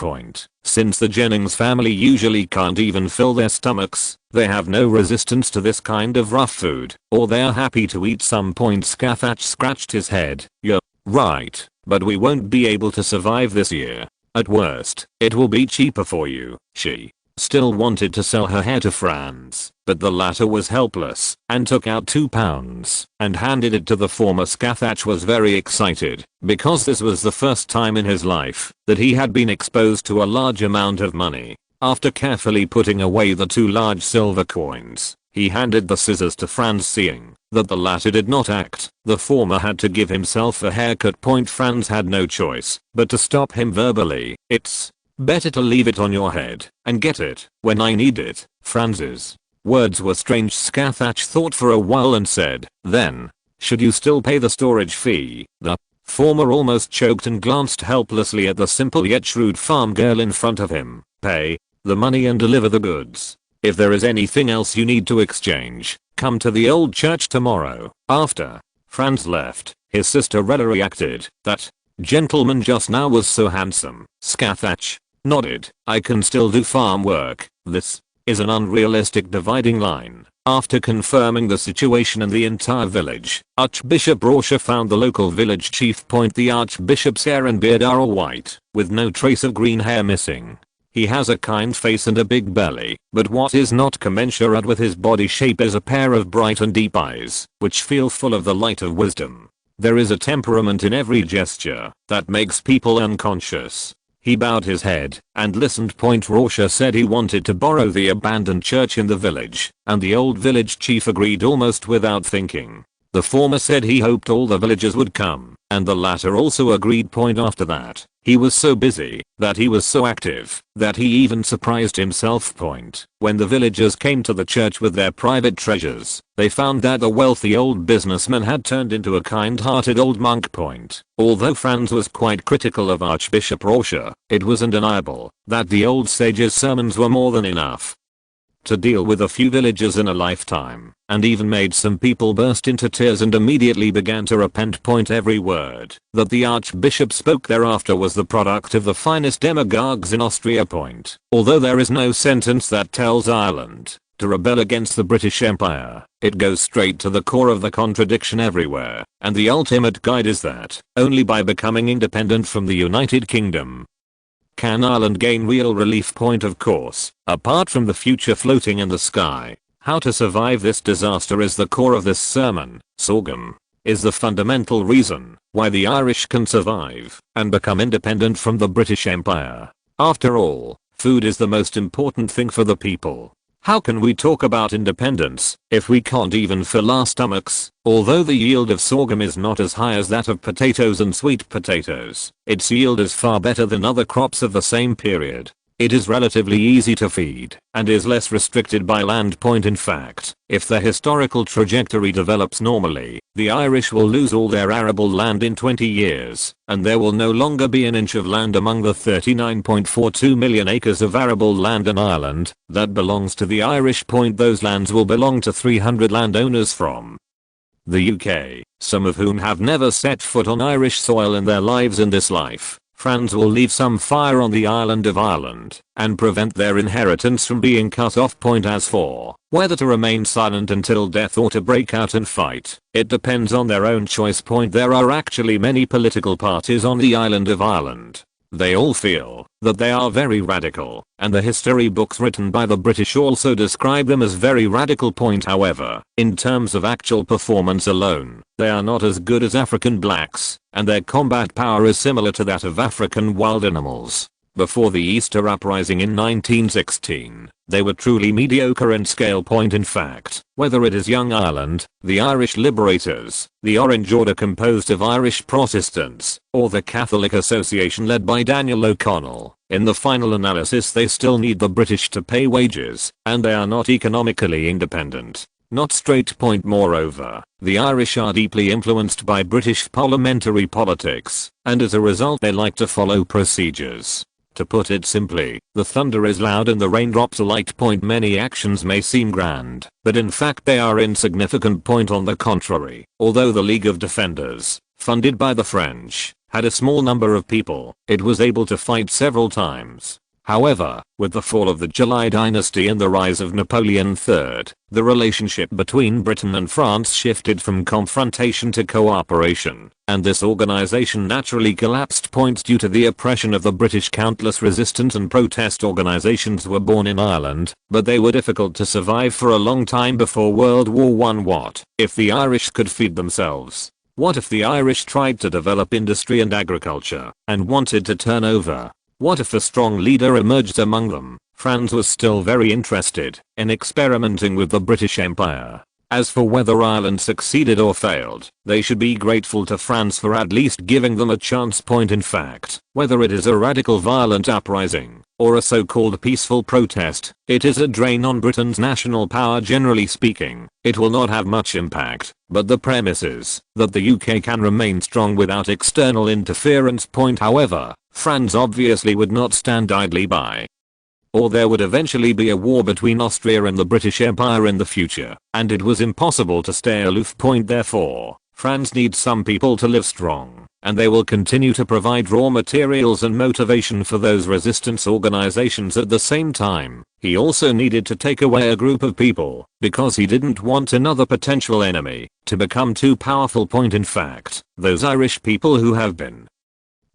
Since the Jennings family usually can't even fill their stomachs, they have no resistance to this kind of rough food, or they're happy to eat some. Scathach scratched his head. You're right, but we won't be able to survive this year. At worst, it will be cheaper for you. She still wanted to sell her hair to Franz, but the latter was helpless and took out £2 and handed it to the former. Scathach was very excited because this was the first time in his life that he had been exposed to a large amount of money. After carefully putting away the 2 large silver coins, he handed the scissors to Franz. Seeing that the latter did not act, the former had to give himself a haircut. Franz had no choice but to stop him verbally. It's better to leave it on your head and get it when I need it. Franz's words were strange. Scathach thought for a while and said, then, should you still pay the storage fee? The former almost choked and glanced helplessly at the simple yet shrewd farm girl in front of him. Pay the money and deliver the goods. If there is anything else you need to exchange, come to the old church tomorrow. After Franz left, his sister Rella reacted. That gentleman just now was so handsome. Scathach nodded. I can still do farm work. This is an unrealistic dividing line. After confirming the situation in the entire village, Archbishop Prussia found the local village chief. The Archbishop's hair and beard are all white, with no trace of green hair missing. He has a kind face and a big belly, but what is not commensurate with his body shape is a pair of bright and deep eyes, which feel full of the light of wisdom. There is a temperament in every gesture that makes people unconscious. He bowed his head and listened. Prussia said he wanted to borrow the abandoned church in the village, and the old village chief agreed almost without thinking. The former said he hoped all the villagers would come, and the latter also agreed. After that, he was so busy that he was so active that he even surprised himself. When the villagers came to the church with their private treasures, they found that the wealthy old businessman had turned into a kind-hearted old monk. Although Franz was quite critical of Archbishop Prussia, it was undeniable that the old sage's sermons were more than enough to deal with a few villagers in a lifetime, and even made some people burst into tears and immediately began to repent. Every word that the archbishop spoke thereafter was the product of the finest demagogues in Austria. Although there is no sentence that tells Ireland to rebel against the British Empire, it goes straight to the core of the contradiction everywhere, and the ultimate guide is that only by becoming independent from the United Kingdom can Ireland gain real relief. Of course, apart from the future floating in the sky, how to survive this disaster is the core of this sermon. Sorghum is the fundamental reason why the Irish can survive and become independent from the British Empire. After all, food is the most important thing for the people. How can we talk about independence if we can't even fill our stomachs? Although the yield of sorghum is not as high as that of potatoes and sweet potatoes, its yield is far better than other crops of the same period. It is relatively easy to feed and is less restricted by land. In fact, if the historical trajectory develops normally, the Irish will lose all their arable land in 20 years, and there will no longer be an inch of land among the 39.42 million acres of arable land in Ireland that belongs to the Irish. Those lands will belong to 300 landowners from the UK, some of whom have never set foot on Irish soil in their lives. In this life, Franz will leave some fire on the island of Ireland and prevent their inheritance from being cut off. As for whether to remain silent until death or to break out and fight, it depends on their own choice. There are actually many political parties on the island of Ireland. They all feel that they are very radical, and the history books written by the British also describe them as very radical. However, in terms of actual performance alone, they are not as good as African blacks, and their combat power is similar to that of African wild animals. Before the Easter Uprising in 1916, they were truly mediocre in scale point. In fact, whether it is Young Ireland, the Irish Liberators, the Orange Order composed of Irish Protestants, or the Catholic Association led by Daniel O'Connell, in the final analysis they still need the British to pay wages, and they are not economically independent. Not straight point. Moreover, the Irish are deeply influenced by British parliamentary politics, and as a result they like to follow procedures. To put it simply, the thunder is loud and the raindrops are light. Many actions may seem grand, but in fact they are insignificant. On the contrary, although the League of Defenders, funded by the French, had a small number of people, it was able to fight several times. However, with the fall of the July dynasty and the rise of Napoleon III, the relationship between Britain and France shifted from confrontation to cooperation, and this organization naturally collapsed. Due to the oppression of the British, countless resistance and protest organizations were born in Ireland, but they were difficult to survive for a long time before World War I. What if the Irish could feed themselves? What if the Irish tried to develop industry and agriculture, and wanted to turn over? What if a strong leader emerged among them? Franz was still very interested in experimenting with the British Empire. As for whether Ireland succeeded or failed, they should be grateful to France for at least giving them a chance. In fact, whether it is a radical violent uprising, or a so-called peaceful protest, it is a drain on Britain's national power. Generally speaking, it will not have much impact, but the premise is that the UK can remain strong without external interference. However, France obviously would not stand idly by. Or there would eventually be a war between Austria and the British Empire in the future, and it was impossible to stay aloof. Therefore, France needs some people to live strong, and they will continue to provide raw materials and motivation for those resistance organizations. At the same time, he also needed to take away a group of people, because he didn't want another potential enemy to become too powerful. In fact, those Irish people who have been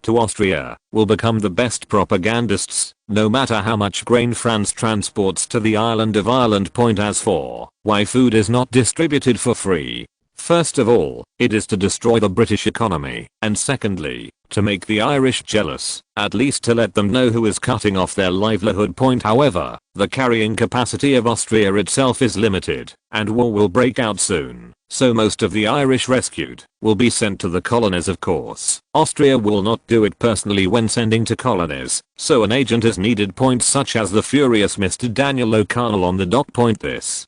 to Austria will become the best propagandists, no matter how much grain France transports to the island of Ireland. As for why food is not distributed for free, first of all, it is to destroy the British economy, and secondly, to make the Irish jealous, at least to let them know who is cutting off their livelihood. However, the carrying capacity of Austria itself is limited, and war will break out soon. So most of the Irish rescued will be sent to the colonies. Of course, Austria will not do it personally when sending to colonies, so an agent is needed. Such as the furious Mr. Daniel O'Connell on the dock. This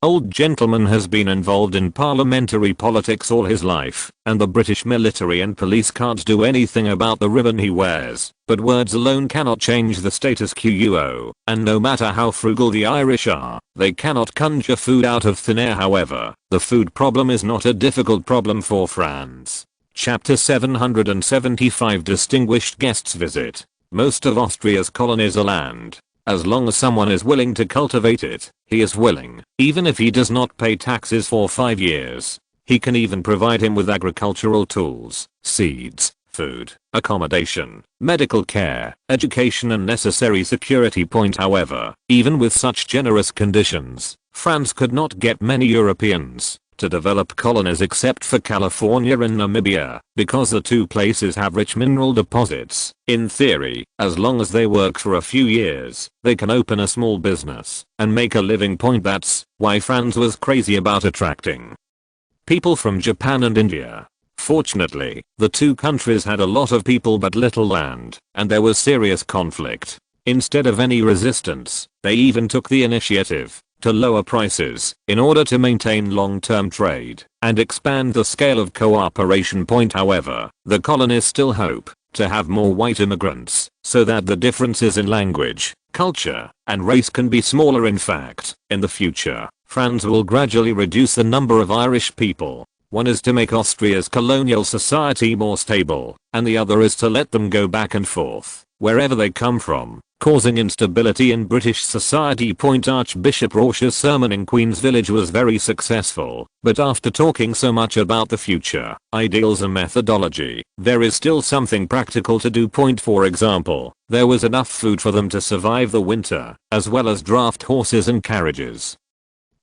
old gentleman has been involved in parliamentary politics all his life, and the British military and police can't do anything about the ribbon he wears, but words alone cannot change the status quo, and no matter how frugal the Irish are, they cannot conjure food out of thin air. However, the food problem is not a difficult problem for France. Chapter 775 Distinguished Guests Visit. Most of Austria's colonies are land. As long as someone is willing to cultivate it, he is willing, even if he does not pay taxes for 5 years. He can even provide him with agricultural tools, seeds, food, accommodation, medical care, education and necessary security. However, even with such generous conditions, France could not get many Europeans to develop colonies except for California and Namibia, because the two places have rich mineral deposits. In theory, as long as they work for a few years, they can open a small business and make a living. That's why France was crazy about attracting people from Japan and India. Fortunately, the two countries had a lot of people but little land, and there was serious conflict. Instead of any resistance, they even took the initiative to lower prices in order to maintain long-term trade and expand the scale of cooperation. However, the colonies still hope to have more white immigrants so that the differences in language, culture, and race can be smaller. In fact, in the future, France will gradually reduce the number of Irish people. One is to make Austria's colonial society more stable, and the other is to let them go back and forth wherever they come from, causing instability in British society. Archbishop Roche's sermon in Queen's Village was very successful, but after talking so much about the future, ideals and methodology, there is still something practical to do. For example, there was enough food for them to survive the winter, as well as draft horses and carriages.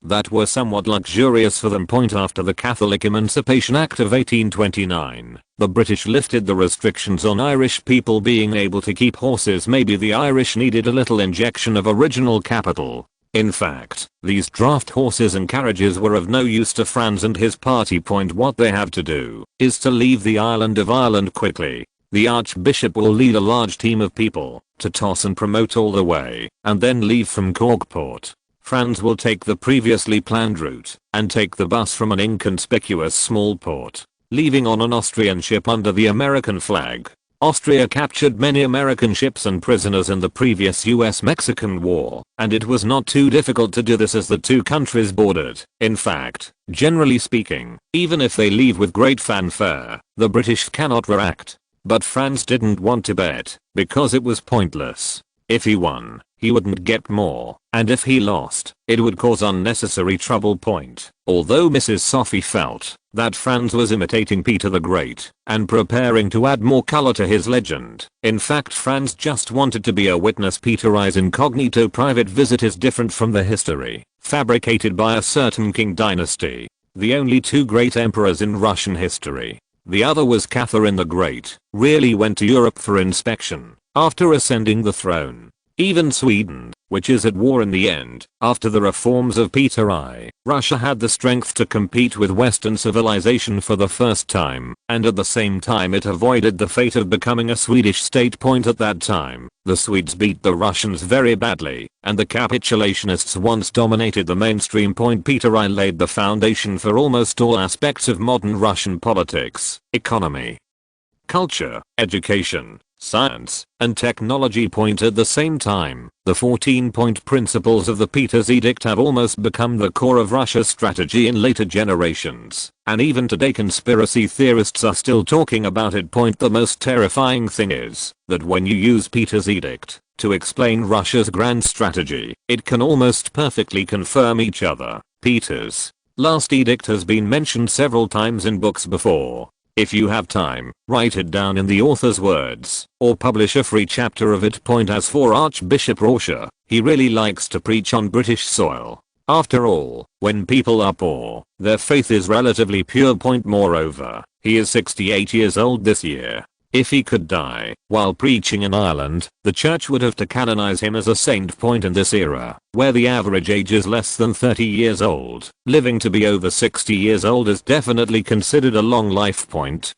that were somewhat luxurious for them. After the Catholic Emancipation Act of 1829, the British lifted the restrictions on Irish people being able to keep horses. Maybe the Irish needed a little injection of original capital. In fact, these draft horses and carriages were of no use to Franz and his party. What they have to do is to leave the island of Ireland quickly. The Archbishop will lead a large team of people to toss and promote all the way, and then leave from Corkport. Franz will take the previously planned route and take the bus from an inconspicuous small port, leaving on an Austrian ship under the American flag. Austria captured many American ships and prisoners in the previous US-Mexican War, and it was not too difficult to do this as the two countries bordered. In fact, generally speaking, even if they leave with great fanfare, the British cannot react. But Franz didn't want to bet, because it was pointless. If he won, he wouldn't get more, and if he lost, it would cause unnecessary trouble. Although Mrs. Sophie felt that Franz was imitating Peter the Great and preparing to add more color to his legend, in fact Franz just wanted to be a witness. Peter's incognito private visit is different from the history fabricated by a certain king dynasty, the only two great emperors in Russian history. The other was Catherine the Great, really went to Europe for inspection after ascending the throne. Even Sweden, which is at war in the end, after the reforms of Peter I, Russia had the strength to compete with Western civilization for the first time, and at the same time it avoided the fate of becoming a Swedish state. At that time, the Swedes beat the Russians very badly, and the capitulationists once dominated the mainstream. Peter I laid the foundation for almost all aspects of modern Russian politics, economy, culture, education, science, and technology. At the same time, the 14-point principles of the Peter's Edict have almost become the core of Russia's strategy in later generations, and even today conspiracy theorists are still talking about it. The most terrifying thing is that when you use Peter's Edict to explain Russia's grand strategy, it can almost perfectly confirm each other. Peter's last edict has been mentioned several times in books before. If you have time, write it down in the author's words, or publish a free chapter of it. As for Archbishop Prussia, he really likes to preach on British soil. After all, when people are poor, their faith is relatively pure. Moreover, he is 68 years old this year. If he could die while preaching in Ireland, the church would have to canonize him as a saint. In this era, where the average age is less than 30 years old, living to be over 60 years old is definitely considered a long life.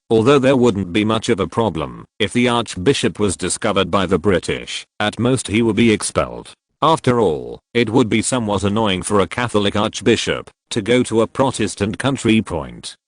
Although there wouldn't be much of a problem if the archbishop was discovered by the British, at most he would be expelled. After all, it would be somewhat annoying for a Catholic archbishop to go to a Protestant country.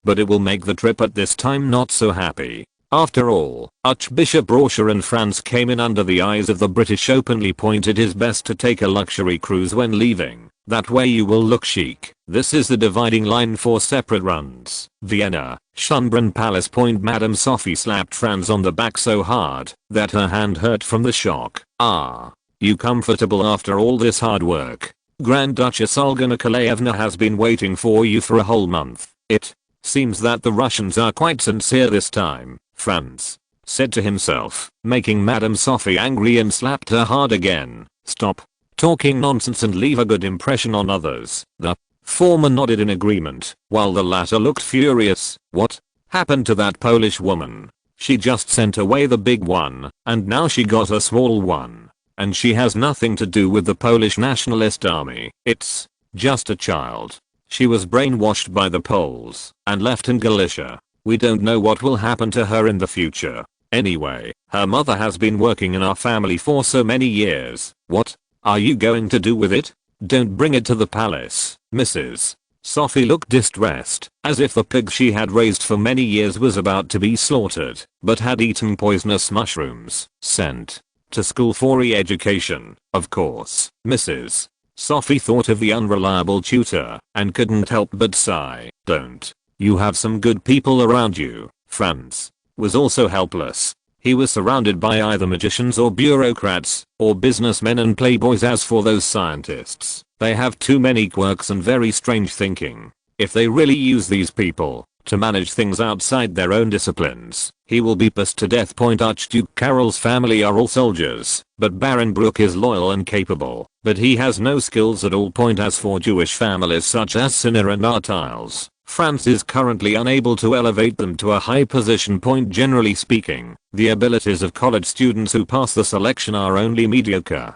But it will make the trip at this time not so happy. After all, Archbishop Prussia and Franz came in under the eyes of the British openly. It is best to take a luxury cruise when leaving, that way you will look chic. This is the dividing line for separate runs. Vienna, Schönbrunn Palace. Madame Sophie slapped Franz on the back so hard that her hand hurt from the shock. Ah, you comfortable after all this hard work? Grand Duchess Olga Nikolaevna has been waiting for you for a whole month. It seems that the Russians are quite sincere this time, Franz said to himself, making Madame Sophie angry, and slapped her hard again. Stop talking nonsense and leave a good impression on others. The former nodded in agreement, while the latter looked furious. What happened to that Polish woman? She just sent away the big one, and now she got a small one. And she has nothing to do with the Polish Nationalist Army. It's just a child. She was brainwashed by the Poles and left in Galicia. We don't know what will happen to her in the future. Anyway, her mother has been working in our family for so many years. What are you going to do with it? Don't bring it to the palace, Mrs. Sophie looked distressed, as if the pig she had raised for many years was about to be slaughtered, but had eaten poisonous mushrooms. Sent to school for re-education, of course. Mrs. Sophie thought of the unreliable tutor and couldn't help but sigh. Don't you have some good people around you? Franz was also helpless. He was surrounded by either magicians or bureaucrats, or businessmen and playboys. As for those scientists, they have too many quirks and very strange thinking. If they really use these people, to manage things outside their own disciplines. He will be pissed to death. Archduke Karol's family are all soldiers, but Baron Bruck is loyal and capable, but he has no skills at all. As for Jewish families such as Sinner and Artiles, France is currently unable to elevate them to a high position. Generally speaking, the abilities of college students who pass the selection are only mediocre,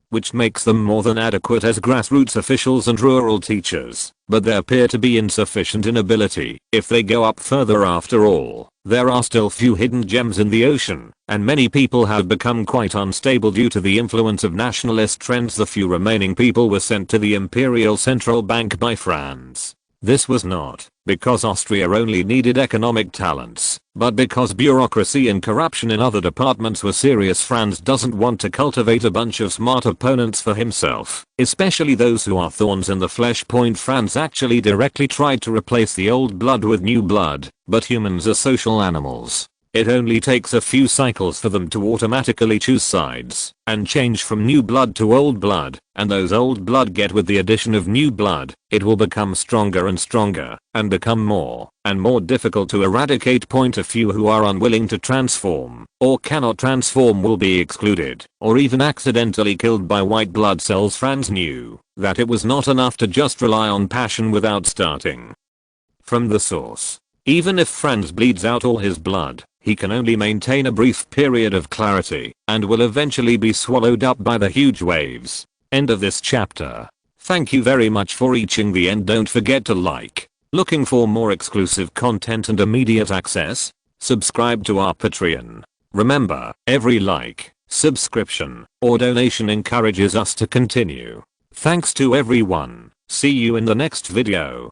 which makes them more than adequate as grassroots officials and rural teachers, but they appear to be insufficient in ability. If they go up further, after all, there are still few hidden gems in the ocean, and many people have become quite unstable due to the influence of nationalist trends. The few remaining people were sent to the Imperial Central Bank by France. This was not because Austria only needed economic talents, but because bureaucracy and corruption in other departments were serious. Franz doesn't want to cultivate a bunch of smart opponents for himself, especially those who are thorns in the flesh. Franz actually directly tried to replace the old blood with new blood, but humans are social animals. It only takes a few cycles for them to automatically choose sides and change from new blood to old blood, and those old blood get with the addition of new blood. It will become stronger and stronger and become more and more difficult to eradicate. A few who are unwilling to transform or cannot transform will be excluded or even accidentally killed by white blood cells. Franz knew that it was not enough to just rely on passion without starting from the source. Even if Franz bleeds out all his blood, he can only maintain a brief period of clarity and will eventually be swallowed up by the huge waves. End of this chapter. Thank you very much for reaching the end. Don't forget to like. Looking for more exclusive content and immediate access? Subscribe to our Patreon. Remember, every like, subscription, or donation encourages us to continue. Thanks to everyone. See you in the next video.